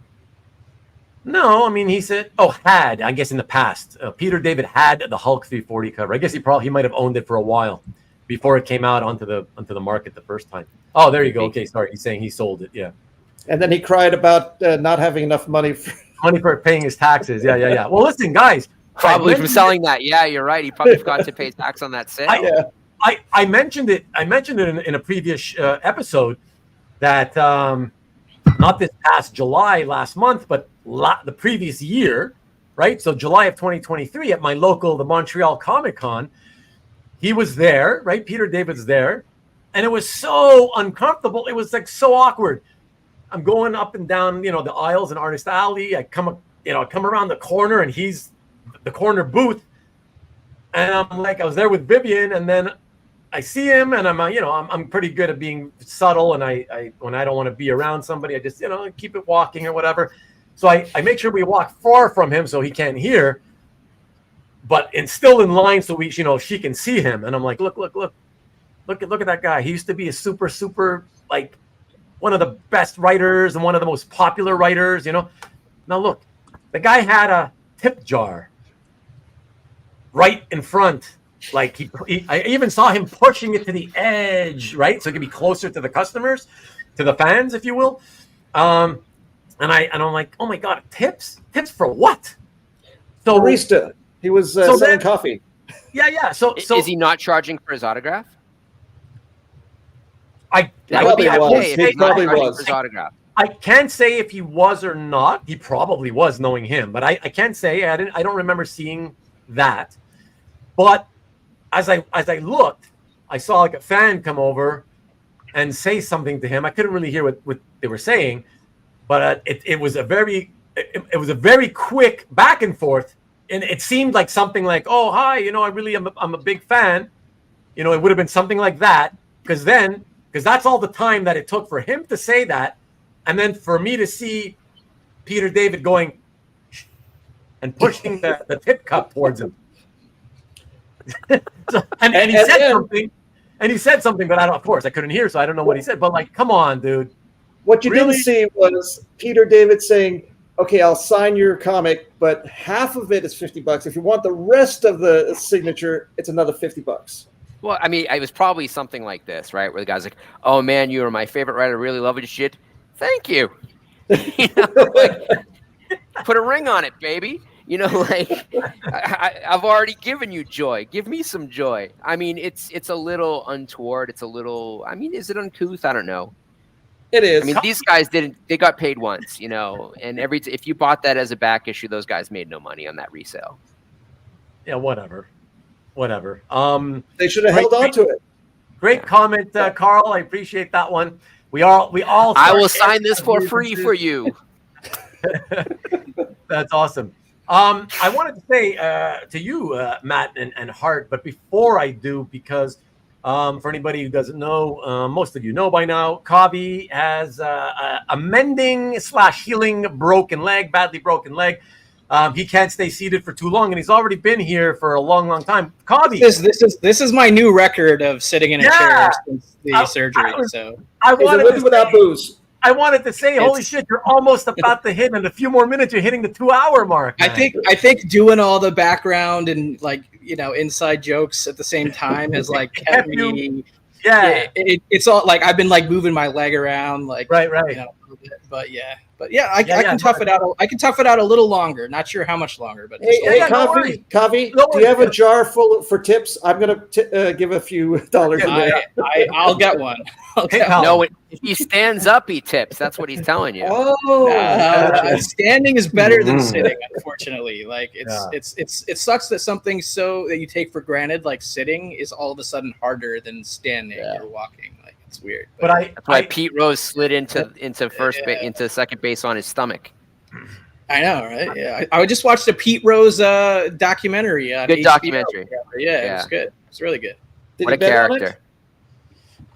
No, I mean he said, had, I guess in the past. Peter David had the Hulk 340 cover. I guess he might have owned it for a while before it came out onto the market the first time. Oh, there you go. Okay, sorry. He's saying he sold it. Yeah. And then he cried about not having enough money for paying his taxes. Yeah. Well, listen, guys. Probably from selling that. Yeah, you're right. He probably forgot to pay tax on that sale. I mentioned it. I mentioned it in a previous episode that not this past July last month, but the previous year, right? So July of 2023 at my local, the Montreal Comic Con, he was there, right? Peter David's there, and it was so uncomfortable. It was like so awkward. I'm going up and down, the aisles in Artist Alley. I come around the corner, and he's the corner booth, and I'm like, I was there with Vivian, and then I see him, and I'm pretty good at being subtle, and I when I don't want to be around somebody, I just keep it walking or whatever. So I make sure we walk far from him so he can't hear, but still in line so she can see him. And I'm like, look at that guy. He used to be a super like one of the best writers and one of the most popular writers. Now look, the guy had a tip jar right in front. Like I even saw him pushing it to the edge, right? So it could be closer to the customers, to the fans, if you will. And I'm like, oh my God, tips for what? So barista. He was selling coffee. Yeah. So is he not charging for his autograph? He probably was. His autograph. I can't say if he was or not. He probably was, knowing him, but I can't say. I don't remember seeing that. But as I looked, I saw like a fan come over and say something to him. I couldn't really hear what they were saying, but it was a very quick back and forth, and it seemed like something like, "Oh, hi, I'm a big fan." It would have been something like that, because that's all the time that it took for him to say that, and then for me to see Peter David going and pushing the tip cup towards him. and he said something, but of course I couldn't hear, so I don't know what he said. But like, come on, dude. What you didn't see was Peter David saying, "Okay, I'll sign your comic, but half of it is $50. If you want the rest of the signature, it's another $50." Well, I mean, it was probably something like this, right? Where the guy's like, "Oh man, you are my favorite writer. Really love your shit. Thank you." Put a ring on it, baby. I've already given you joy. Give me some joy. I mean, it's a little untoward. It's a little. I mean, is it uncouth? I don't know. It is. I mean, these guys didn't. They got paid once, and if you bought that as a back issue, those guys made no money on that resale. Yeah, whatever. They should have held on to it. Great comment, Carl. I appreciate that one. We all. I will sign this for free for you. That's awesome. I wanted to say to you, Matt and Hart, but before I do, because for anybody who doesn't know, most of you know by now, Kavi has a mending / healing badly broken leg. He can't stay seated for too long, and he's already been here for a long, long time. Cobby, this is my new record of sitting in a chair since the surgery. I wanted with without booze. I wanted to say, holy shit, you're almost about to hit in a few more minutes. You're hitting the 2-hour mark. Man. I think doing all the background and inside jokes at the same time has kept me. Yeah, it's all I've been moving my leg around right. But I can tough it out. I can tough it out a little longer. Not sure how much longer, but Kavi, do you have a jar full for tips? I'm gonna give a few dollars. I'll get one. No, if he stands up, he tips. That's what he's telling you. Standing is better than sitting. Unfortunately, it sucks that something that you take for granted, like sitting, is all of a sudden harder than standing or walking. It's weird. But that's why Pete Rose slid into second base on his stomach. I know, right? Yeah, I just watched the Pete Rose documentary. Good HBO. Documentary. Yeah, it was good. It's really good. What a character.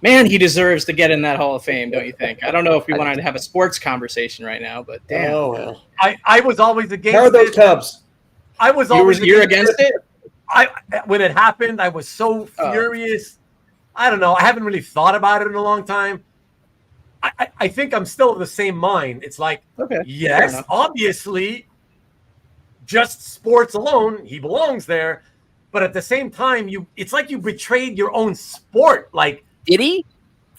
Man, he deserves to get in that Hall of Fame, don't you think? I don't know if we wanted to have a sports conversation right now, but damn. Oh, well. I was always against How are those Cubs? I was always You're against it? When it happened, I was so furious. I don't know. I haven't really thought about it in a long time. I think I'm still of the same mind. It's yes, obviously, just sports alone, he belongs there. But at the same time, it's like you betrayed your own sport. Did he?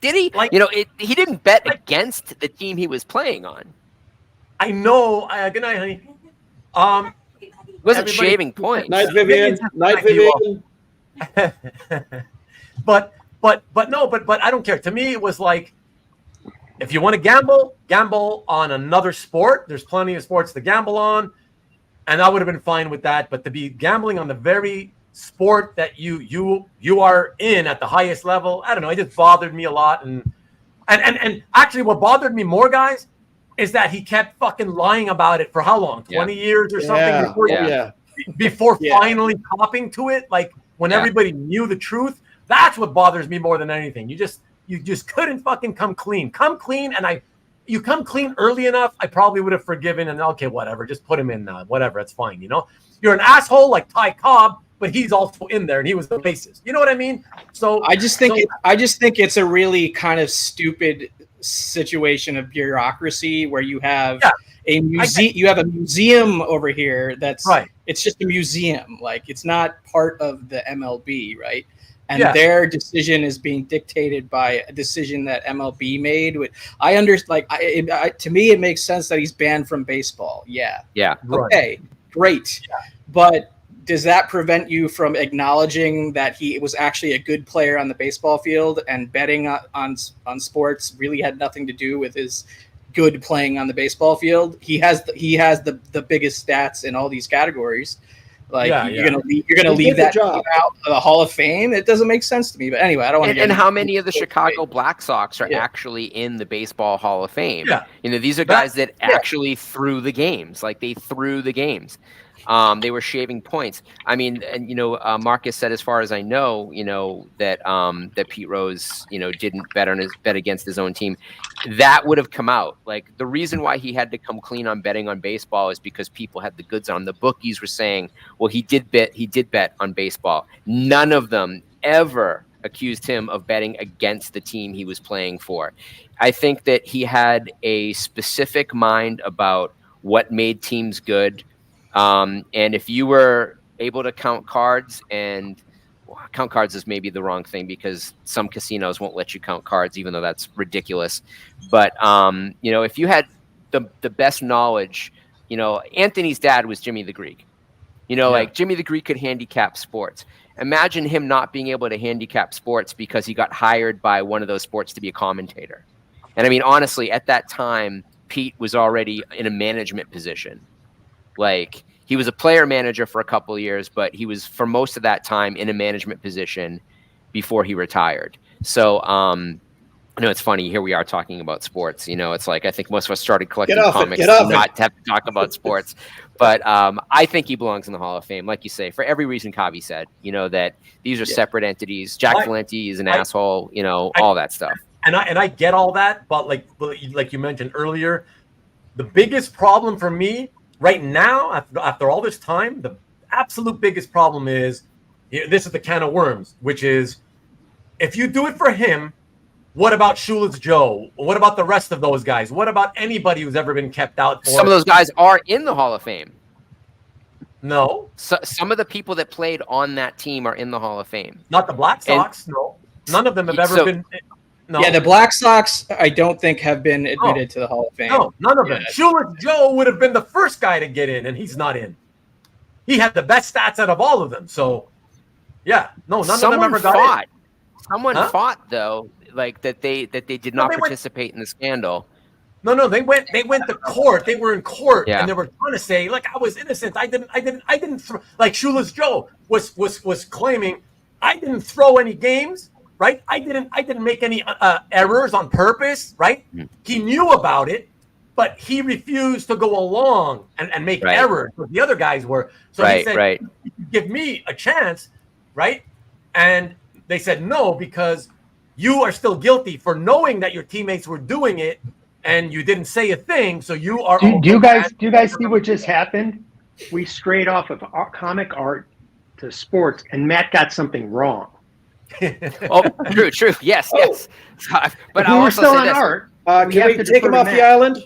He didn't bet against the team he was playing on. I know. Good night, honey. It wasn't shaving points. Night, Vivian. Night, Vivian. But I don't care. To me, it was if you want to gamble on another sport. There's plenty of sports to gamble on, and I would have been fine with that. But to be gambling on the very sport that you are in at the highest level, I don't know. It just bothered me a lot. And actually, what bothered me more, guys, is that he kept fucking lying about it for how long? 20 years or something before finally copping to it. When everybody knew the truth. That's what bothers me more than anything. You just couldn't fucking come clean. Come clean, and you come clean early enough, I probably would have forgiven and okay, whatever, just put him in whatever, it's fine, You're an asshole like Ty Cobb, but he's also in there and he was the bassist. You know what I mean? So I just think it's a really kind of stupid situation of bureaucracy where you have a museum. You have a museum over here that's right. It's just a museum. It's not part of the MLB, right? And their decision is being dictated by a decision that MLB made. I understand. To me, it makes sense that he's banned from baseball. Yeah. Okay. Great. Yeah. But does that prevent you from acknowledging that he was actually a good player on the baseball field and betting on sports really had nothing to do with his good playing on the baseball field? He has the biggest stats in all these categories. You're gonna leave that out of the Hall of Fame? It doesn't make sense to me. But anyway, I don't want to. And how many of the Chicago Black Sox are actually in the Baseball Hall of Fame? Yeah. These are guys that actually threw the games. They threw the games. They were shaving points. I mean, and Marcus said, as far as I know, that Pete Rose, didn't bet against his own team. That would have come out. The reason why he had to come clean on betting on baseball is because people had the goods on. The bookies were saying, well, he did bet on baseball. None of them ever accused him of betting against the team he was playing for. I think that he had a specific mind about what made teams good. And if you were able to count cards, and count cards is maybe the wrong thing because some casinos won't let you count cards, even though that's ridiculous. But, if you had the best knowledge, Anthony's dad was Jimmy the Greek, Jimmy the Greek could handicap sports. Imagine him not being able to handicap sports because he got hired by one of those sports to be a commentator. And I mean, honestly, at that time, Pete was already in a management position. He was a player manager for a couple of years, but he was for most of that time in a management position before he retired. So, it's funny. Here we are talking about sports. It's I think most of us started collecting comics not to have to talk about sports. But I think he belongs in the Hall of Fame, like you say, for every reason Kavi said. That these are separate entities. Jack Valenti is an asshole. All that stuff. And I get all that, but like you mentioned earlier, the biggest problem for me right now, after all this time, the absolute biggest problem is, this is the can of worms, which is, if you do it for him, what about Shoeless Joe? What about the rest of those guys? What about anybody who's ever been kept out for? Some of those guys are in the Hall of Fame. No. So, some of the people that played on that team are in the Hall of Fame. Not the Black Sox, no. None of them have ever been. No. Yeah, the Black Sox, I don't think, have been admitted to the Hall of Fame. No, none of them. Shoeless Joe would have been the first guy to get in, and he's not in. He had the best stats out of all of them. So, yeah, no, none of them ever got in. Someone fought, though, like that they did not participate in the scandal. No, they went to court. They were in court, and they were trying to say, like, I was innocent. I didn't throw. Like Shoeless Joe was claiming, I didn't throw any games. Right, I didn't make any errors on purpose. Right, he knew about it, but he refused to go along and make errors. But the other guys were. So he said, "Give me a chance," right? And they said no, because you are still guilty for knowing that your teammates were doing it, and you didn't say a thing. So you are. Do you guys see what just happened? We strayed off of comic art to sports, and Matt got something wrong. Oh, true. Yes. But I also say this. Art, can we take him off the island?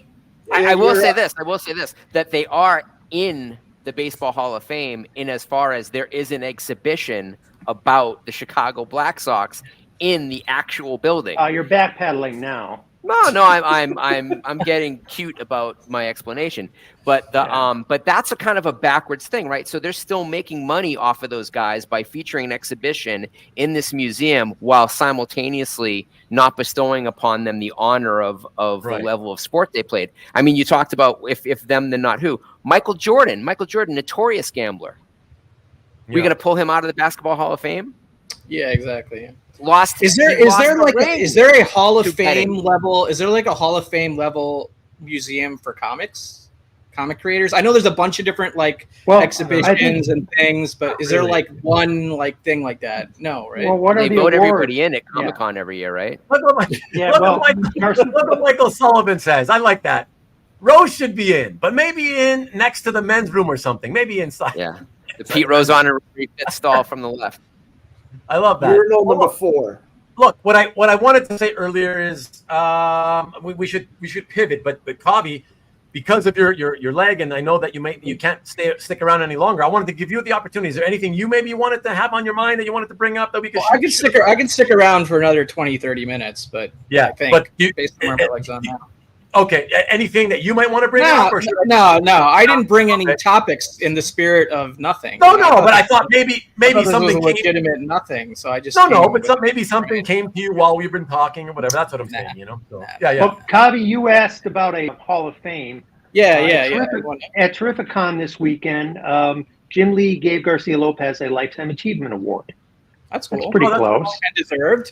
I will say this. That they are in the Baseball Hall of Fame in as far as there is an exhibition about the Chicago Black Sox in the actual building. You're backpedaling now. No, I'm getting cute about my explanation, but but that's a kind of a backwards thing, right? So they're still making money off of those guys by featuring an exhibition in this museum while simultaneously not bestowing upon them the honor of the level of sport they played. I mean, you talked about if them then not who. Michael Jordan, notorious gambler. We're going to pull him out of the Basketball Hall of Fame? Yeah, exactly. Yeah. Is there a Hall of Fame level? Is there like a Hall of Fame level museum for comic creators? I know there's a bunch of different exhibitions and things, but is there like one thing like that? No, right? Well, what are they vote everybody in at Comic-Con every year, right? Look what Michael Sullivan says. I like that. Rose should be in, but maybe in next to the men's room or something. Maybe inside. Yeah, the Pete Rose honor pit stall from the left. I love that. Urinal number 4. Look, what I wanted to say earlier is we should pivot, but Kavi, because of your leg, and I know that you can't stick around any longer. I wanted to give you the opportunity. Is there anything you maybe wanted to have on your mind that you wanted to bring up that we could? I can stick around for another 20-30 minutes, but yeah, I think, but based on where my leg's on now. Okay, anything that you might want to bring up? Or no, I didn't bring any topics in the spirit of nothing. No, but I thought maybe something was legitimate nothing. So I just maybe something came to you while we've been talking or whatever. That's what I'm saying, you know. So, yeah. Well, Kavi, you asked about a Hall of Fame. Yeah. At Terrificon this weekend, Jim Lee gave Garcia Lopez a Lifetime Achievement Award. That's cool. That's pretty close. And deserved.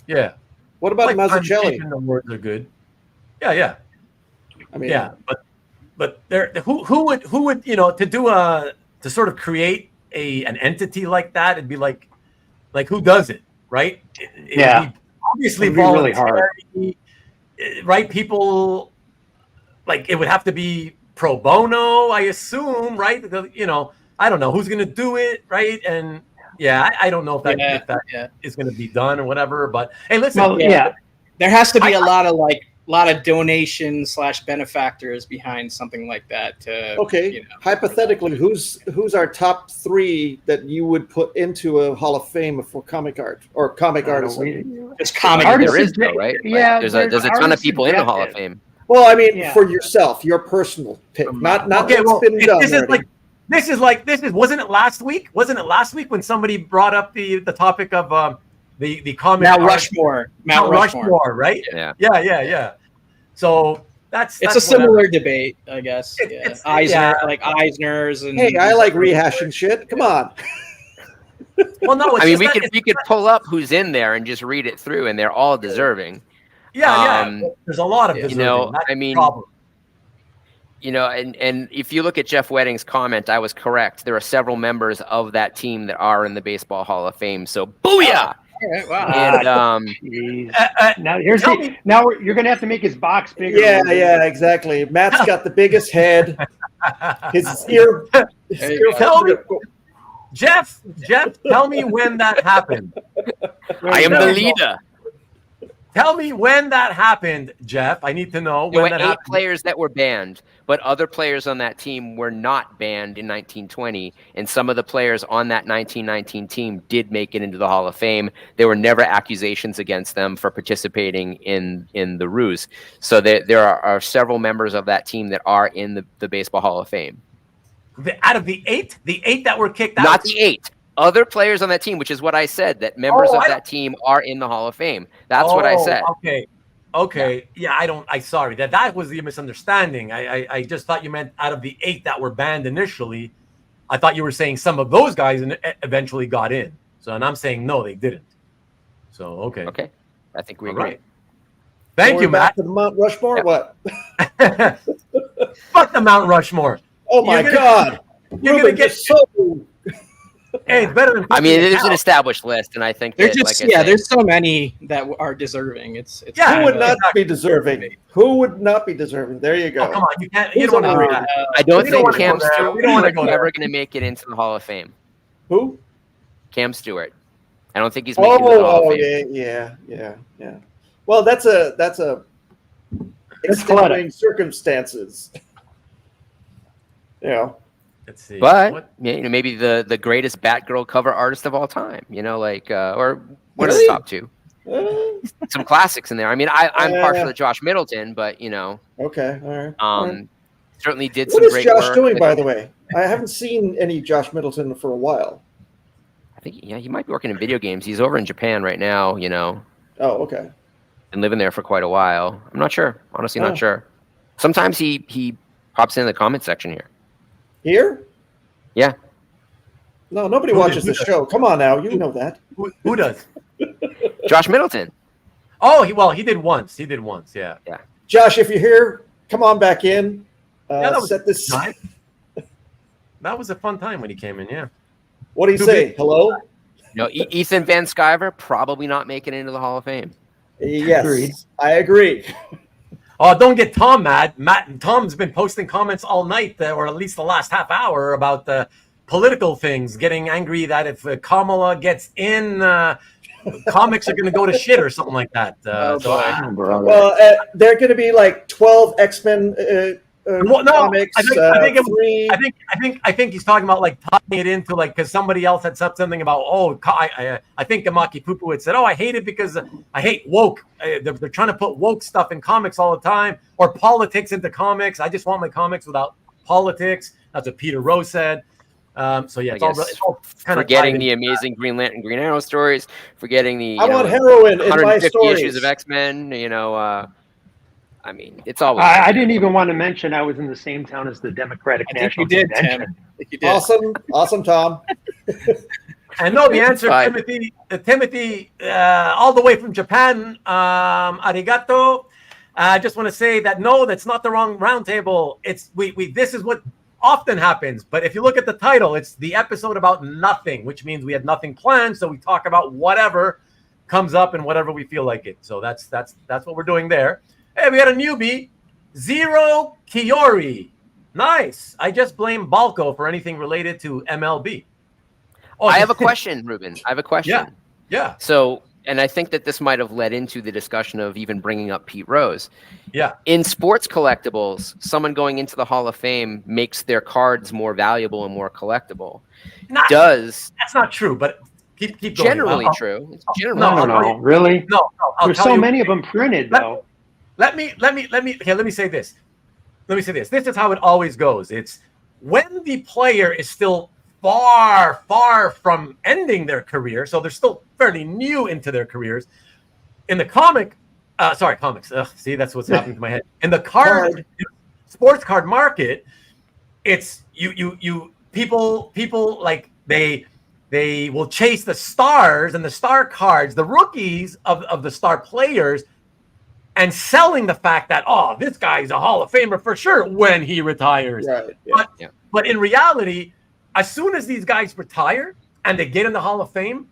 Yeah. What about Mazzucchelli? Awards are good. Yeah. I mean, but there, who would to sort of create an entity like that? It'd be like who does it, right? It'd be obviously really hard, right? People it would have to be pro bono, I assume, right? I don't know who's going to do it, right? And I don't know if that is going to be done or whatever. But hey, listen, there has to be a lot of donations / benefactors behind something like that. Hypothetically, who's our top 3 that you would put into a Hall of Fame for comic art or comic artists? It's comic artists, there is though, right? Yeah, there's a ton of people in the Hall of Fame. Well, I mean, for yourself, your personal pick, not what's been done. Wasn't it last week? Wasn't it last week when somebody brought up the topic of the comic Mount Rushmore, right? Yeah. So that's a similar debate, I guess. Eisner's and hey, I like rehashing shit. Come on. Well, no, I mean, we could pull up who's in there and just read it through, and they're all deserving. Yeah. There's a lot of deserving. And if you look at Jeff Wedding's comment, I was correct. There are several members of that team that are in the Baseball Hall of Fame. So, booyah! Wow. And now you're going to have to make his box bigger. Yeah, exactly. Matt's got the biggest head. His ear. Tell me, Jeff, tell me when that happened. I am the leader. Tell me when that happened, Jeff. I need to know There when were that 8 happened. players that were banned, but other players on that team were not banned in 1920, and some of the players on that 1919 team did make it into the Hall of Fame. There were never accusations against them for participating in the ruse. So there are several members of that team that are in the Baseball Hall of Fame. Out of the 8 that were kicked out? Not the 8. Other players on that team, which is what I said, that members of that team are in the Hall of Fame. That's what I said. Okay. Yeah, sorry. That was the misunderstanding. I just thought you meant out of the 8 that were banned initially. I thought you were saying some of those guys eventually got in. So, and I'm saying no, they didn't. So, okay. Okay. I think we All agree. right. Thank you, Matt. Back to the Mount Rushmore, Yeah. what? Fuck the Mount Rushmore. Oh my God! You're Ruben, gonna get so. Hey, it's better than. I mean, there's an established list, and I think There's that, just like I say, there's so many that are deserving. It's Yeah, Who would not exactly. be deserving? Who would not be deserving? There you go. Oh, come on, you can't. You Who's don't want to underrated? do that. I don't We don't think wanna Cam go there. Stewart We don't wanna is go there. ever going to make it into the Hall of Fame. Who? Cam Stewart. I don't think he's making it into the Hall of Fame. Yeah. Well, that's a extenuating circumstances. Let's see. But What? maybe the greatest Batgirl cover artist of all time. Or one of Really? the top 2. Some classics in there. I mean, I'm partial Yeah. to Josh Middleton, but Okay, all right. certainly did What some is great Josh work. doing, by the way? I haven't seen any Josh Middleton for a while. I think he might be working in video games. He's over in Japan right now. Oh, okay. Been living there for quite a while. I'm not sure. Honestly, Oh. not sure. Sometimes he pops in the comment section here. Here? Yeah. No, nobody Who watches did- the show. Come on now, you know that. Who does? Josh Middleton. Oh, he did once. He did once. Yeah. Josh, if you're here, come on back in. Yeah, that was Set this. nice. That was a fun time when he came in. Yeah. What do you Too say? big. Hello? Ethan Van Sciver probably not making it into the Hall of Fame. Yes, Agreed. I agree. Oh, don't get Tom mad. Tom's been posting comments all night, or at least the last half hour, about the political things, getting angry that if Kamala gets in, comics are going to go to shit or something like that. Well, there are going to be like 12 X-Men Well, no, comics. I think it was- three. I think he's talking about like tying it into like because somebody else had said something about I think Amaki Pupu had said I hate it because I hate woke. They're trying to put woke stuff in comics all the time or politics into comics. I just want my comics without politics. That's what Peter Rose said. So yeah, it's all kind of forgetting the amazing Green Lantern, Green Arrow stories, forgetting the I want heroin in my 150 stories. issues of X-Men. I mean, it's always. I didn't even want to mention I was in the same town as the Democratic I think National you did, Convention. Tim. I think you did. Awesome, Tom. I know the answer, Fine. Timothy, all the way from Japan. Arigato. I just want to say that no, that's not the wrong roundtable. It's we. This is what often happens. But if you look at the title, it's the episode about nothing, which means we had nothing planned. So we talk about whatever comes up and whatever we feel like it. So that's what we're doing there. Hey, we got a newbie, Zero Kiori. Nice. I just blame Balco for anything related to MLB. Oh, I have a question, Ruben. I have a question. Yeah. So, and I think that this might have led into the discussion of even bringing up Pete Rose. Yeah. In sports collectibles, someone going into the Hall of Fame makes their cards more valuable and more collectible. That's not true, but keep going. Generally true. It's generally No, No, really? No, I'll There's tell so you. many of them printed, though. Let me say this. This is how it always goes. It's when the player is still far from ending their career, so they're still fairly new into their careers. In the comics. See, that's what's happening to my head. In the sports card market, it's people like they will chase the stars and the star cards, the rookies of the star players, and selling the fact that, this guy's a Hall of Famer for sure when he retires. Right. Yeah. But in reality, as soon as these guys retire and they get in the Hall of Fame,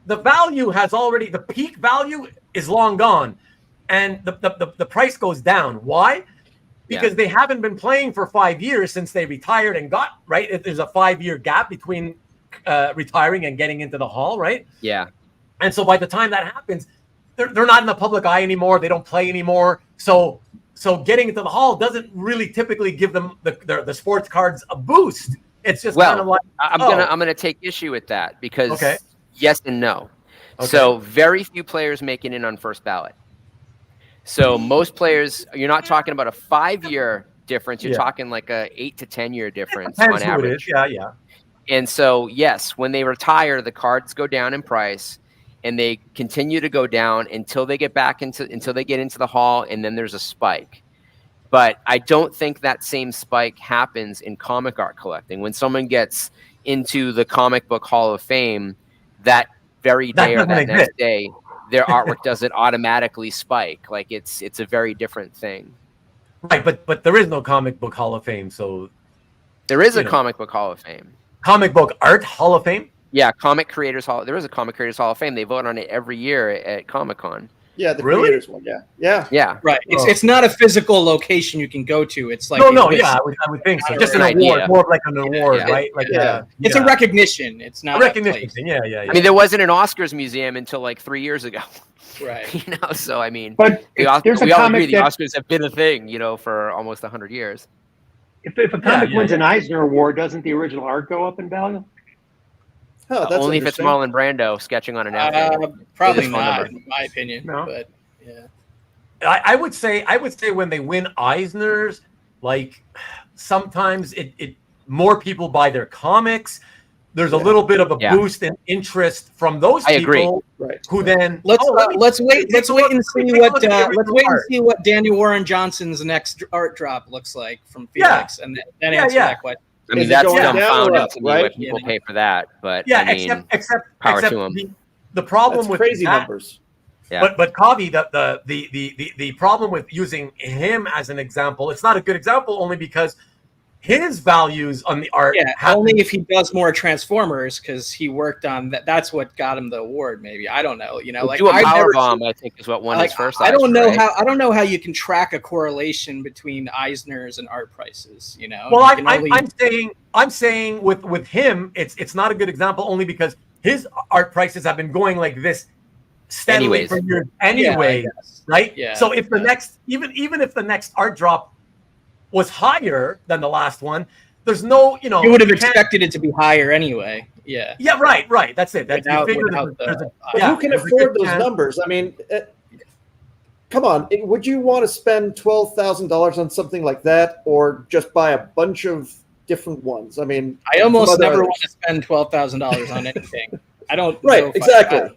the peak value is long gone. And the price goes down. Why? because they haven't been playing for 5 years since they retired and got right. There's a 5-year gap between retiring and getting into the hall, right? Yeah. And so by the time that happens, they're not in the public eye anymore. They don't play anymore. So getting into the hall doesn't really typically give them the sports cards a boost. It's just kind of like I'm gonna take issue with that because yes and no. Okay. So very few players make it in on first ballot. So most players, you're not talking about a 5-year difference. You're talking like a 8 to 10 year difference on average. Yeah. And so yes, when they retire, the cards go down in price. And they continue to go down until they get into the hall, and then there's a spike. But I don't think that same spike happens in comic art collecting. When someone gets into the comic book Hall of Fame, that very day or that next day, their artwork doesn't automatically spike. Like it's a very different thing. Right, but there is no comic book Hall of Fame, so there is a comic book Hall of Fame. Comic book art Hall of Fame. Yeah, Comic Creators Hall. There is a Comic Creators Hall of Fame. They vote on it every year at Comic-Con. Yeah, the Creators one. Yeah. Right. It's not a physical location you can go to. It's like I would think so. Just an award, more of like an award, right? Like it's a recognition. It's not a recognition thing. Yeah. I mean, there wasn't an Oscars museum until like 3 years ago. Right. So I mean, but we all agree the Oscars have been a thing, for almost 100 years. If a comic wins an Eisner Award, doesn't the original art go up in value? Oh, that's only if it's Marlon Brando sketching on an napkin. Probably not, in my opinion. No. But yeah, I would say when they win Eisners, like sometimes it more people buy their comics. There's a little bit of a boost in interest from those people who then let's wait and see what Daniel Warren Johnson's next art drop looks like from Felix, and then answer that question. I mean, that's dumbfounding to me why people pay for that, but except power to them. The problem with crazy that, numbers. Yeah. But Kavi, the problem with using him as an example, it's not a good example only because his values on the art. Yeah, only if he does more Transformers because he worked on that. That's what got him the award. Maybe I don't know. Like do a power bomb, I think is what won his first. I don't know how you can track a correlation between Eisners and art prices. Well, I'm saying with him, it's not a good example only because his art prices have been going like this steadily for years anyway, right? Yeah. So if the next even if the next art drop was higher than the last one, there's no, you would have expected it to be higher anyway. Yeah. Yeah. Right. That's it. Who can afford those numbers? I mean, come on. Would you want to spend $12,000 on something like that, or just buy a bunch of different ones? I mean, I almost never want to spend $12,000 on anything. I don't. Right. Exactly.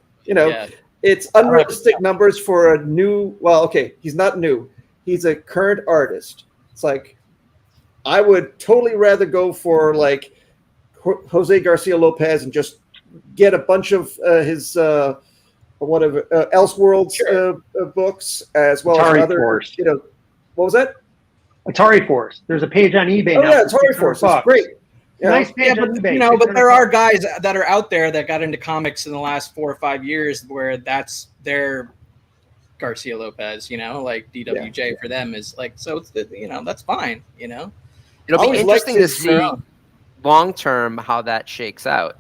It's unrealistic numbers for a new. Well, okay, he's not new. He's a current artist. It's like, I would totally rather go for like Jose Garcia Lopez and just get a bunch of his Elseworlds books as well Atari as other. Force. What was that? Atari Force. There's a page on eBay now. Yeah, Atari Force. It's great. Nice page on eBay. But there are guys that are out there that got into comics in the last 4 or 5 years where that's their Garcia Lopez, like DWJ for them is like, so it's that's fine, It'll be interesting to see long term how that shakes out.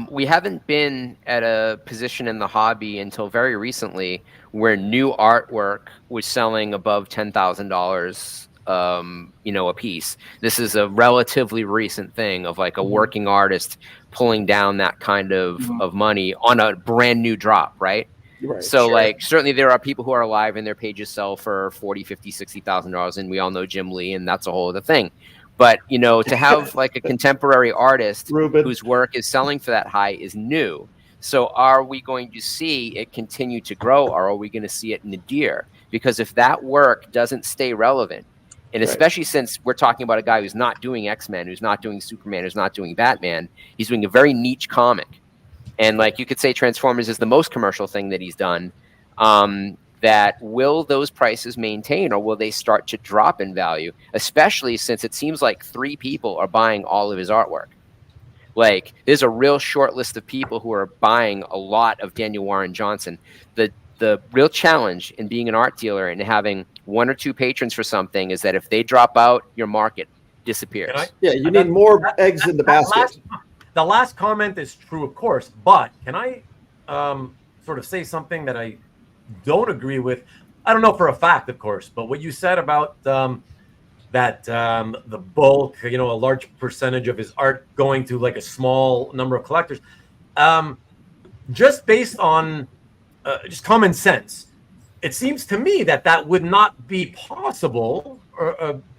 We haven't been at a position in the hobby until very recently where new artwork was selling above $10,000 a piece. This is a relatively recent thing of like a working artist pulling down that kind of money on a brand new drop, right? Right, so like certainly there are people who are alive and their pages sell for $40,000, $50,000, $60,000, and we all know Jim Lee, and that's a whole other thing. But to have like a contemporary artist whose work is selling for that high is new. So are we going to see it continue to grow, or are we going to see it nadir? Because if that work doesn't stay relevant, and especially since we're talking about a guy who's not doing X-Men, who's not doing Superman, who's not doing Batman, he's doing a very niche comic. And like you could say Transformers is the most commercial thing that he's done. That will those prices maintain, or will they start to drop in value? Especially since it seems like 3 people are buying all of his artwork. Like there's a real short list of people who are buying a lot of Daniel Warren Johnson. The real challenge in being an art dealer and having one or two patrons for something is that if they drop out, your market disappears. Yeah, you need more eggs in the basket. The last comment is true, of course, but can I sort of say something that I don't agree with? I don't know for a fact, of course, but what you said about that the bulk, a large percentage of his art going to like a small number of collectors, just based on just common sense, it seems to me that would not be possible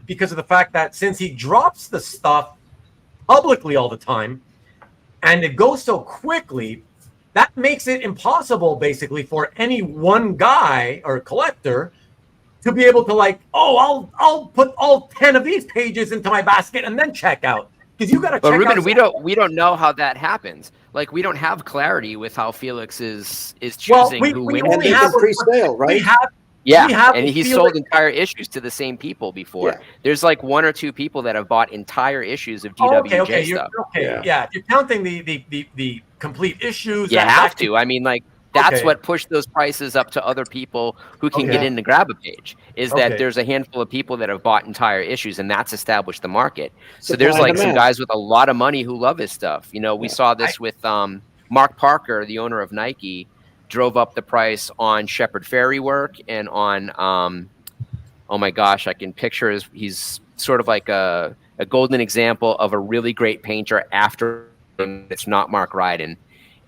because of the fact that since he drops the stuff publicly all the time and it goes so quickly, that makes it impossible basically for any one guy or collector to be able to like, I'll put all 10 of these pages into my basket and then check out. Because you got to check out. But Ruben, we don't know how that happens. Like, we don't have clarity with how Felix is choosing who wins. And they have pre-sale, right? And he's sold entire issues to the same people before. Yeah. There's like one or two people that have bought entire issues of DWJ stuff. If you're counting the complete issues, you have to. I mean, like, that's what pushed those prices up to other people who can get in to grab a page, is that there's a handful of people that have bought entire issues, and that's established the market. So there's like some guys with a lot of money who love his stuff. We saw this with Mark Parker, the owner of Nike, drove up the price on Shepard Fairey work and on, oh my gosh, I can picture he's sort of like a golden example of a really great painter after him. It's not Mark Ryden.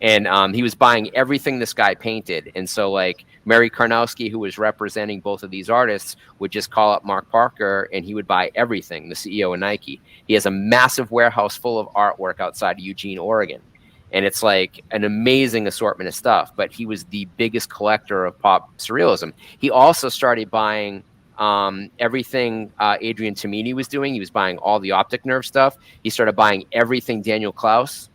And he was buying everything this guy painted. And so like Mary Karnowski, who was representing both of these artists, would just call up Mark Parker and he would buy everything, the CEO of Nike. He has a massive warehouse full of artwork outside of Eugene, Oregon. And it's like an amazing assortment of stuff. But he was the biggest collector of pop surrealism. He also started buying everything Adrian Tomini was doing. He was buying all the Optic Nerve stuff. He started buying everything Daniel Klaus.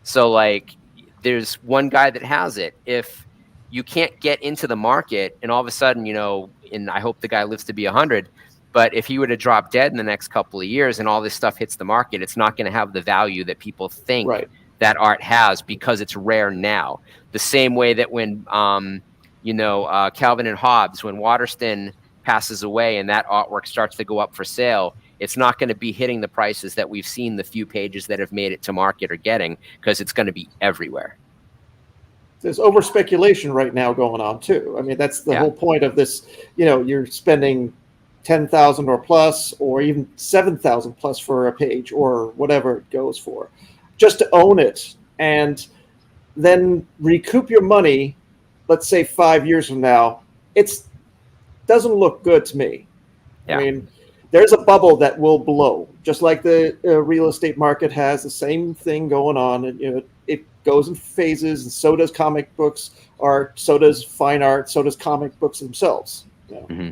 So like, there's one guy that has it. If you can't get into the market and all of a sudden, and I hope the guy lives to be 100, but if he were to drop dead in the next couple of years and all this stuff hits the market, it's not going to have the value that people think that art has because it's rare now. The same way that when, Calvin and Hobbes, when Waterston passes away and that artwork starts to go up for sale, it's not going to be hitting the prices that we've seen the few pages that have made it to market are getting, because it's going to be everywhere. There's over speculation right now going on too. I mean, that's the whole point of this. You're spending 10,000 or plus, or even 7,000 plus for a page or whatever it goes for, just to own it and then recoup your money. Let's say 5 years from now, it doesn't look good to me. I mean, there's a bubble that will blow, just like the real estate market has the same thing going on. And, it goes in phases, and so does comic books art, so does fine art, so does comic books themselves. Mm-hmm.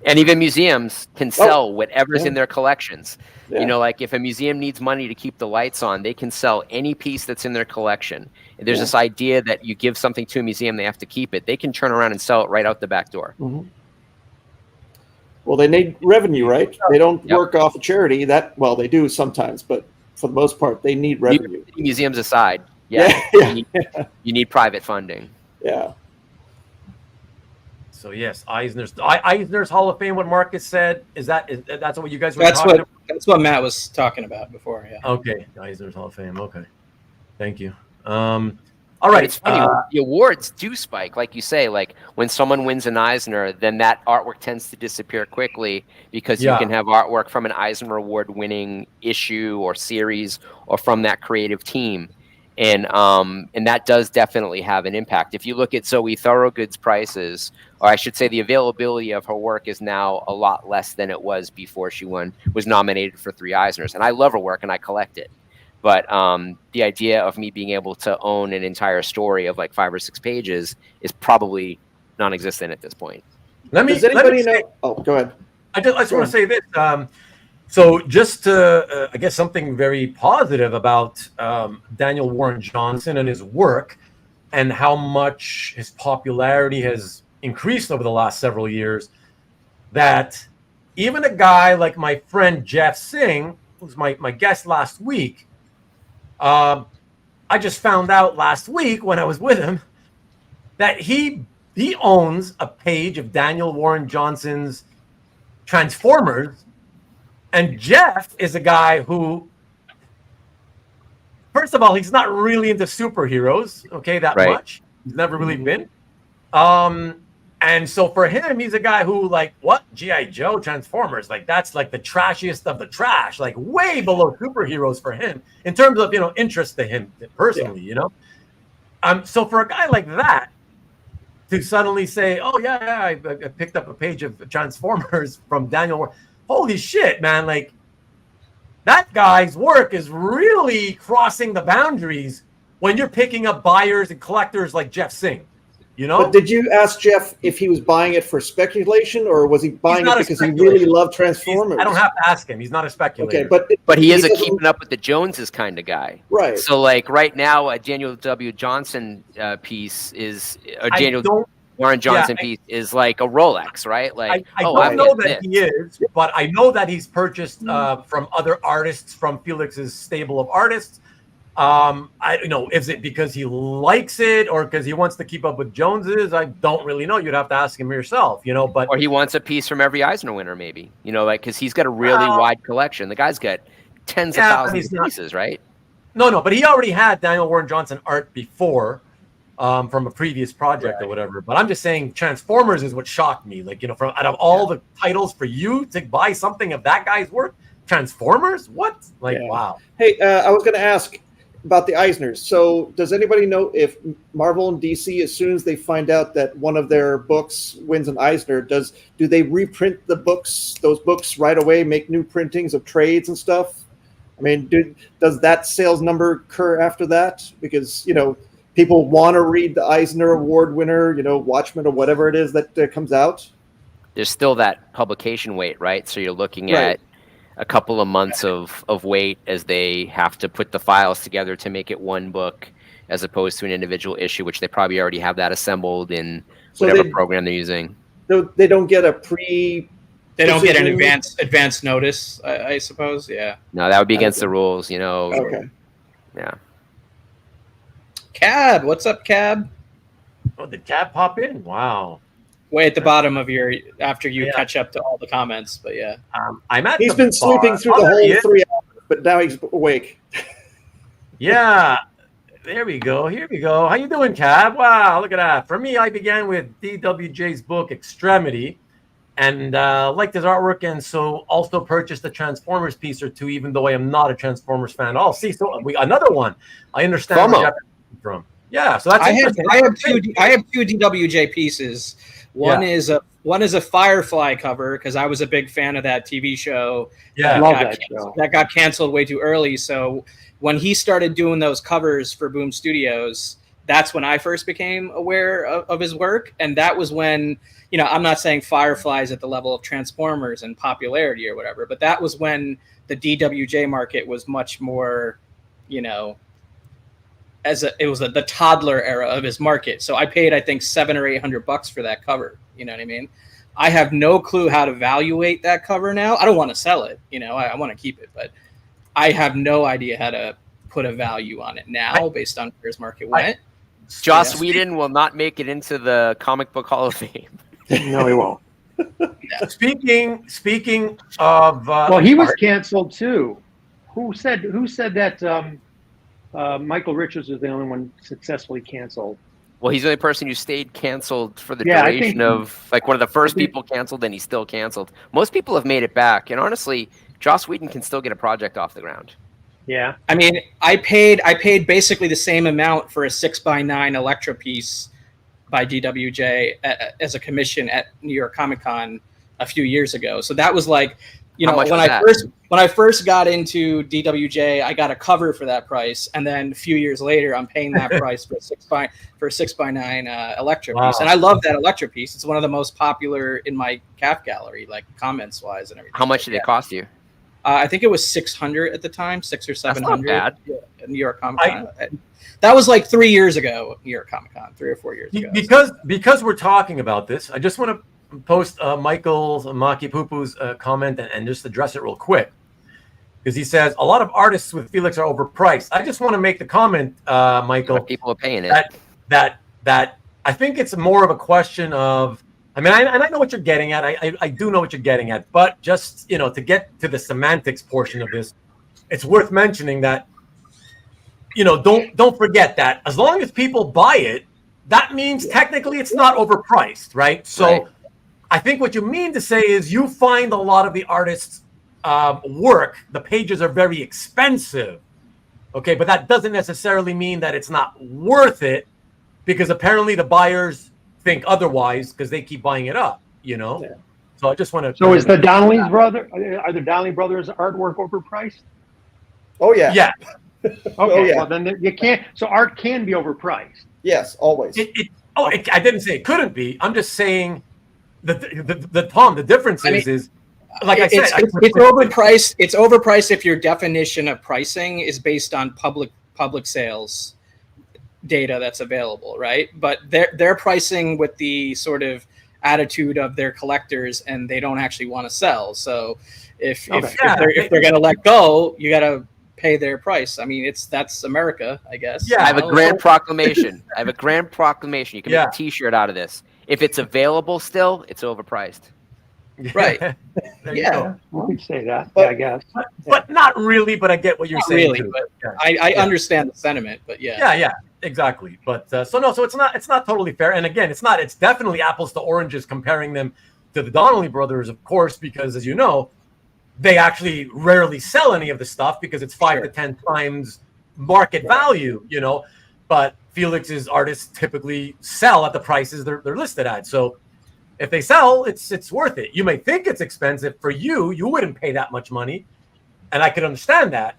And even museums can sell whatever's in their collections. Like if a museum needs money to keep the lights on, they can sell any piece that's in their collection. And there's this idea that you give something to a museum, they have to keep it. They can turn around and sell it right out the back door. Mm-hmm. Well, they need revenue, right? They don't work off of charity. They do sometimes, but for the most part, they need revenue. Museums aside, you need private funding. Yeah. So yes, Eisner's Hall of Fame. What Marcus said that's what you guys were talking about? That's what Matt was talking about before. Yeah. Okay, Eisner's Hall of Fame. Okay, thank you. All right. It's funny, the awards do spike, like you say. Like when someone wins an Eisner, then that artwork tends to disappear quickly because you can have artwork from an Eisner Award-winning issue or series or from that creative team, and that does definitely have an impact. If you look at Zoe Thorogood's prices, or I should say, the availability of her work is now a lot less than it was before she was nominated for 3 Eisners, and I love her work and I collect it. But the idea of me being able to own an entire story of like 5 or 6 pages is probably non-existent at this point. Does anybody know? Oh, go ahead. I just want to say this. So just to, I guess, something very positive about Daniel Warren Johnson and his work and how much his popularity has increased over the last several years, that even a guy like my friend Jeff Singh, who's my guest last week, I just found out last week when I was with him that he he owns a page of Daniel Warren Johnson's Transformers, and Jeff is a guy who, first of all, he's not really into superheroes, okay, that Right. much. He's never really been. And so for him, he's a guy who, like, what? G.I. Joe, Transformers, like, that's like the trashiest of the trash, like way below superheroes for him in terms of, interest to him personally, So for a guy like that to suddenly say, oh, yeah, I picked up a page of Transformers from Daniel Warren. Holy shit, man. Like, that guy's work is really crossing the boundaries when you're picking up buyers and collectors like Jeff Singh. But did you ask Jeff if he was buying it for speculation, or was he buying it because he really loved Transformers? I don't have to ask him. He's not a speculator. Okay, but he is a keeping up with the Joneses kind of guy. Right. So, like, right now, a Daniel W. Johnson piece is a Daniel Warren Johnson piece is like a Rolex, right? Like, I don't know that he is, but I know that he's purchased from other artists, from Felix's stable of artists. Is it because he likes it or because he wants to keep up with Joneses? I don't really know. You'd have to ask him yourself, but or he wants a piece from every Eisner winner, maybe, like, because he's got a really wide collection. The guy's got tens of thousands of pieces, right? No, but he already had Daniel Warren Johnson art before, from a previous project or whatever. But I'm just saying, Transformers is what shocked me. Like, from out of all the titles for you to buy something of that guy's work, Transformers, what? Like, wow. Hey, I was going to ask about the Eisners. So does anybody know if Marvel and DC, as soon as they find out that one of their books wins an Eisner, do they reprint those books right away, make new printings of trades and stuff? I mean, does that sales number occur after that? Because, people want to read the Eisner Award winner, Watchmen or whatever it is that comes out. There's still that publication wait, right? So you're looking at a couple of months of wait as they have to put the files together to make it one book as opposed to an individual issue, which they probably already have that assembled in whatever program they're using. They don't get They don't get an advance notice, I suppose. Yeah. No, that would be against the rules, Okay. Yeah. Cab, what's up, Cab? Oh, did Cab pop in? Wow. Way at the bottom of after you catch up to all the comments, but yeah. He's been sleeping through the whole 3 hours, but now he's awake. Yeah. There we go. Here we go. How you doing, Cab? Wow, look at that. For me, I began with DWJ's book, Extremity, and liked his artwork, and so also purchased a Transformers piece or two, even though I am not a Transformers fan. Oh, see, so another one. I understand where Jeff is from. Yeah, so that's I have two DWJ pieces. One is a Firefly cover because I was a big fan of that TV show. Yeah, love that show. That got canceled way too early. So when he started doing those covers for Boom Studios, that's when I first became aware of his work. And that was when, I'm not saying Firefly is at the level of Transformers and popularity or whatever, but that was when the DWJ market was much more, it was the toddler era of his market. So I paid, I think, $700 or $800 for that cover. You know what I mean? I have no clue how to evaluate that cover now. I don't want to sell it. I want to keep it, but I have no idea how to put a value on it now based on where his market went. Joss Whedon will not make it into the Comic Book Hall of Fame. No, he won't. Speaking of, well, he was canceled too. Who said that? Michael Richards was the only one successfully canceled. Well, he's the only person who stayed canceled for the duration of, like, one of the first people canceled, and he's still canceled. Most people have made it back, and honestly, Joss Whedon can still get a project off the ground. Yeah, I mean, I paid basically the same amount for a 6x9 Electra piece by DWJ as a commission at New York Comic Con a few years ago. So that was like, when I first got into DWJ, I got a cover for that price, and then a few years later, I'm paying that price for a 6x9 Electra piece. And I love that Electra piece. It's one of the most popular in my CAF gallery, like comments wise and everything. How much did it cost you? I think it was $600 at the time, $600 or $700. That's not bad. At New York Comic Con. That was like 3 years ago, New York Comic Con, 3 or 4 years ago. Because we're talking about this, I just want to post Michael's Maki Pupu's comment and just address it real quick, because he says a lot of artists with Felix are overpriced. I just want to make the comment, Michael, people are paying it. That I think it's more of a question of, I mean, I know what you're getting at. I do know what you're getting at, but just, to get to the semantics portion of this, it's worth mentioning that, don't forget that as long as people buy it, that means technically it's not overpriced, right? So Right. I think what you mean to say is you find a lot of the artists' work, the pages are very expensive. Okay, but that doesn't necessarily mean that it's not worth it, because apparently the buyers think otherwise because they keep buying it up, Yeah. So I just want to. So is the Donnelly's brother? Are the Donnelly brothers' artwork overpriced? Oh yeah. Yeah. Okay. Well, then you can't. So art can be overpriced. Yes, always. I didn't say it couldn't be. I'm just saying the difference is like I said, it's overpriced. It's overpriced if your definition of pricing is based on public sales data that's available, right? But they're pricing with the sort of attitude of their collectors, and they don't actually want to sell. So if they're going to let go, you got to pay their price. I mean, that's America, I guess. Yeah, I have a grand proclamation. You can make a T-shirt out of this. If it's available still, it's overpriced. Right. Yeah. We could say that, I guess. But not really. But I get what you're saying. Really, but I understand the sentiment. But yeah, exactly. But so it's not totally fair. And again, it's definitely apples to oranges comparing them to the Donnelly brothers, of course, because as you know, they actually rarely sell any of the stuff because it's 5 to 10 times market value, But Felix's artists typically sell at the prices they're listed at. So if they sell, it's worth it. You may think it's expensive for you. You wouldn't pay that much money, and I could understand that.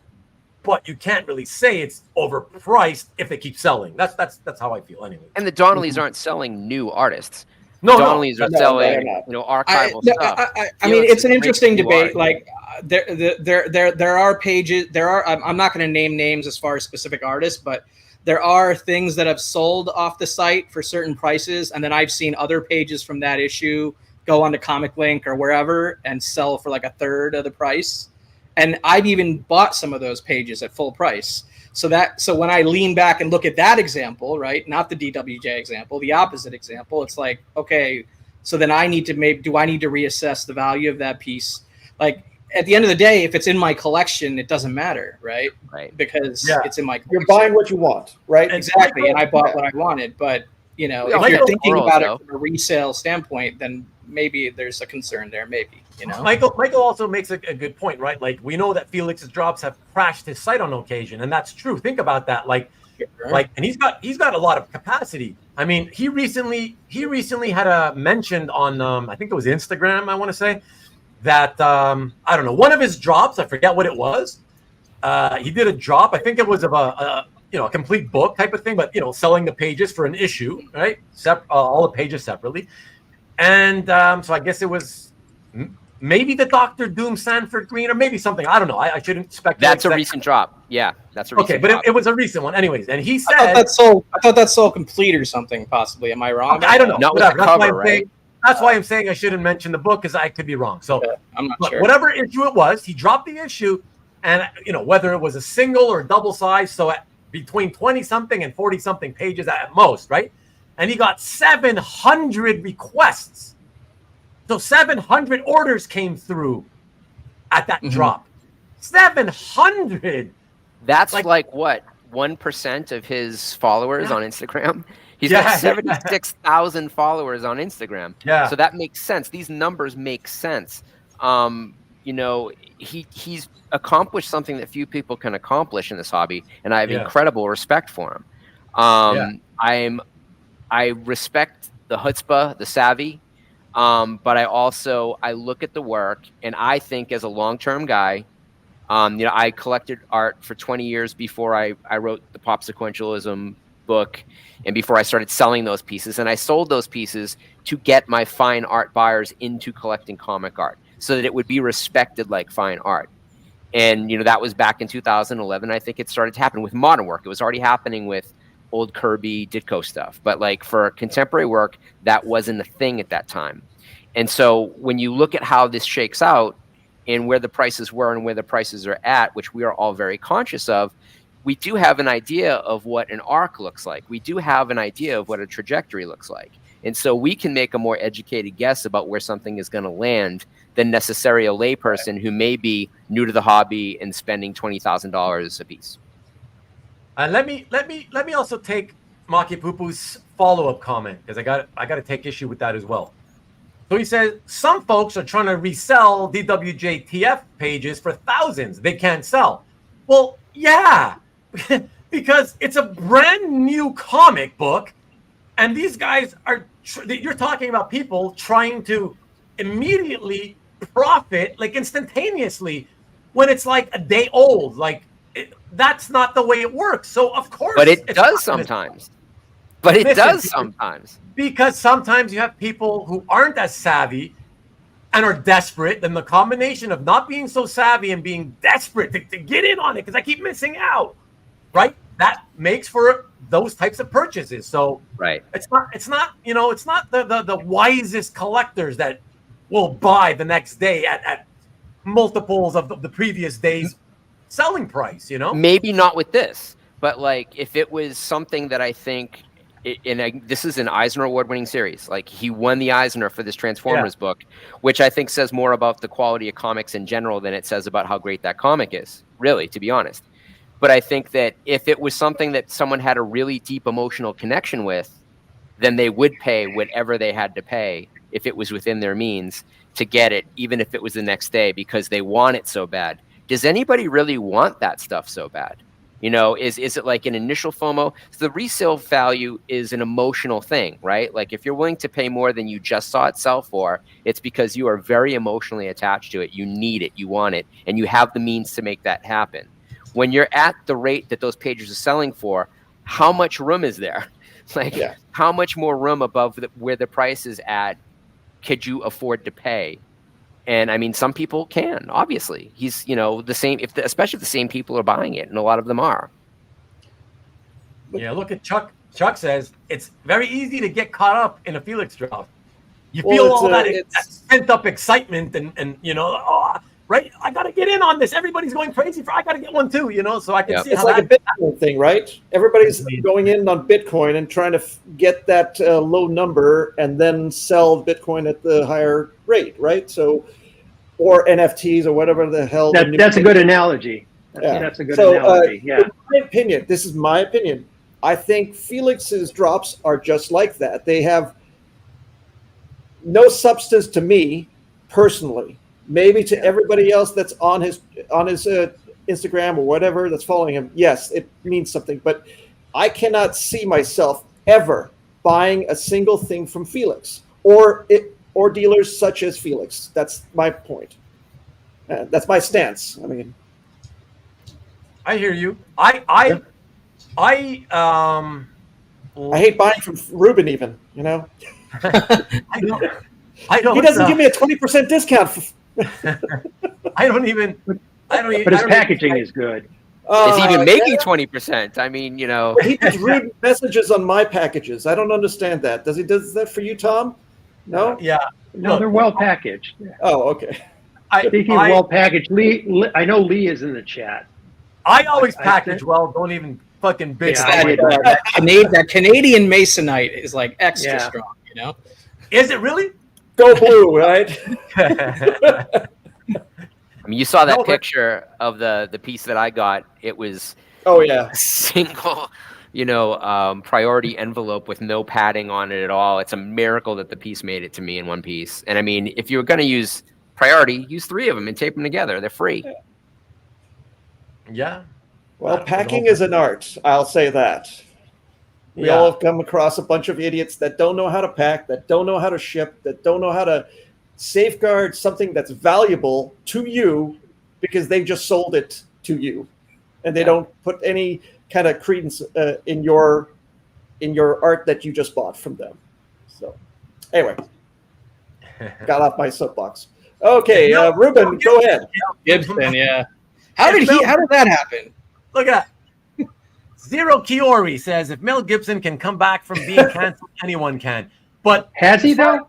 But you can't really say it's overpriced if they keep selling. That's how I feel anyway. And the Donnellys aren't selling new artists. No, Donnellys are selling, archival stuff. I mean, it's an interesting debate. Like there are pages. I'm not going to name names as far as specific artists, but there are things that have sold off the site for certain prices, and then I've seen other pages from that issue go onto Comic Link or wherever and sell for like a third of the price. And I've even bought some of those pages at full price. So when I lean back and look at that example, right, not the DWJ example, the opposite example, it's like, okay, so then I need to reassess the value of that piece? Like at the end of the day, if it's in my collection, it doesn't matter, right? Right. Because it's in my collection. You're buying what you want, right? Exactly, and I bought what I wanted. But if you're thinking about it from a resale standpoint, then maybe there's a concern there, maybe. Michael also makes a good point, right? Like we know that Felix's drops have crashed his site on occasion, and that's true. Think about that, and he's got a lot of capacity. I mean, he recently had a mention on I think it was Instagram, I want to say, that I don't know, one of his drops, I forget what it was. He did a drop, I think it was of a complete book type of thing, but selling the pages for an issue, right? All the pages separately, and so I guess it was maybe the Dr. Doom Sanford Green, or maybe something. I don't know. I shouldn't speculate. That's a recent drop. Yeah, that's a recent drop. But it was a recent one, anyways. And he said, I thought that's sold complete or something. Possibly, am I wrong? Okay, I don't know. Not with the cover, right? That's why I'm saying I shouldn't mention the book, because I could be wrong. So, I'm not sure. Whatever issue it was, he dropped the issue, and whether it was a single or double size, so between 20 something and 40 something pages at most, right? And he got 700 requests. So 700 orders came through at that drop. 700. That's like what, 1% of his followers on Instagram? He's got 76,000 followers on Instagram. Yeah. So that makes sense. These numbers make sense. He's accomplished something that few people can accomplish in this hobby, and I have incredible respect for him. I respect the chutzpah, the savvy. But I look at the work, and I think as a long-term guy, I collected art for 20 years before I wrote the Pop Sequentialism book, and before I started selling those pieces. And I sold those pieces to get my fine art buyers into collecting comic art so that it would be respected like fine art. And, that was back in 2011. I think it started to happen with modern work. It was already happening with old Kirby, Ditko stuff. But like for contemporary work, that wasn't a thing at that time. And so when you look at how this shakes out and where the prices were and where the prices are at, which we are all very conscious of, we do have an idea of what an arc looks like. We do have an idea of what a trajectory looks like. And so we can make a more educated guess about where something is going to land than necessarily a layperson who may be new to the hobby and spending $20,000 a piece. Let me also take Maki Pupu's follow-up comment, because I got to take issue with that as well. So he says some folks are trying to resell DWJTF pages for thousands they can't sell. Well, yeah, because it's a brand new comic book, and these guys are. You're talking about people trying to immediately profit, like instantaneously, when it's like a day old. Like that's not the way it works. So of course, but it does sometimes. But it does sometimes. Because sometimes you have people who aren't as savvy and are desperate. Then the combination of not being so savvy and being desperate to get in on it, because I keep missing out, right? That makes for those types of purchases. So right, it's not the wisest collectors that will buy the next day at multiples of the previous day's selling price. Maybe not with this, but like if it was something that I think. This is an Eisner Award-winning series. Like he won the Eisner for this Transformers book, which I think says more about the quality of comics in general than it says about how great that comic is, really, to be honest. But I think that if it was something that someone had a really deep emotional connection with, then they would pay whatever they had to pay if it was within their means to get it, even if it was the next day, because they want it so bad. Does anybody really want that stuff so bad? Is it like an initial FOMO? So the resale value is an emotional thing, right? Like if you're willing to pay more than you just saw it sell for, it's because you are very emotionally attached to it. You need it, you want it, and you have the means to make that happen. When you're at the rate that those pages are selling for, how much room is there? Like how much more room above where the price is at could you afford to pay? And I mean, some people can, obviously. He's, the same, especially if the same people are buying it, and a lot of them are. Yeah, look at Chuck. Chuck says it's very easy to get caught up in a Felix drop. You feel all that pent up excitement, and right? I got to get in on this. Everybody's going crazy I got to get one too, So I can see it's like a Bitcoin thing, right? Everybody's going in on Bitcoin and trying to get that low number and then sell Bitcoin at the higher rate, right? So, or NFTs or whatever the hell. That's a good analogy. That's a good analogy. In my opinion, this is my opinion. I think Felix's drops are just like that. They have no substance to me personally. Maybe to everybody else that's on his Instagram or whatever that's following him, yes, it means something. But I cannot see myself ever buying a single thing from Felix or dealers such as Felix. That's my point. That's my stance. I mean, I hear you. I hate buying from Ruben even. I don't. He doesn't give me a 20% discount. I don't even. But his packaging is good. Is he even making 20%? I mean, He does rude messages on my packages. I don't understand that. Does he do that for you, Tom? No. Yeah. No, they're well packaged. Oh, okay. Speaking of well packaged, Lee, I know Lee is in the chat. I always package well. Don't even fucking bitch. That Canadian Masonite is like extra strong. Is it really? Go blue, right? I mean, you saw that picture of the piece that I got. It was a single, priority envelope with no padding on it at all. It's a miracle that the piece made it to me in one piece. And I mean, if you're going to use priority, use 3 of them and tape them together. They're free. Yeah. Well, packing is an art. I'll say that. We all have come across a bunch of idiots that don't know how to pack, that don't know how to ship, that don't know how to safeguard something that's valuable to you because they just sold it to you, and they don't put any kind of credence in your art that you just bought from them. So, anyway, got off my soapbox. Okay, Ruben, go ahead. Gibson, How did that happen? Look at that. Zero Kiori says, if Mel Gibson can come back from being canceled, anyone can. But has he though?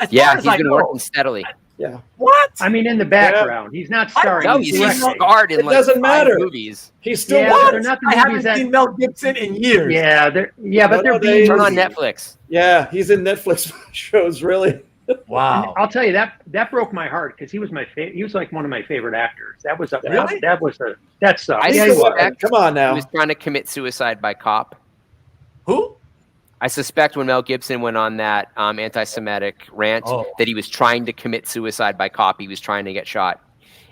Yeah, he's been working steadily. Yeah. What? I mean, in the background, he's not starring. No, He's he's directing. starred in It like doesn't 5 matter. movies. He's still Yeah, What? they're not the I movies haven't that. seen Mel Gibson in years. Yeah, but they're being Turn on movies. Netflix. Yeah, he's in Netflix shows, really. And Wow. I'll tell you that broke my heart because he was he was like one of my favorite actors. That was Really? that sucked. I Yeah, he was. suspect Come on he now. was trying to commit suicide by cop. Who? I suspect when Mel Gibson went on that anti-Semitic rant that he was trying to commit suicide by cop. He was trying to get shot.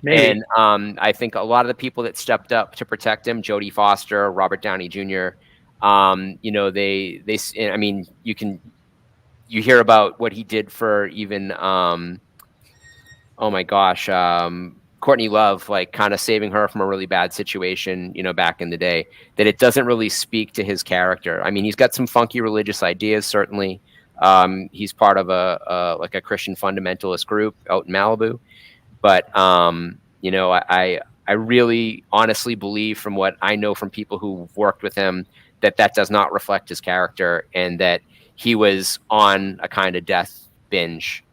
Maybe. And I think a lot of the people that stepped up to protect him, Jodie Foster, Robert Downey Jr., I mean, you hear about what he did for even, oh my gosh, Courtney Love, like kind of saving her from a really bad situation, back in the day, that it doesn't really speak to his character. I mean, he's got some funky religious ideas, certainly. He's part of a Christian fundamentalist group out in Malibu. But, I really honestly believe from what I know from people who've worked with him that does not reflect his character and that he was on a kind of death binge.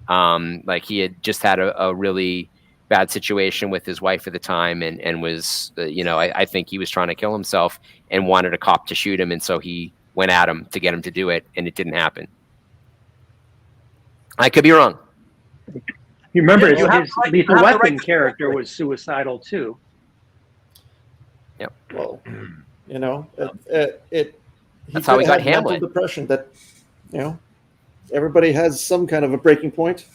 Like he had just had a really bad situation with his wife at the time and was, I think he was trying to kill himself and wanted a cop to shoot him. And so he went at him to get him to do it. And it didn't happen. I could be wrong. You remember Yeah, you have his the right- Lethal you have the Weapon right to character speculate. was suicidal too. Yep. Well, That's how we got mental Hamlet. depression. That everybody has some kind of a breaking point.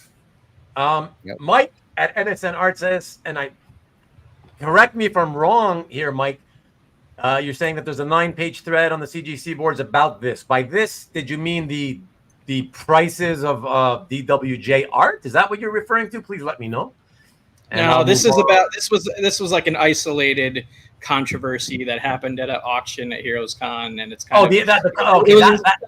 Yep. Mike at NSN Art says, and correct me if I'm wrong here, Mike. You're saying that there's a 9-page thread on the CGC boards about this. By this, did you mean the prices of DWJ art? Is that what you're referring to? Please let me know. And No, I'll this move is on. about this was like an isolated controversy that happened at an auction at Heroes Con, and it's kind of it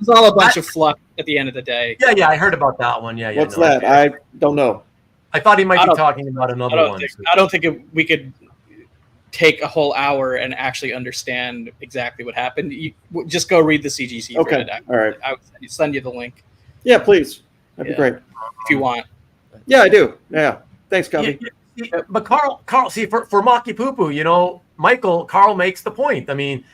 was all a bunch of fluff at the end of the day. yeah, I heard about that one. Yeah. What's no, that? I don't know. I thought he might I be don't- talking about another one. I don't think we could take a whole hour and actually understand exactly what happened. Just go read the CGC Okay. thread. All right. I would send you the link Yeah, please. That'd be Yeah. great. if you want. Yeah, I do. Yeah. Thanks, Cubby. Yeah, but Carl, see for Maki Poo Poo, Carl makes the point. I mean,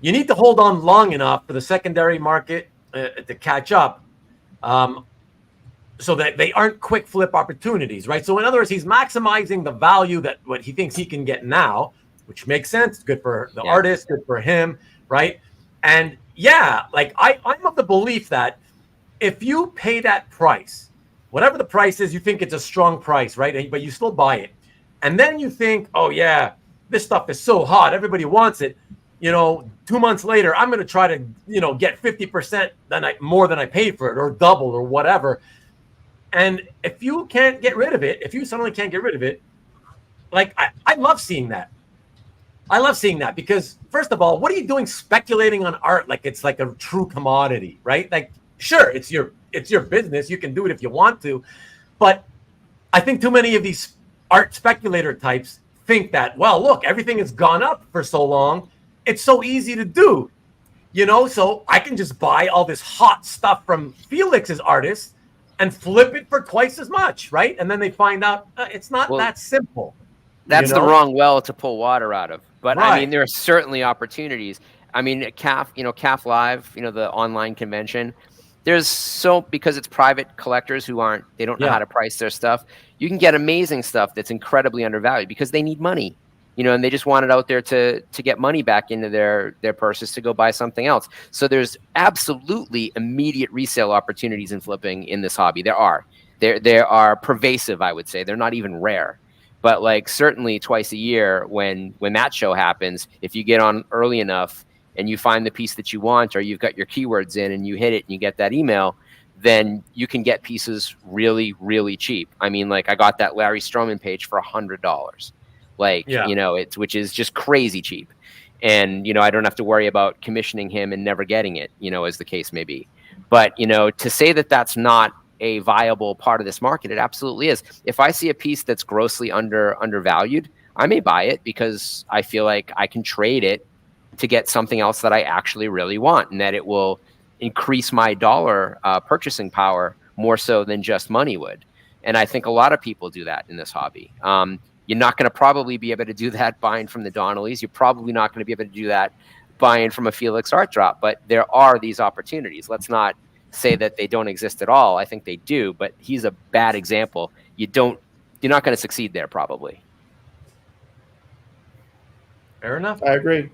you need to hold on long enough for the secondary market to catch up, so that they aren't quick flip opportunities, right? So in other words, he's maximizing the value that what he thinks he can get now, which makes sense. Good for the artist, good for him, right? And yeah, like I'm of the belief that if you pay that price, whatever the price is, you think it's a strong price, right? But you still buy it. And then you think, oh yeah, this stuff is so hot, everybody wants it. 2 months later, I'm going to try to, get 50% more than I paid for it, or double, or whatever. And if you can't get rid of it, if you suddenly can't get rid of it, like I love seeing that. I love seeing that because, first of all, what are you doing speculating on art like it's like a true commodity, right? Like, sure, it's your business. You can do it if you want to. But I think too many of these art speculator types think that, well, look, everything has gone up for so long. It's so easy to do, so I can just buy all this hot stuff from Felix's artists and flip it for twice as much, right? And then they find out it's not that simple. That's the wrong well to pull water out of. But Right. I mean, there are certainly opportunities. I mean, CAF Live, the online convention, because it's private collectors they don't know how to price their stuff. You can get amazing stuff that's incredibly undervalued because they need money, and they just want it out there to get money back into their purses to go buy something else. So there's absolutely immediate resale opportunities in flipping in this hobby. There are pervasive, I would say. They're not even rare. But like certainly twice a year when that show happens, if you get on early enough and you find the piece that you want, or you've got your keywords in and you hit it and you get that email, then you can get pieces really, really cheap. I mean, like I got that Larry Stroman page for $100, which is just crazy cheap. And, I don't have to worry about commissioning him and never getting it, as the case may be. But, to say that that's not a viable part of this market, it absolutely is. If I see a piece that's grossly undervalued, I may buy it because I feel like I can trade it to get something else that I actually really want, and that it will increase my dollar purchasing power more so than just money would. And I think a lot of people do that in this hobby. You're not going to probably be able to do that buying from the Donnellys. You're probably not going to be able to do that buying from a Felix art drop. But there are these opportunities. Let's not say that they don't exist at all. I think they do, but he's a bad example. You're not going to succeed there probably. Fair enough. I agree.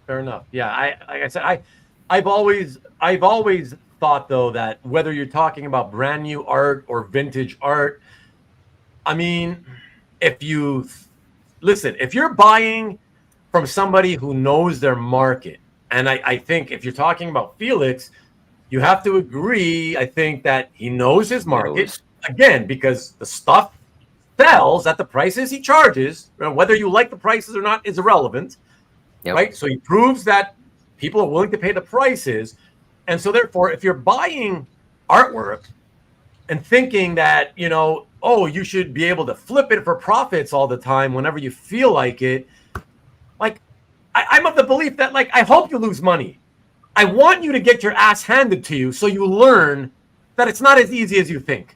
Fair enough. Yeah, like I said, I've always thought though that whether you're talking about brand new art or vintage art, I mean, if you're buying from somebody who knows their market, and I think if you're talking about Felix, you have to agree, I think, that he knows his market, again, because the stuff sells at the prices he charges. Whether you like the prices or not is irrelevant, right? So he proves that people are willing to pay the prices. And so therefore, if you're buying artwork and thinking that, you should be able to flip it for profits all the time whenever you feel like it, like, I'm of the belief that, like, I hope you lose money. I want you to get your ass handed to you so you learn that it's not as easy as you think.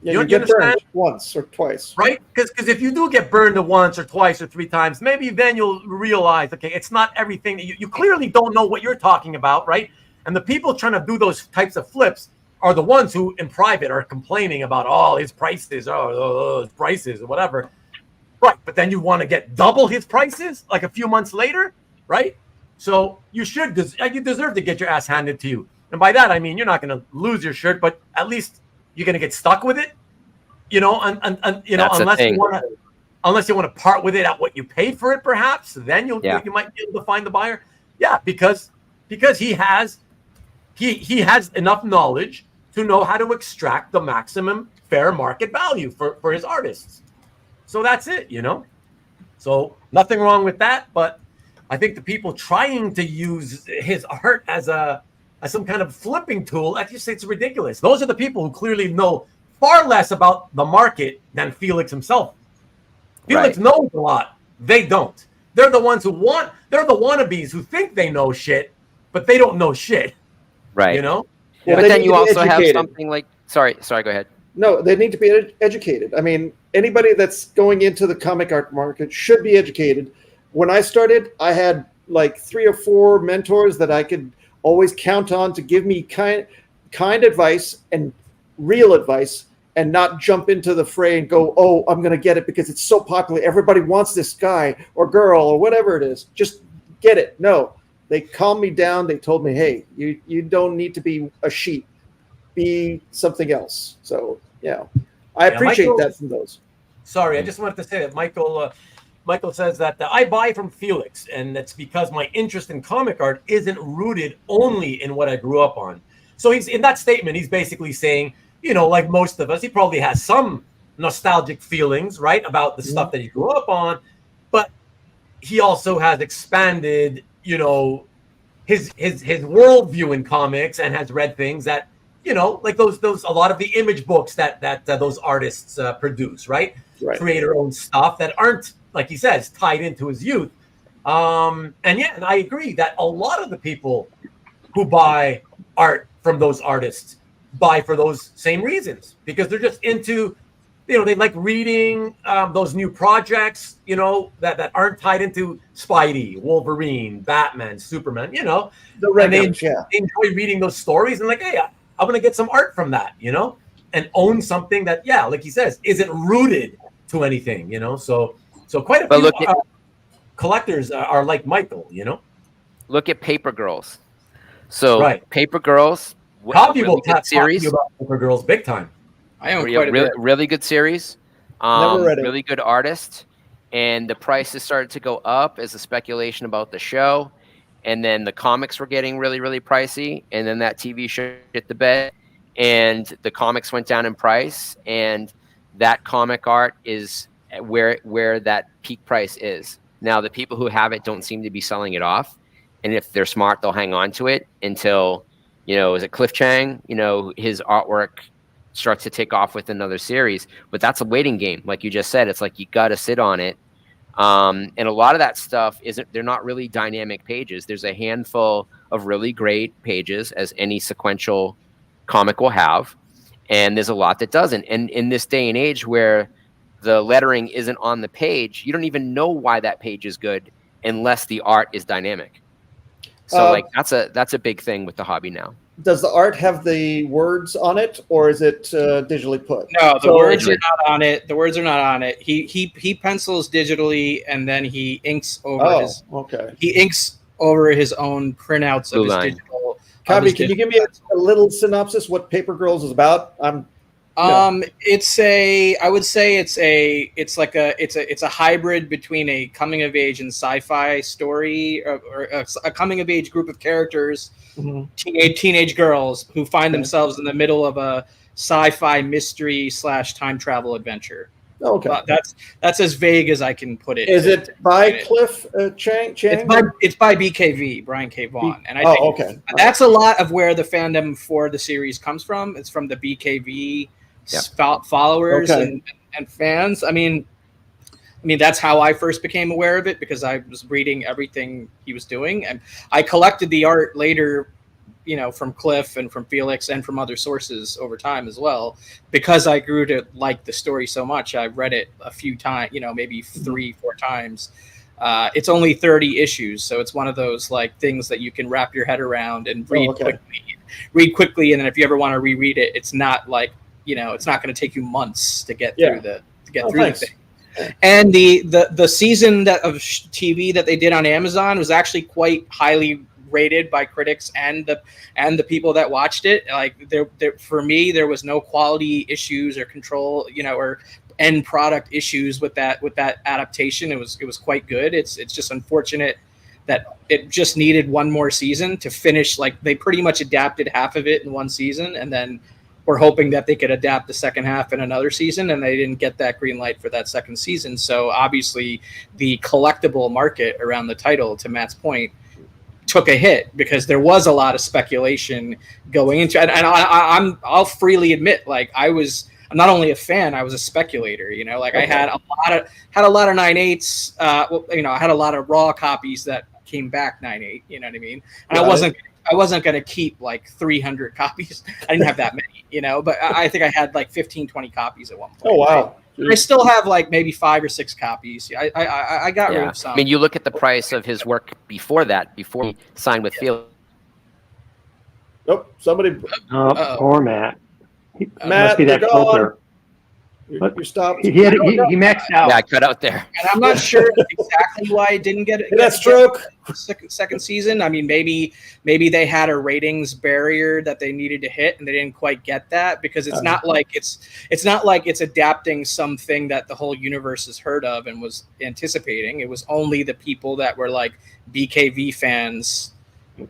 Yeah, you get burned once or twice. Right? Because if you do get burned once or twice or three times, maybe then you'll realize, okay, it's not everything that you clearly don't know what you're talking about, right? And the people trying to do those types of flips are the ones who in private are complaining about, his prices, his prices or whatever. Right. But then you want to get double his prices like a few months later, right? So you deserve to get your ass handed to you. And by that, I mean, you're not going to lose your shirt, but at least you're going to get stuck with it, unless you want to part with it at what you paid for it, perhaps, then you might be able to find the buyer. Yeah, because he has enough knowledge to know how to extract the maximum fair market value for his artists. So that's it, So nothing wrong with that, but I think the people trying to use his art as some kind of flipping tool, I just say it's ridiculous. Those are the people who clearly know far less about the market than Felix himself. Felix knows a lot. They don't. They're the ones they're the wannabes who think they know shit, but they don't know shit. Right. Well, but then you also have something like, sorry, go ahead. No, they need to be educated. I mean, anybody that's going into the comic art market should be educated. When I started, I had like 3 or 4 mentors that I could always count on to give me kind advice and real advice, and not jump into the fray and go, I'm going to get it because it's so popular. Everybody wants this guy or girl or whatever it is. Just get it. No, they calmed me down. They told me, hey, you don't need to be a sheep. Be something else. So, I appreciate that from those. Sorry, I just wanted to say that Michael says that I buy from Felix, and that's because my interest in comic art isn't rooted only in what I grew up on. So he's in that statement, he's basically saying, like most of us, he probably has some nostalgic feelings, right, about the stuff that he grew up on, but he also has expanded, his worldview in comics, and has read things that, like those a lot of the image books that those artists produce, right? Create their own stuff that aren't, like he says, tied into his youth. And I agree that a lot of the people who buy art from those artists buy for those same reasons, because they're just into, they like reading those new projects, that aren't tied into Spidey, Wolverine, Batman, Superman, and they enjoy reading those stories and like, hey, I'm going to get some art from that, and own something that, like he says, isn't rooted to anything, so quite a few collectors are like Michael, Look at Paper Girls. So Paper Girls, Copy will talk to you about Paper Girls big time. I own quite a bit. Really good series. Never read it. Really good artist. And the prices started to go up as the speculation about the show. And then the comics were getting really, really pricey. And then that TV show hit the bed. And the comics went down in price. And that comic art is where that peak price is. Now, the people who have it don't seem to be selling it off. And if they're smart, they'll hang on to it until, is it Cliff Chang? His artwork starts to take off with another series. But that's a waiting game. Like you just said, it's like you got to sit on it. And a lot of that stuff they're not really dynamic pages. There's a handful of really great pages, as any sequential comic will have. and there's a lot that doesn't. And in this day and age where the lettering isn't on the page, you don't even know why that page is good unless the art is dynamic. So like that's a big thing with the hobby now. Does the art have the words on it, or is it digitally put? No, the words are not on it. The words are not on it. He pencils digitally, and then he inks over He inks over his own printouts of his digital. Kabi, can you give me a little synopsis what Paper Girls is about? It's a hybrid between a coming of age and sci-fi story, or a coming of age group of characters, teenage girls who find themselves in the middle of a sci-fi mystery / time travel adventure. Okay, that's as vague as I can put it. Is it by Cliff Chang? It's by BKV, Brian K. Vaughan, and I think that's a lot of where the fandom for the series comes from. It's from the BKV followers and fans. I mean that's how I first became aware of it, because I was reading everything he was doing, and I collected the art later, from Cliff and from Felix and from other sources over time as well, because I grew to like the story so much. I read it a few times, maybe 3-4 times. It's only 30 issues, so it's one of those like things that you can wrap your head around and read quickly, and then if you ever want to reread it, it's not like it's not going to take you months to get through the thing. And the season of TV that they did on Amazon was actually quite highly rated by critics and the people that watched it. Like there for me, there was no quality issues or control, or end product issues with that adaptation. It was quite good. It's just unfortunate that it just needed one more season to finish. Like they pretty much adapted half of it in one season, and then we're hoping that they could adapt the second half in another season, and they didn't get that green light for that second season. So obviously the collectible market around the title, to Matt's point, took a hit because there was a lot of speculation going into it. And I'll freely admit, like I'm not only a fan, I was a speculator, I had a lot of 9/8s, I had a lot of raw copies that came back 9/8, you know what I mean? And I wasn't going to keep like 300 copies. I didn't have that many, but I think I had like 15-20 copies at one point. Oh, wow. I still have like maybe 5 or 6 copies. I got rid of some. I mean, you look at the price of his work before he signed with Felix. Oh, somebody. Poor Matt. Matt, must be that filter. You stopped. He maxed out. Yeah, I cut out there. And I'm not sure exactly why it didn't get that stroke. Second season. I mean, maybe they had a ratings barrier that they needed to hit, and they didn't quite get that, because it's not like it's adapting something that the whole universe has heard of and was anticipating. It was only the people that were like BKV fans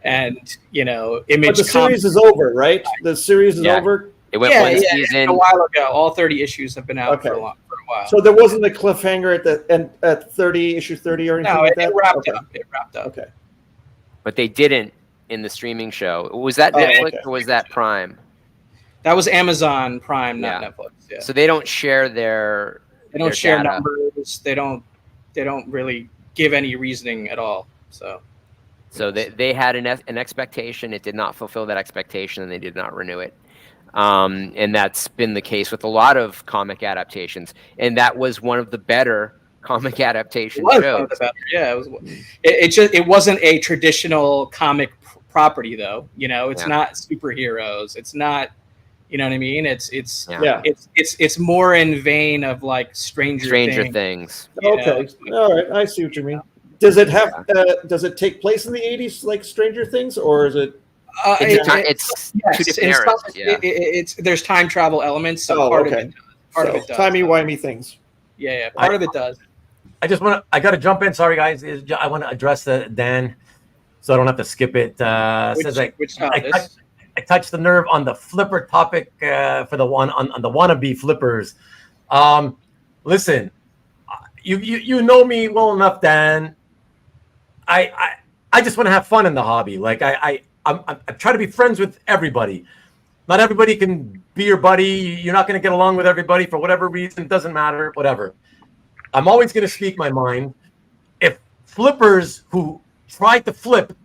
and Image. But the series is over, right? The series is over. It went one season a while ago. All 30 issues have been out for a while. So there wasn't a cliffhanger at the end at issue 30 or anything like that? No, it wrapped up. Okay. But they didn't in the streaming show. Was that Netflix or was that Prime? That was Amazon Prime, not Netflix. Yeah. So they don't share their share data. numbers. They don't really give any reasoning at all. So they had an expectation. It did not fulfill that expectation, and they did not renew it. And that's been the case with a lot of comic adaptations, and that was one of the better comic adaptation shows. It wasn't a traditional comic property, though. It's not superheroes. It's not, you know what I mean? It's more in vein of like Stranger Things. Okay, all right, I see what you mean. Does it have? Does it take place in the 80s like Stranger Things, or is it? It's two different eras. There's time travel elements, so part of it does. Timey-wimey things. Yeah, part of it does. I got to jump in. Sorry, guys. I want to address Dan, so I don't have to skip it. I touched the nerve on the flipper topic for the one on the wannabe flippers. Listen, you know me well enough, Dan. I just want to have fun in the hobby. Like I try to be friends with everybody. Not everybody can be your buddy. You're not going to get along with everybody for whatever reason. It doesn't matter. Whatever. I'm always going to speak my mind. If flippers who tried to flip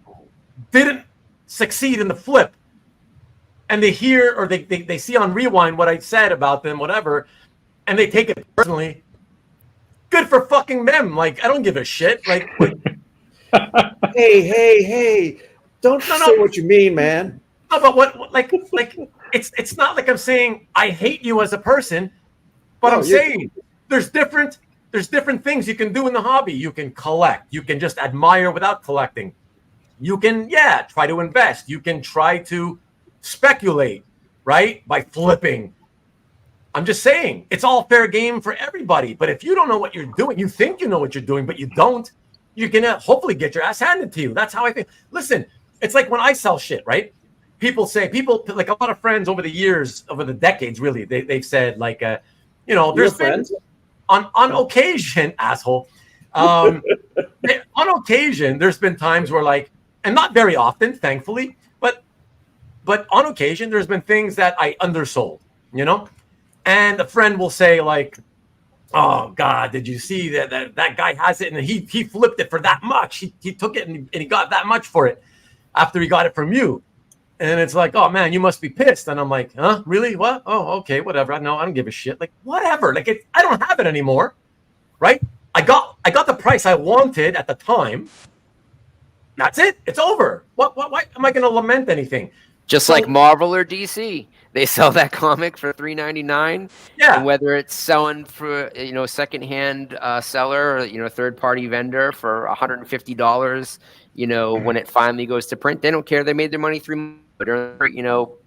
didn't succeed in the flip, and they hear or they see on rewind what I said about them, whatever, and they take it personally, good for fucking them. Like, I don't give a shit. Like, hey, don't say what you mean, man. No, but what like it's not like I'm saying I hate you as a person, but I'm saying there's different things you can do in the hobby. You can collect. You can just admire without collecting. You can, try to invest. You can try to speculate, right? By flipping. I'm just saying, it's all fair game for everybody. But if you don't know what you're doing, you think you know what you're doing, but you don't, you're going to hopefully get your ass handed to you. That's how I think. Listen, it's like when I sell shit, right? People like a lot of friends over the years, over the decades, really, they've said like, there's been on occasion, asshole. On occasion, there's been times where like, and not very often, thankfully, but on occasion, there's been things that I undersold, and a friend will say like, oh God, did you see that guy has it and he flipped it for that much? He took it and he got that much for it after he got it from you. And it's like, oh man, you must be pissed. And I'm like, huh? Really? What? Oh, okay, whatever. No, I don't give a shit. Like, whatever. Like, I don't have it anymore, right? I got the price I wanted at the time. That's it. It's over. Why am I going to lament anything? Just like Marvel or DC, they sell that comic for $3.99. Yeah. And whether it's selling for secondhand seller or third-party vendor for $150, when it finally goes to print, they don't care. They made their money 3 months during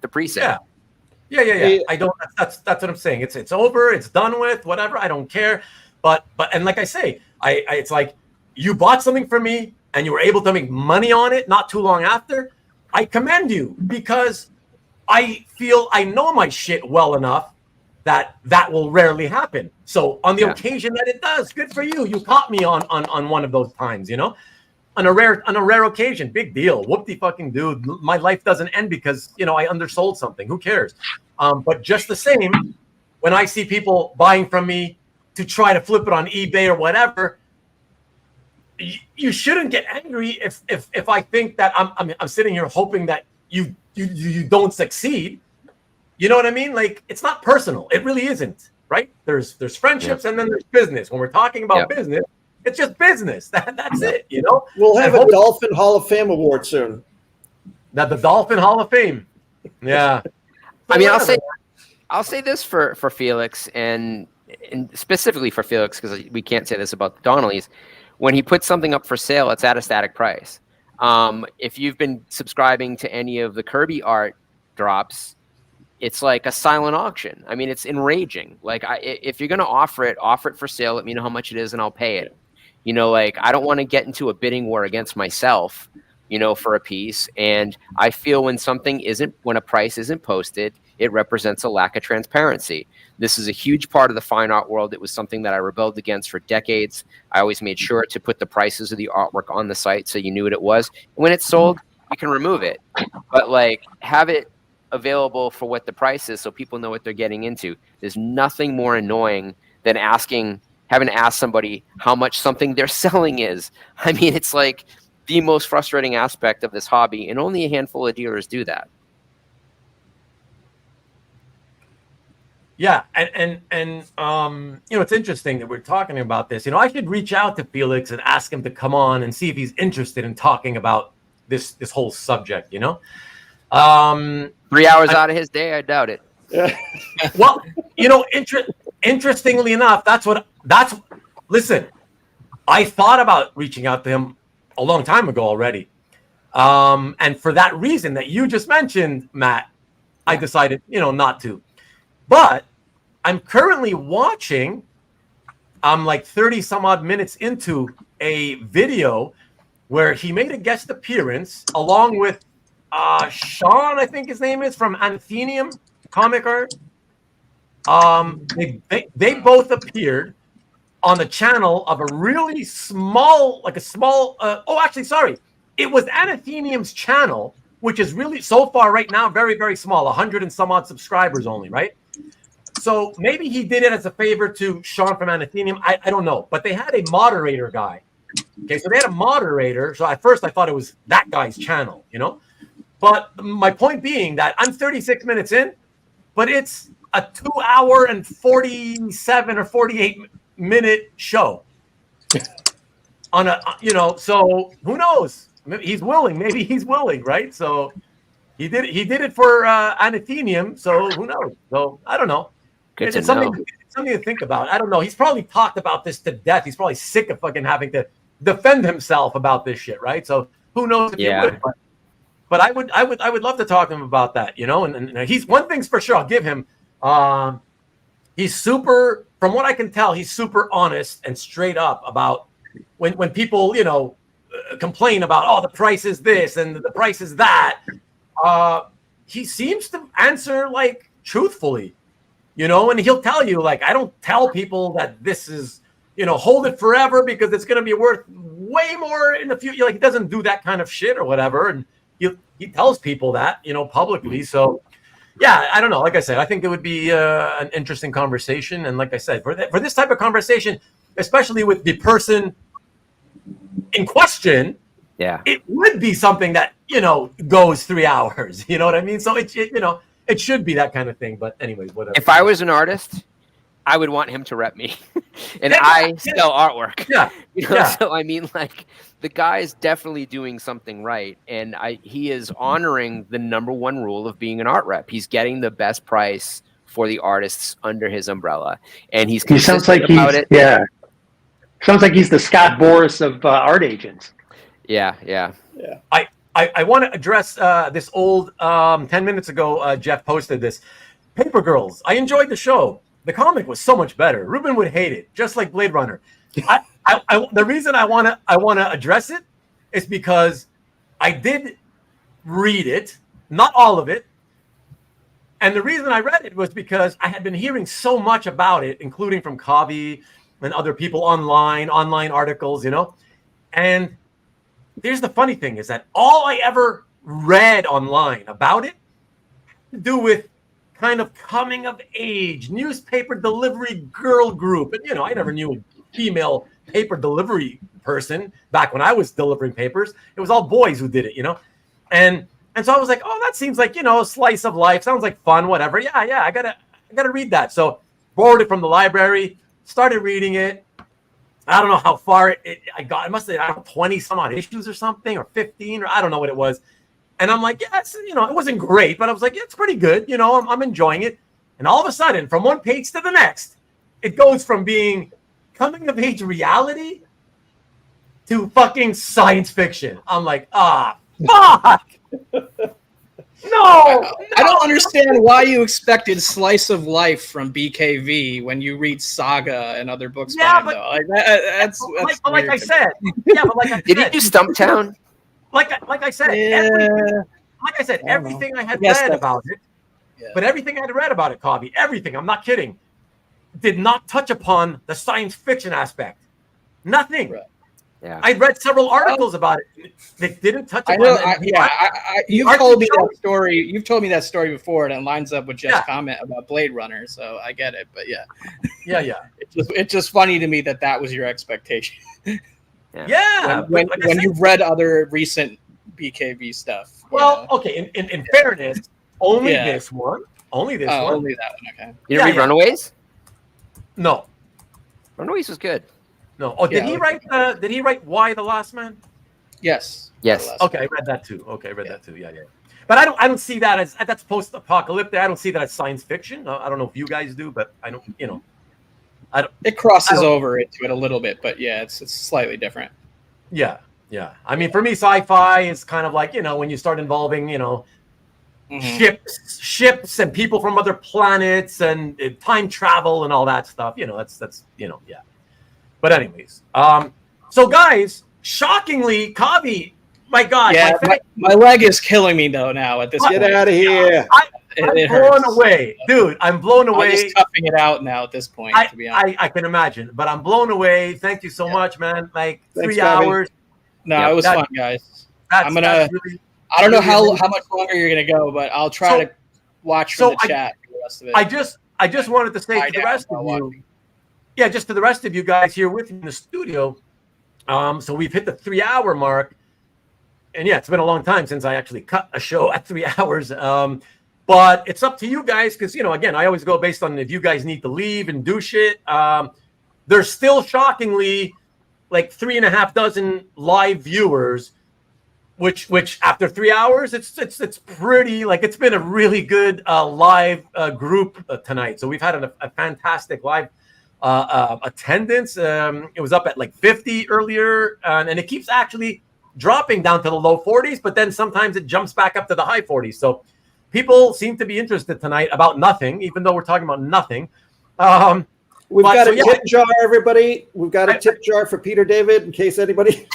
the pre-sale. Yeah. I don't. That's what I'm saying. It's over. It's done with. Whatever. I don't care. But and like I say, it's like you bought something from me and you were able to make money on it not too long after. I commend you because I feel I know my shit well enough that will rarely happen. So on the occasion that it does, good for you. You caught me on one of those times, on a rare occasion. Big deal. Whoop-de-fucking dude. My life doesn't end because, I undersold something. Who cares? But just the same, when I see people buying from me to try to flip it on eBay or whatever, you shouldn't get angry if I think that I'm sitting here hoping that you don't succeed. You know what I mean? Like, it's not personal. It really isn't, right? There's friendships and then there's business. When we're talking about business, it's just business. That's it, We'll have a Dolphin Hall of Fame award soon. The Dolphin Hall of Fame. Yeah. I mean, I'll say this for Felix and specifically for Felix, because we can't say this about the Donnellys. When he puts something up for sale, it's at a static price. If you've been subscribing to any of the Kirby art drops, it's like a silent auction. I mean, it's enraging. Like, if you're going to offer it for sale. Let me know how much it is and I'll pay it. I don't want to get into a bidding war against myself, for a piece. And I feel when a price isn't posted, it represents a lack of transparency. This is a huge part of the fine art world. It was something that I rebelled against for decades. I always made sure to put the prices of the artwork on the site so you knew what it was. And when it's sold, you can remove it. But have it available for what the price is so people know what they're getting into. There's nothing more annoying than having to ask somebody how much something they're selling is. I mean, it's like the most frustrating aspect of this hobby, and only a handful of dealers do that. Yeah, and it's interesting that we're talking about this. I should reach out to Felix and ask him to come on and see if he's interested in talking about this whole subject. 3 hours out of his day, I doubt it. Well, interestingly enough, listen, I thought about reaching out to him a long time ago already. And for that reason that you just mentioned, Matt, I decided, not to. But I'm currently watching, I'm like 30 some odd minutes into a video where he made a guest appearance along with Sean, I think his name is, from Athenium Comic Art. They both appeared on the channel of a really small, it was Anathenium's channel, which is really so far right now very, very small, 100 and some odd subscribers only, right? So maybe he did it as a favor to Sean from Anathenium. I don't know, but they had a moderator guy. Okay, so they had a moderator. So at first I thought it was that guy's channel, But my point being that I'm 36 minutes in, but it's a 2 hour and 47 or 48 minute show on a, so who knows? Maybe he's willing. Maybe he's willing, right? So he did it for Anathenium. So who knows? So I don't know. It's something to think about. I don't know. He's probably talked about this to death. He's probably sick of fucking having to defend himself about this shit, right? So who knows if he would? But I would love to talk to him about that, And he's one thing's for sure. I'll give him. He's super. From what I can tell, he's super honest and straight up about when people complain about the price is this and the price is that. He seems to answer like truthfully, and he'll tell you like I don't tell people that this is hold it forever because it's going to be worth way more in the future. Like he doesn't do that kind of shit or whatever, and he tells people that publicly. So yeah, I don't know. Like I said, I think it would be an interesting conversation, and like I said, for this type of conversation, especially with the person in question. Yeah, it would be something that goes 3 hours. You know what I mean? So it should be that kind of thing. But anyways, whatever. If I was an artist, I would want him to rep me, and I sell artwork. Yeah, So I mean, like the guy's definitely doing something right, and he is honoring the number one rule of being an art rep. He's getting the best price for the artists under his umbrella, and he sounds like about it. Yeah, sounds like he's the Scott Boris of art agents. Yeah. I want to address this old 10 minutes ago. Jeff posted this. Paper Girls. I enjoyed the show. The comic was so much better. Ruben would hate it, just like Blade Runner. The reason I want to address it is because I did read it, not all of it, and the reason I read it was because I had been hearing so much about it, including from Kavi and other people online articles, and. Here's the funny thing is that all I ever read online about it had to do with kind of coming of age, newspaper delivery girl group. And, I never knew a female paper delivery person back when I was delivering papers. It was all boys who did it, And so I was like, oh, that seems like, a slice of life. Sounds like fun, whatever. Yeah, I gotta read that. So borrowed it from the library, started reading it. I don't know how far I got. I must have 20 some odd issues or something, or 15, or I don't know what it was. And I'm like, yeah, it wasn't great, but I was like, yeah, it's pretty good. I'm enjoying it. And all of a sudden, from one page to the next, it goes from being coming of age reality to fucking science fiction. I'm like, fuck. No, I don't understand why you expected slice of life from BKV when you read Saga and other books. Yeah, by but him, that's like I said, did he do Stumptown? Like I said, everything I had read about it, but everything I had read about it, Kavi, everything. I'm not kidding. Did not touch upon the science fiction aspect. Nothing. Right. Yeah, I read several articles about it. They didn't touch upon it. You've told me that story. You've told me that story before, and it lines up with Jeff's comment about Blade Runner. So I get it. But yeah. It's just funny to me that was your expectation. When you've read other recent BKV stuff. Well, okay. In fairness, only this one. Only this one. Only that one. Okay. You didn't read Runaways? No. Runaways was good. No. Oh, did he write? Did he write Why the Last Man? Yes. Okay, I read that too. That too. Yeah. But I don't see that as that's post-apocalyptic. I don't see that as science fiction. I don't know if you guys do, but I don't. I don't. It crosses over into it a little bit, but yeah, it's slightly different. Yeah. I mean, for me, sci-fi is kind of like when you start involving ships and people from other planets and time travel and all that stuff. That's yeah. But anyways, so guys, shockingly, Kavi, my God, my leg is killing me though now at this point. Get out of here! I'm blown away, dude. I'm blown away. I'm just toughing it out now at this point. To be honest, I can imagine, but I'm blown away. Thank you so much, man. Like 3 hours. No, it was fun, guys. I don't know how much longer you're gonna go, but I'll try to watch from the chat for the rest of it. I just wanted to say to the rest of you. Yeah, just to the rest of you guys here with me in the studio. So we've hit the 3 hour mark. yeah, it's been a long time since I actually cut a show at 3 hours. But it's up to you guys because, again, I always go based on if you guys need to leave and do shit. There's still shockingly like 3.5 dozen live viewers, which after 3 hours, it's pretty, like, it's been a really good live group tonight. So we've had a fantastic live attendance. It was up at like 50 earlier, and it keeps actually dropping down to the low 40s, but then sometimes it jumps back up to the high 40s. So people seem to be interested tonight about nothing, even though we're talking about nothing. We've got a tip jar, everybody. We've got a tip jar for Peter David in case anybody.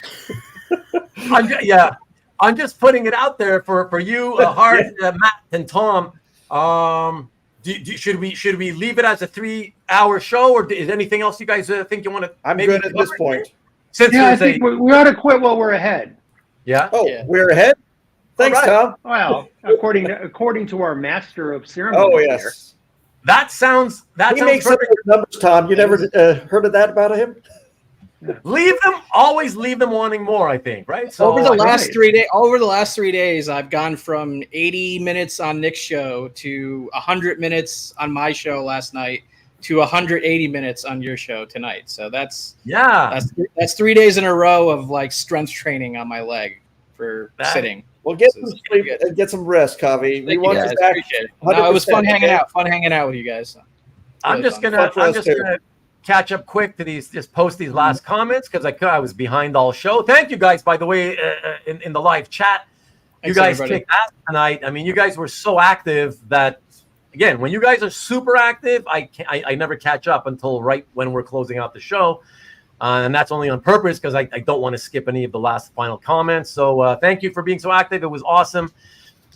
I'm just putting it out there for you, Hart, Matt, and Tom. Should we leave it as a 3-hour show, or is anything else you guys think you want to? I'm good at this point. I think we ought to quit while we're ahead. Yeah. Oh, yeah. We're ahead. Thanks, right. Tom. Well, according to our master of ceremony. Oh yes. Here. That sounds. He makes some numbers, Tom. You never heard of that about him? Always leave them wanting more, I think, right? So over the last 3 days, I've gone from 80 minutes on Nick's show to 100 minutes on my show last night to 180 minutes on your show tonight. So that's 3 days in a row of like strength training on my leg for sitting. Well, get some sleep and get some rest, Kavi. We want you back. It was fun hanging out. Fun hanging out with you guys. I'm just gonna catch up quick to just post these last comments because I was behind all show. Thank you guys, by the way, in the live chat. You guys kicked ass tonight. I mean, you guys were so active that, again, when you guys are super active, I never catch up until right when we're closing out the show. And that's only on purpose because I don't want to skip any of the last final comments. So thank you for being so active. It was awesome.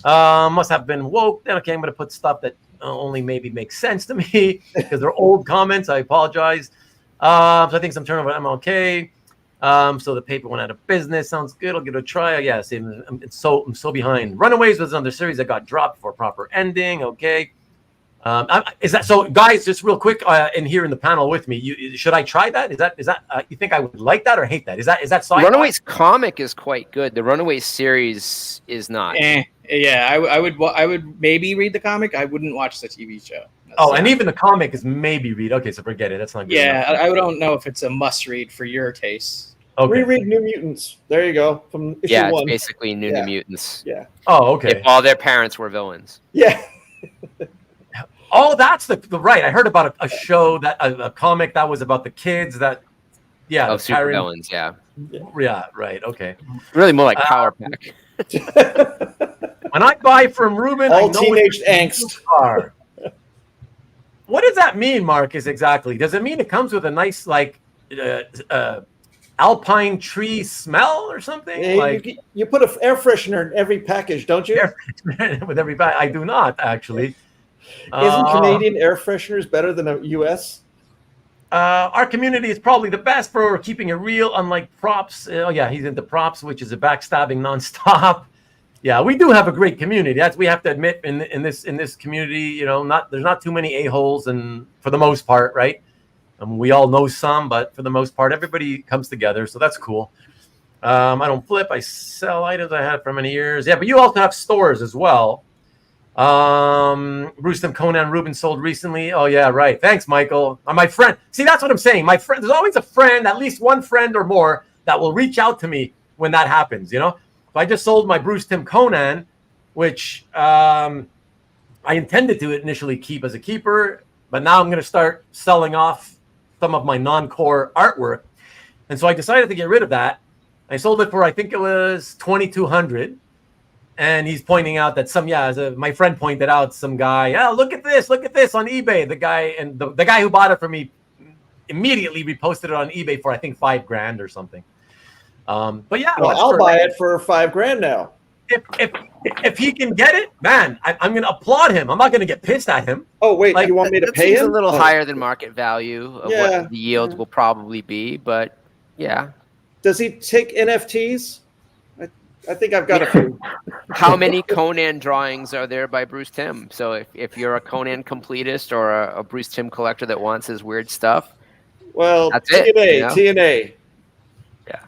Must have been woke. Okay, I'm going to put stuff that only maybe makes sense to me because they're old comments. I apologize. So I think some turnover. I'm okay. So the paper went out of business. Sounds good. I'll give it a try. Yes, I'm so behind. Runaways was another series that got dropped for proper ending. Okay. Is that so, guys? Just real quick, in here in the panel with me, should I try that? Is that you think I would like that or hate that? Is that sci-fi? Runaways comic is quite good. The Runaways series is not. Yeah, I would maybe read the comic. I wouldn't watch the TV show. And even the comic is maybe read. Okay, so forget it. That's not good. Yeah, I don't know if it's a must read for your taste. Okay. Reread New Mutants. There you go. From issue 1. It's basically New Mutants. Yeah. Oh, okay. If all their parents were villains. Yeah. Oh, that's the right. I heard about a show that a comic that was about the kids that, of super villains. Yeah, right. Okay. Really more like Power Pack. When I buy from Ruben, all teenage angst. What does that mean, Marcus? Exactly? Does it mean it comes with a nice like alpine tree smell or something? Yeah, you put an air freshener in every package, don't you? With every pack, I do not actually. Isn't Canadian air fresheners better than a U.S.? Our community is probably the best for keeping it real, unlike props. He's into props, which is a backstabbing nonstop. Yeah, we do have a great community. That's we have to admit in this community. There's not too many a-holes, and for the most part, right? We all know some, but for the most part, everybody comes together, so that's cool. I don't flip. I sell items I had for many years. Yeah, but you also have stores as well. Bruce Tim Conan Rubin sold recently. Oh yeah, right. Thanks, Michael. My friend. See, that's what I'm saying. My friend. There's always a friend, at least one friend or more, that will reach out to me when that happens. So I just sold my Bruce Tim Conan, which I intended to initially keep as a keeper, but now I'm going to start selling off some of my non-core artwork, and so I decided to get rid of that. I sold it for I think it was $2,200. And he's pointing out that my friend pointed out some guy, look at this on eBay. The guy who bought it for me immediately reposted it on eBay for I think $5,000 or something. But yeah, I'll buy it for $5,000 now. If he can get it, man, I'm going to applaud him. I'm not going to get pissed at him. Oh wait, you want me to pay him? A little higher than market value of what the yield will probably be, but yeah. Does he take NFTs? I think I've got a few. How many Conan drawings are there by Bruce Timm? So if you're a Conan completist or a Bruce Timm collector that wants his weird stuff, well, that's TNA, it. TNA. Yeah.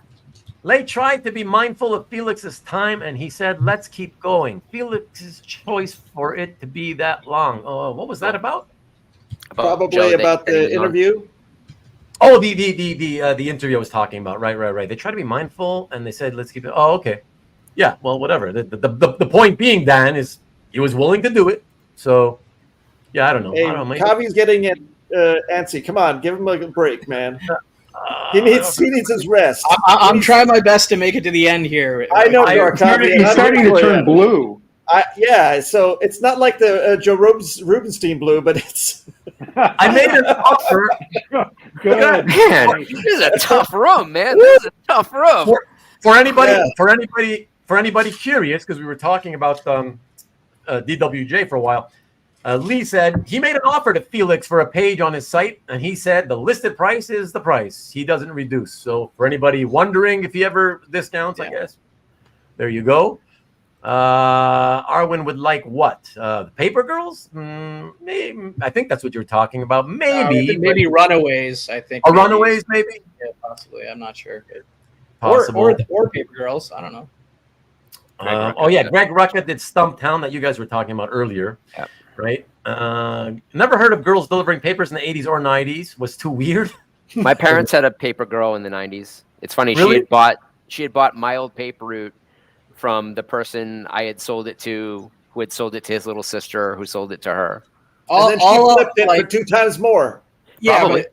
Lay tried to be mindful of Felix's time, and he said, let's keep going. Felix's choice for it to be that long. Oh, what was that about? Probably about the interview. Oh, the interview I was talking about. Right. They try to be mindful, and they said, let's keep it. Oh, okay. Yeah, well, whatever. The point being, Dan, is he was willing to do it. So, yeah, I don't know. Hey, Kavi's getting it antsy. Come on, give him a break, man. He needs his rest. I'm trying my best to make it to the end here. I know you are, Kavi. He's starting to turn blue. Yeah, so it's not like the Joe Rubenstein blue, but it's. I made an offer. Good. Man, this is a tough room, man. This is a tough room. For anybody curious, because we were talking about DWJ for a while. Lee said he made an offer to Felix for a page on his site, and he said the listed price is the price. He doesn't reduce. So for anybody wondering if he ever discounts, I guess, there you go. Arwen would like what? The Paper Girls? Maybe. I think that's what you're talking about. Maybe Runaways. I think. Runaways, maybe. Yeah, possibly. I'm not sure. Possible. Or Paper Girls. I don't know. Greg Rucka did Stumptown that you guys were talking about earlier. Yeah. Right? Never heard of girls delivering papers in the 80s or 90s. Was too weird. My parents had a paper girl in the 90s. It's funny. Really? She had bought my old paper route from the person I had sold it to, who had sold it to his little sister, who sold it to her. And then she flipped it for 2 times more. Yeah, but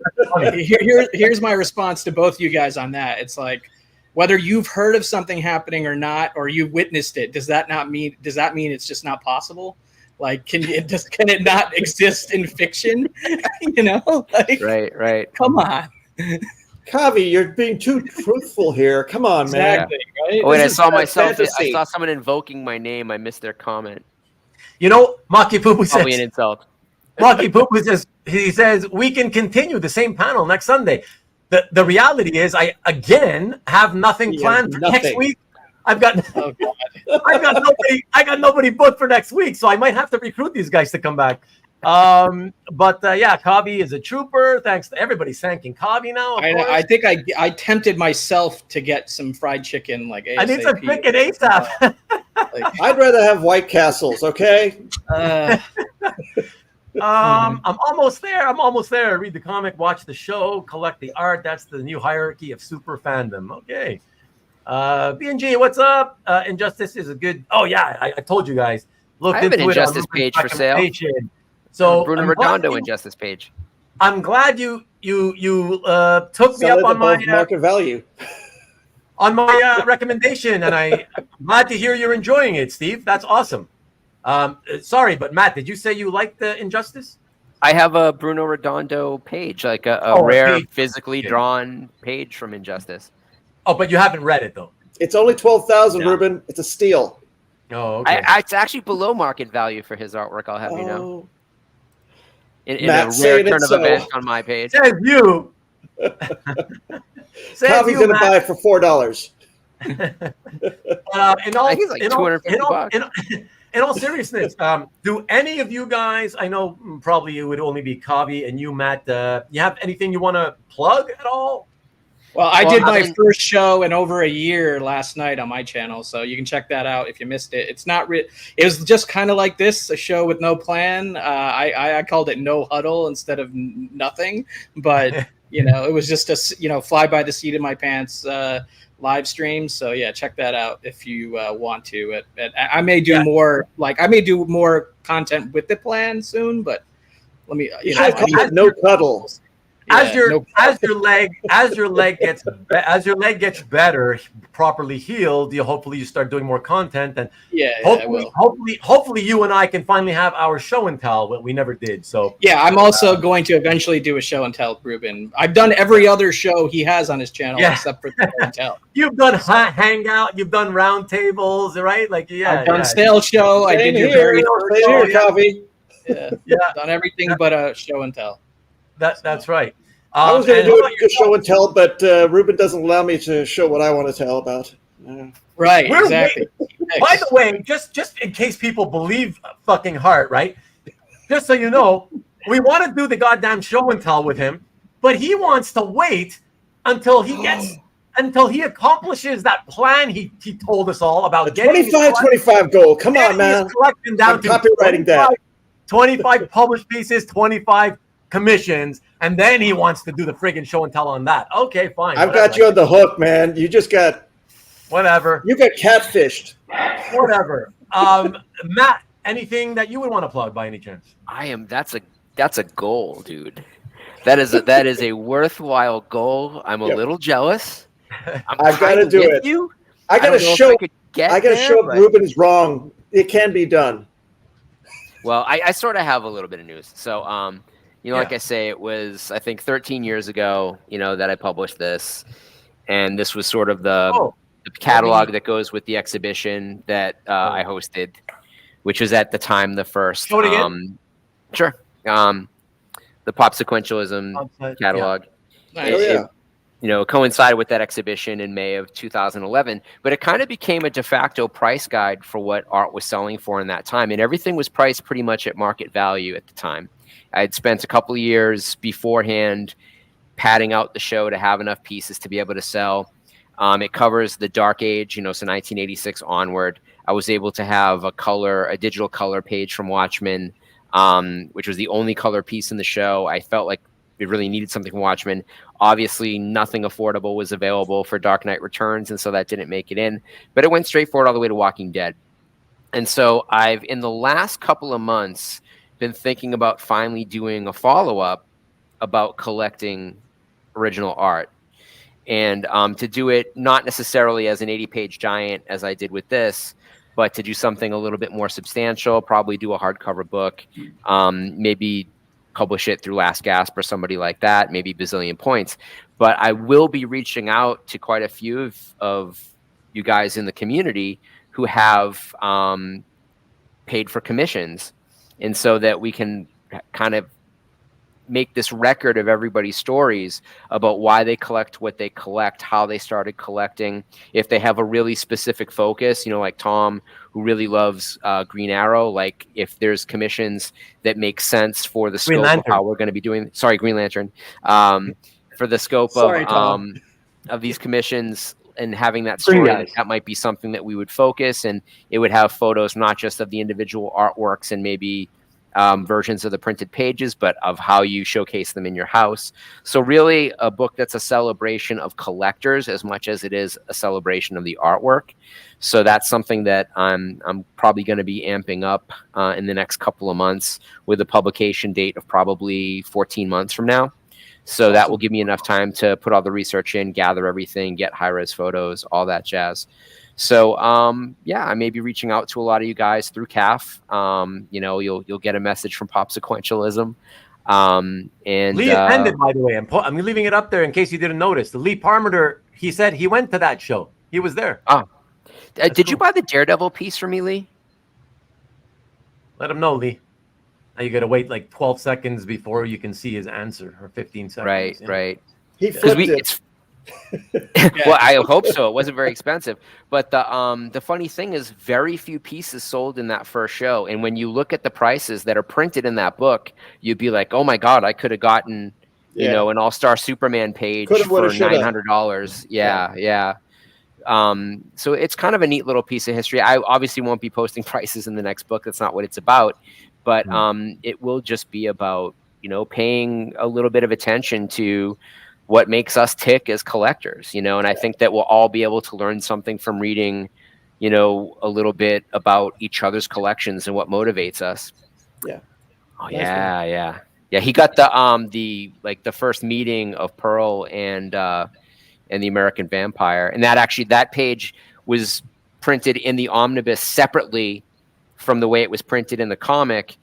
here's my response to both you guys on that. It's like, whether you've heard of something happening or not, or you've witnessed it, does that mean it's just not possible? Like, can it not exist in fiction? Like, right. Come on, Kavi, you're being too truthful here. Come on, exactly, man. Right? Oh, wait, I saw someone invoking my name. I missed their comment. Maki Poo Poo says. Probably an insult. Maki Poo Poo says, he says, we can continue the same panel next Sunday. The reality is, I again have nothing planned for next week. I've got nobody booked for next week, so I might have to recruit these guys to come back. Kavi is a trooper. Thanks to everybody thanking Kavi now. I think I tempted myself to get some fried chicken like ASAP. I need some chicken ASAP. I'd rather have White Castles, okay? I'm almost there. Read the comic, watch the show, collect the art. That's the new hierarchy of super fandom. Okay. B&G, what's up? Injustice is a good. Oh yeah, I told you guys. I have an Injustice page for sale. So Bruno Redondo Injustice page. I'm glad you took me up on my market value. On my recommendation, and I'm glad to hear you're enjoying it, Steve. That's awesome. Sorry, but Matt, did you say you liked the Injustice? I have a Bruno Redondo page, like a rare, physically drawn page from Injustice. Oh, but you haven't read it though. It's only 12,000, Ruben. It's a steal. Oh, okay. It's actually below market value for his artwork. I'll have you know. In a Matt, rare turn of events on my page. Says you. Kavi's going to buy it for $4. I think it's like $250. In all seriousness, do any of you guys? I know probably it would only be Kavi and you, Matt. You have anything you want to plug at all? Well, I did my first show in over a year last night on my channel, so you can check that out if you missed it. It's not it was just kind of like this, a show with no plan. I called it No Huddle instead of nothing, but it was just a fly by the seat of my pants live stream. So yeah, check that out if you want to. I may do more more content with the plan soon, but let me No Cuddle. As your leg gets better, properly healed, hopefully you start doing more content, and hopefully you and I can finally have our show and tell, what we never did. So yeah, I'm also going to eventually do a show and tell, Ruben. I've done every other show he has on his channel except for the show and tell. You've done Hangout, you've done Roundtables, right? I've done Sale Show. I did your very first show, Kavi. Yeah, done everything but a show and tell. That's right. I was going to do a show and tell, but Ruben doesn't allow me to show what I want to tell about. Right, exactly. By the way, just in case people believe fucking Hart, right? Just so you know, we want to do the goddamn show and tell with him, but he wants to wait until he gets until he accomplishes that plan he told us all about. The 25-25 goal. Come on, man. Collecting down to copywriting that. 25 published pieces, 25 commissions, and then he wants to do the friggin' show and tell on that. Okay, fine. I've got you on the hook, man. You just got whatever. You got catfished. Whatever. Matt, anything that you would want to plug by any chance? That's a goal, dude. That is a worthwhile goal. I'm a little jealous. I've got to do it. I got to show Ruben is wrong. It can be done. Well, I sort of have a little bit of news. So, like I say, it was, I think 13 years ago, that I published this. And this was sort of the catalog that goes with the exhibition that I hosted, which was at the time the first. Show it again. Sure. The pop sequentialism catalog. Nice. It coincided with that exhibition in May of 2011, but it kind of became a de facto price guide for what art was selling for in that time. And everything was priced pretty much at market value at the time. I had spent a couple of years beforehand padding out the show to have enough pieces to be able to sell. It covers the dark age, so 1986 onward. I was able to have a digital color page from Watchmen, which was the only color piece in the show. I felt like we really needed something from Watchmen. Obviously, nothing affordable was available for Dark Knight Returns, and so that didn't make it in. But it went straight forward all the way to Walking Dead. And so I've, in the last couple of months, been thinking about finally doing a follow-up about collecting original art. And to do it not necessarily as an 80-page giant as I did with this, but to do something a little bit more substantial, probably do a hardcover book, maybe publish it through Last Gasp or somebody like that, maybe Bazillion Points. But I will be reaching out to quite a few of you guys in the community who have paid for commissions, and so that we can kind of make this record of everybody's stories about why they collect what they collect, how they started collecting, if they have a really specific focus, like Tom, who really loves Green Arrow, like if there's commissions that make sense for the scope of how we're going to be doing, Green Lantern, for the scope of these commissions and having that story, that might be something that we would focus, and it would have photos, not just of the individual artworks and maybe versions of the printed pages, but of how you showcase them in your house. So really a book that's a celebration of collectors as much as it is a celebration of the artwork. So that's something that I'm probably going to be amping up in the next couple of months, with a publication date of probably 14 months from now. So that will give me enough time to put all the research in, gather everything, get high-res photos, all that jazz. So, I may be reaching out to a lot of you guys through CAF. You'll get a message from Pop Sequentialism. And Lee attended, by the way. I'm leaving it up there in case you didn't notice. The Lee Parmenter, he said he went to that show. He was there. Oh, did you buy the Daredevil piece for me, Lee? Let him know, Lee. Now you got to wait like 12 seconds before you can see his answer, or 15 seconds. Right. He flipped it. Well, I hope so. It wasn't very expensive, but the funny thing is, very few pieces sold in that first show. And when you look at the prices that are printed in that book, you'd be like, "Oh my God, I could have gotten, an All-Star Superman page for $900." Yeah. So it's kind of a neat little piece of history. I obviously won't be posting prices in the next book. That's not what it's about. But it will just be about paying a little bit of attention to what makes us tick as collectors, and I think that we'll all be able to learn something from reading, a little bit about each other's collections and what motivates us. Yeah. Oh, yeah. He got the first meeting of Pearl and the American Vampire, and that page was printed in the omnibus separately from the way it was printed in the comic.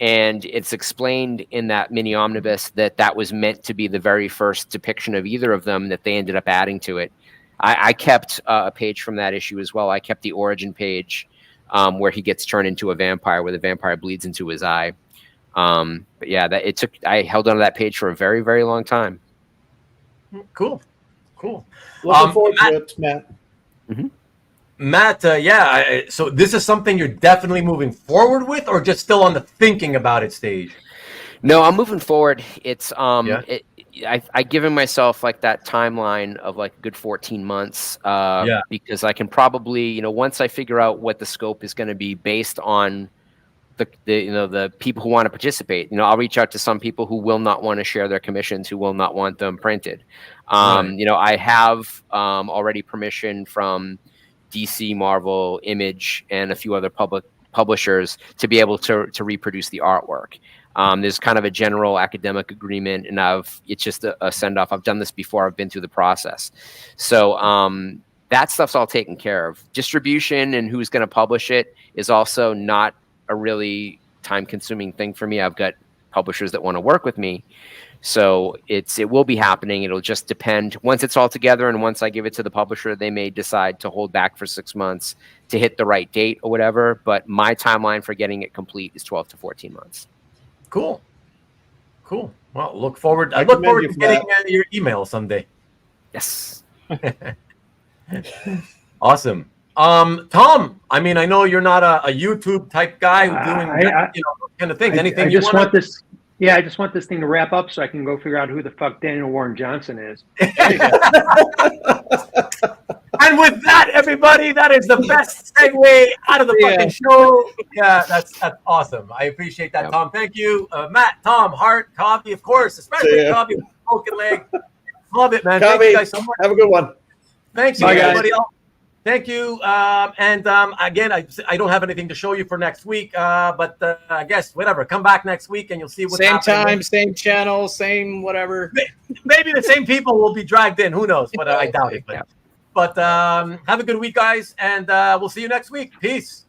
And it's explained in that mini omnibus that was meant to be the very first depiction of either of them, that they ended up adding to it. I kept a page from that issue as well. I kept the origin page where he gets turned into a vampire, where the vampire bleeds into his eye. But yeah, I held on to that page for a very, very long time. Cool. Looking forward to it, Matt. Mm-hmm. Matt, so this is something you're definitely moving forward with, or just still on the thinking about it stage? No, I'm moving forward. It's I've given myself like that timeline of like a good 14 months because I can probably, once I figure out what the scope is going to be based on the people who want to participate, I'll reach out to some people who will not want to share their commissions, who will not want them printed. I have already permission from DC, Marvel, Image, and a few other publishers to be able to reproduce the artwork. There's kind of a general academic agreement, and it's just a send off. I've done this before. I've been through the process. So that stuff's all taken care of. Distribution and who's going to publish it is also not a really time consuming thing for me. I've got publishers that want to work with me. So it will be happening. It'll just depend. Once it's all together and once I give it to the publisher, they may decide to hold back for 6 months to hit the right date or whatever. But my timeline for getting it complete is 12 to 14 months. Cool. Well, I look forward to getting your email someday. Yes. Awesome. Tom, I mean, I know you're not a YouTube type guy who's doing kind of things. Anything you want this? Yeah, I just want this thing to wrap up so I can go figure out who the fuck Daniel Warren Johnson is. And with that, everybody, that is the best segue out of the fucking show. Yeah, that's awesome. I appreciate that, Tom. Thank you. Matt, Tom, Hart, Coffee, of course, especially Coffee with a broken leg. Love it, man. Thank you guys so much. Have a good one. Thank you, everybody else. Thank you. Again, I don't have anything to show you for next week, but I guess whatever. Come back next week and you'll see what's happening. Same time, same channel, same whatever. Maybe the same people will be dragged in. Who knows? But I doubt it. But have a good week, guys, and we'll see you next week. Peace.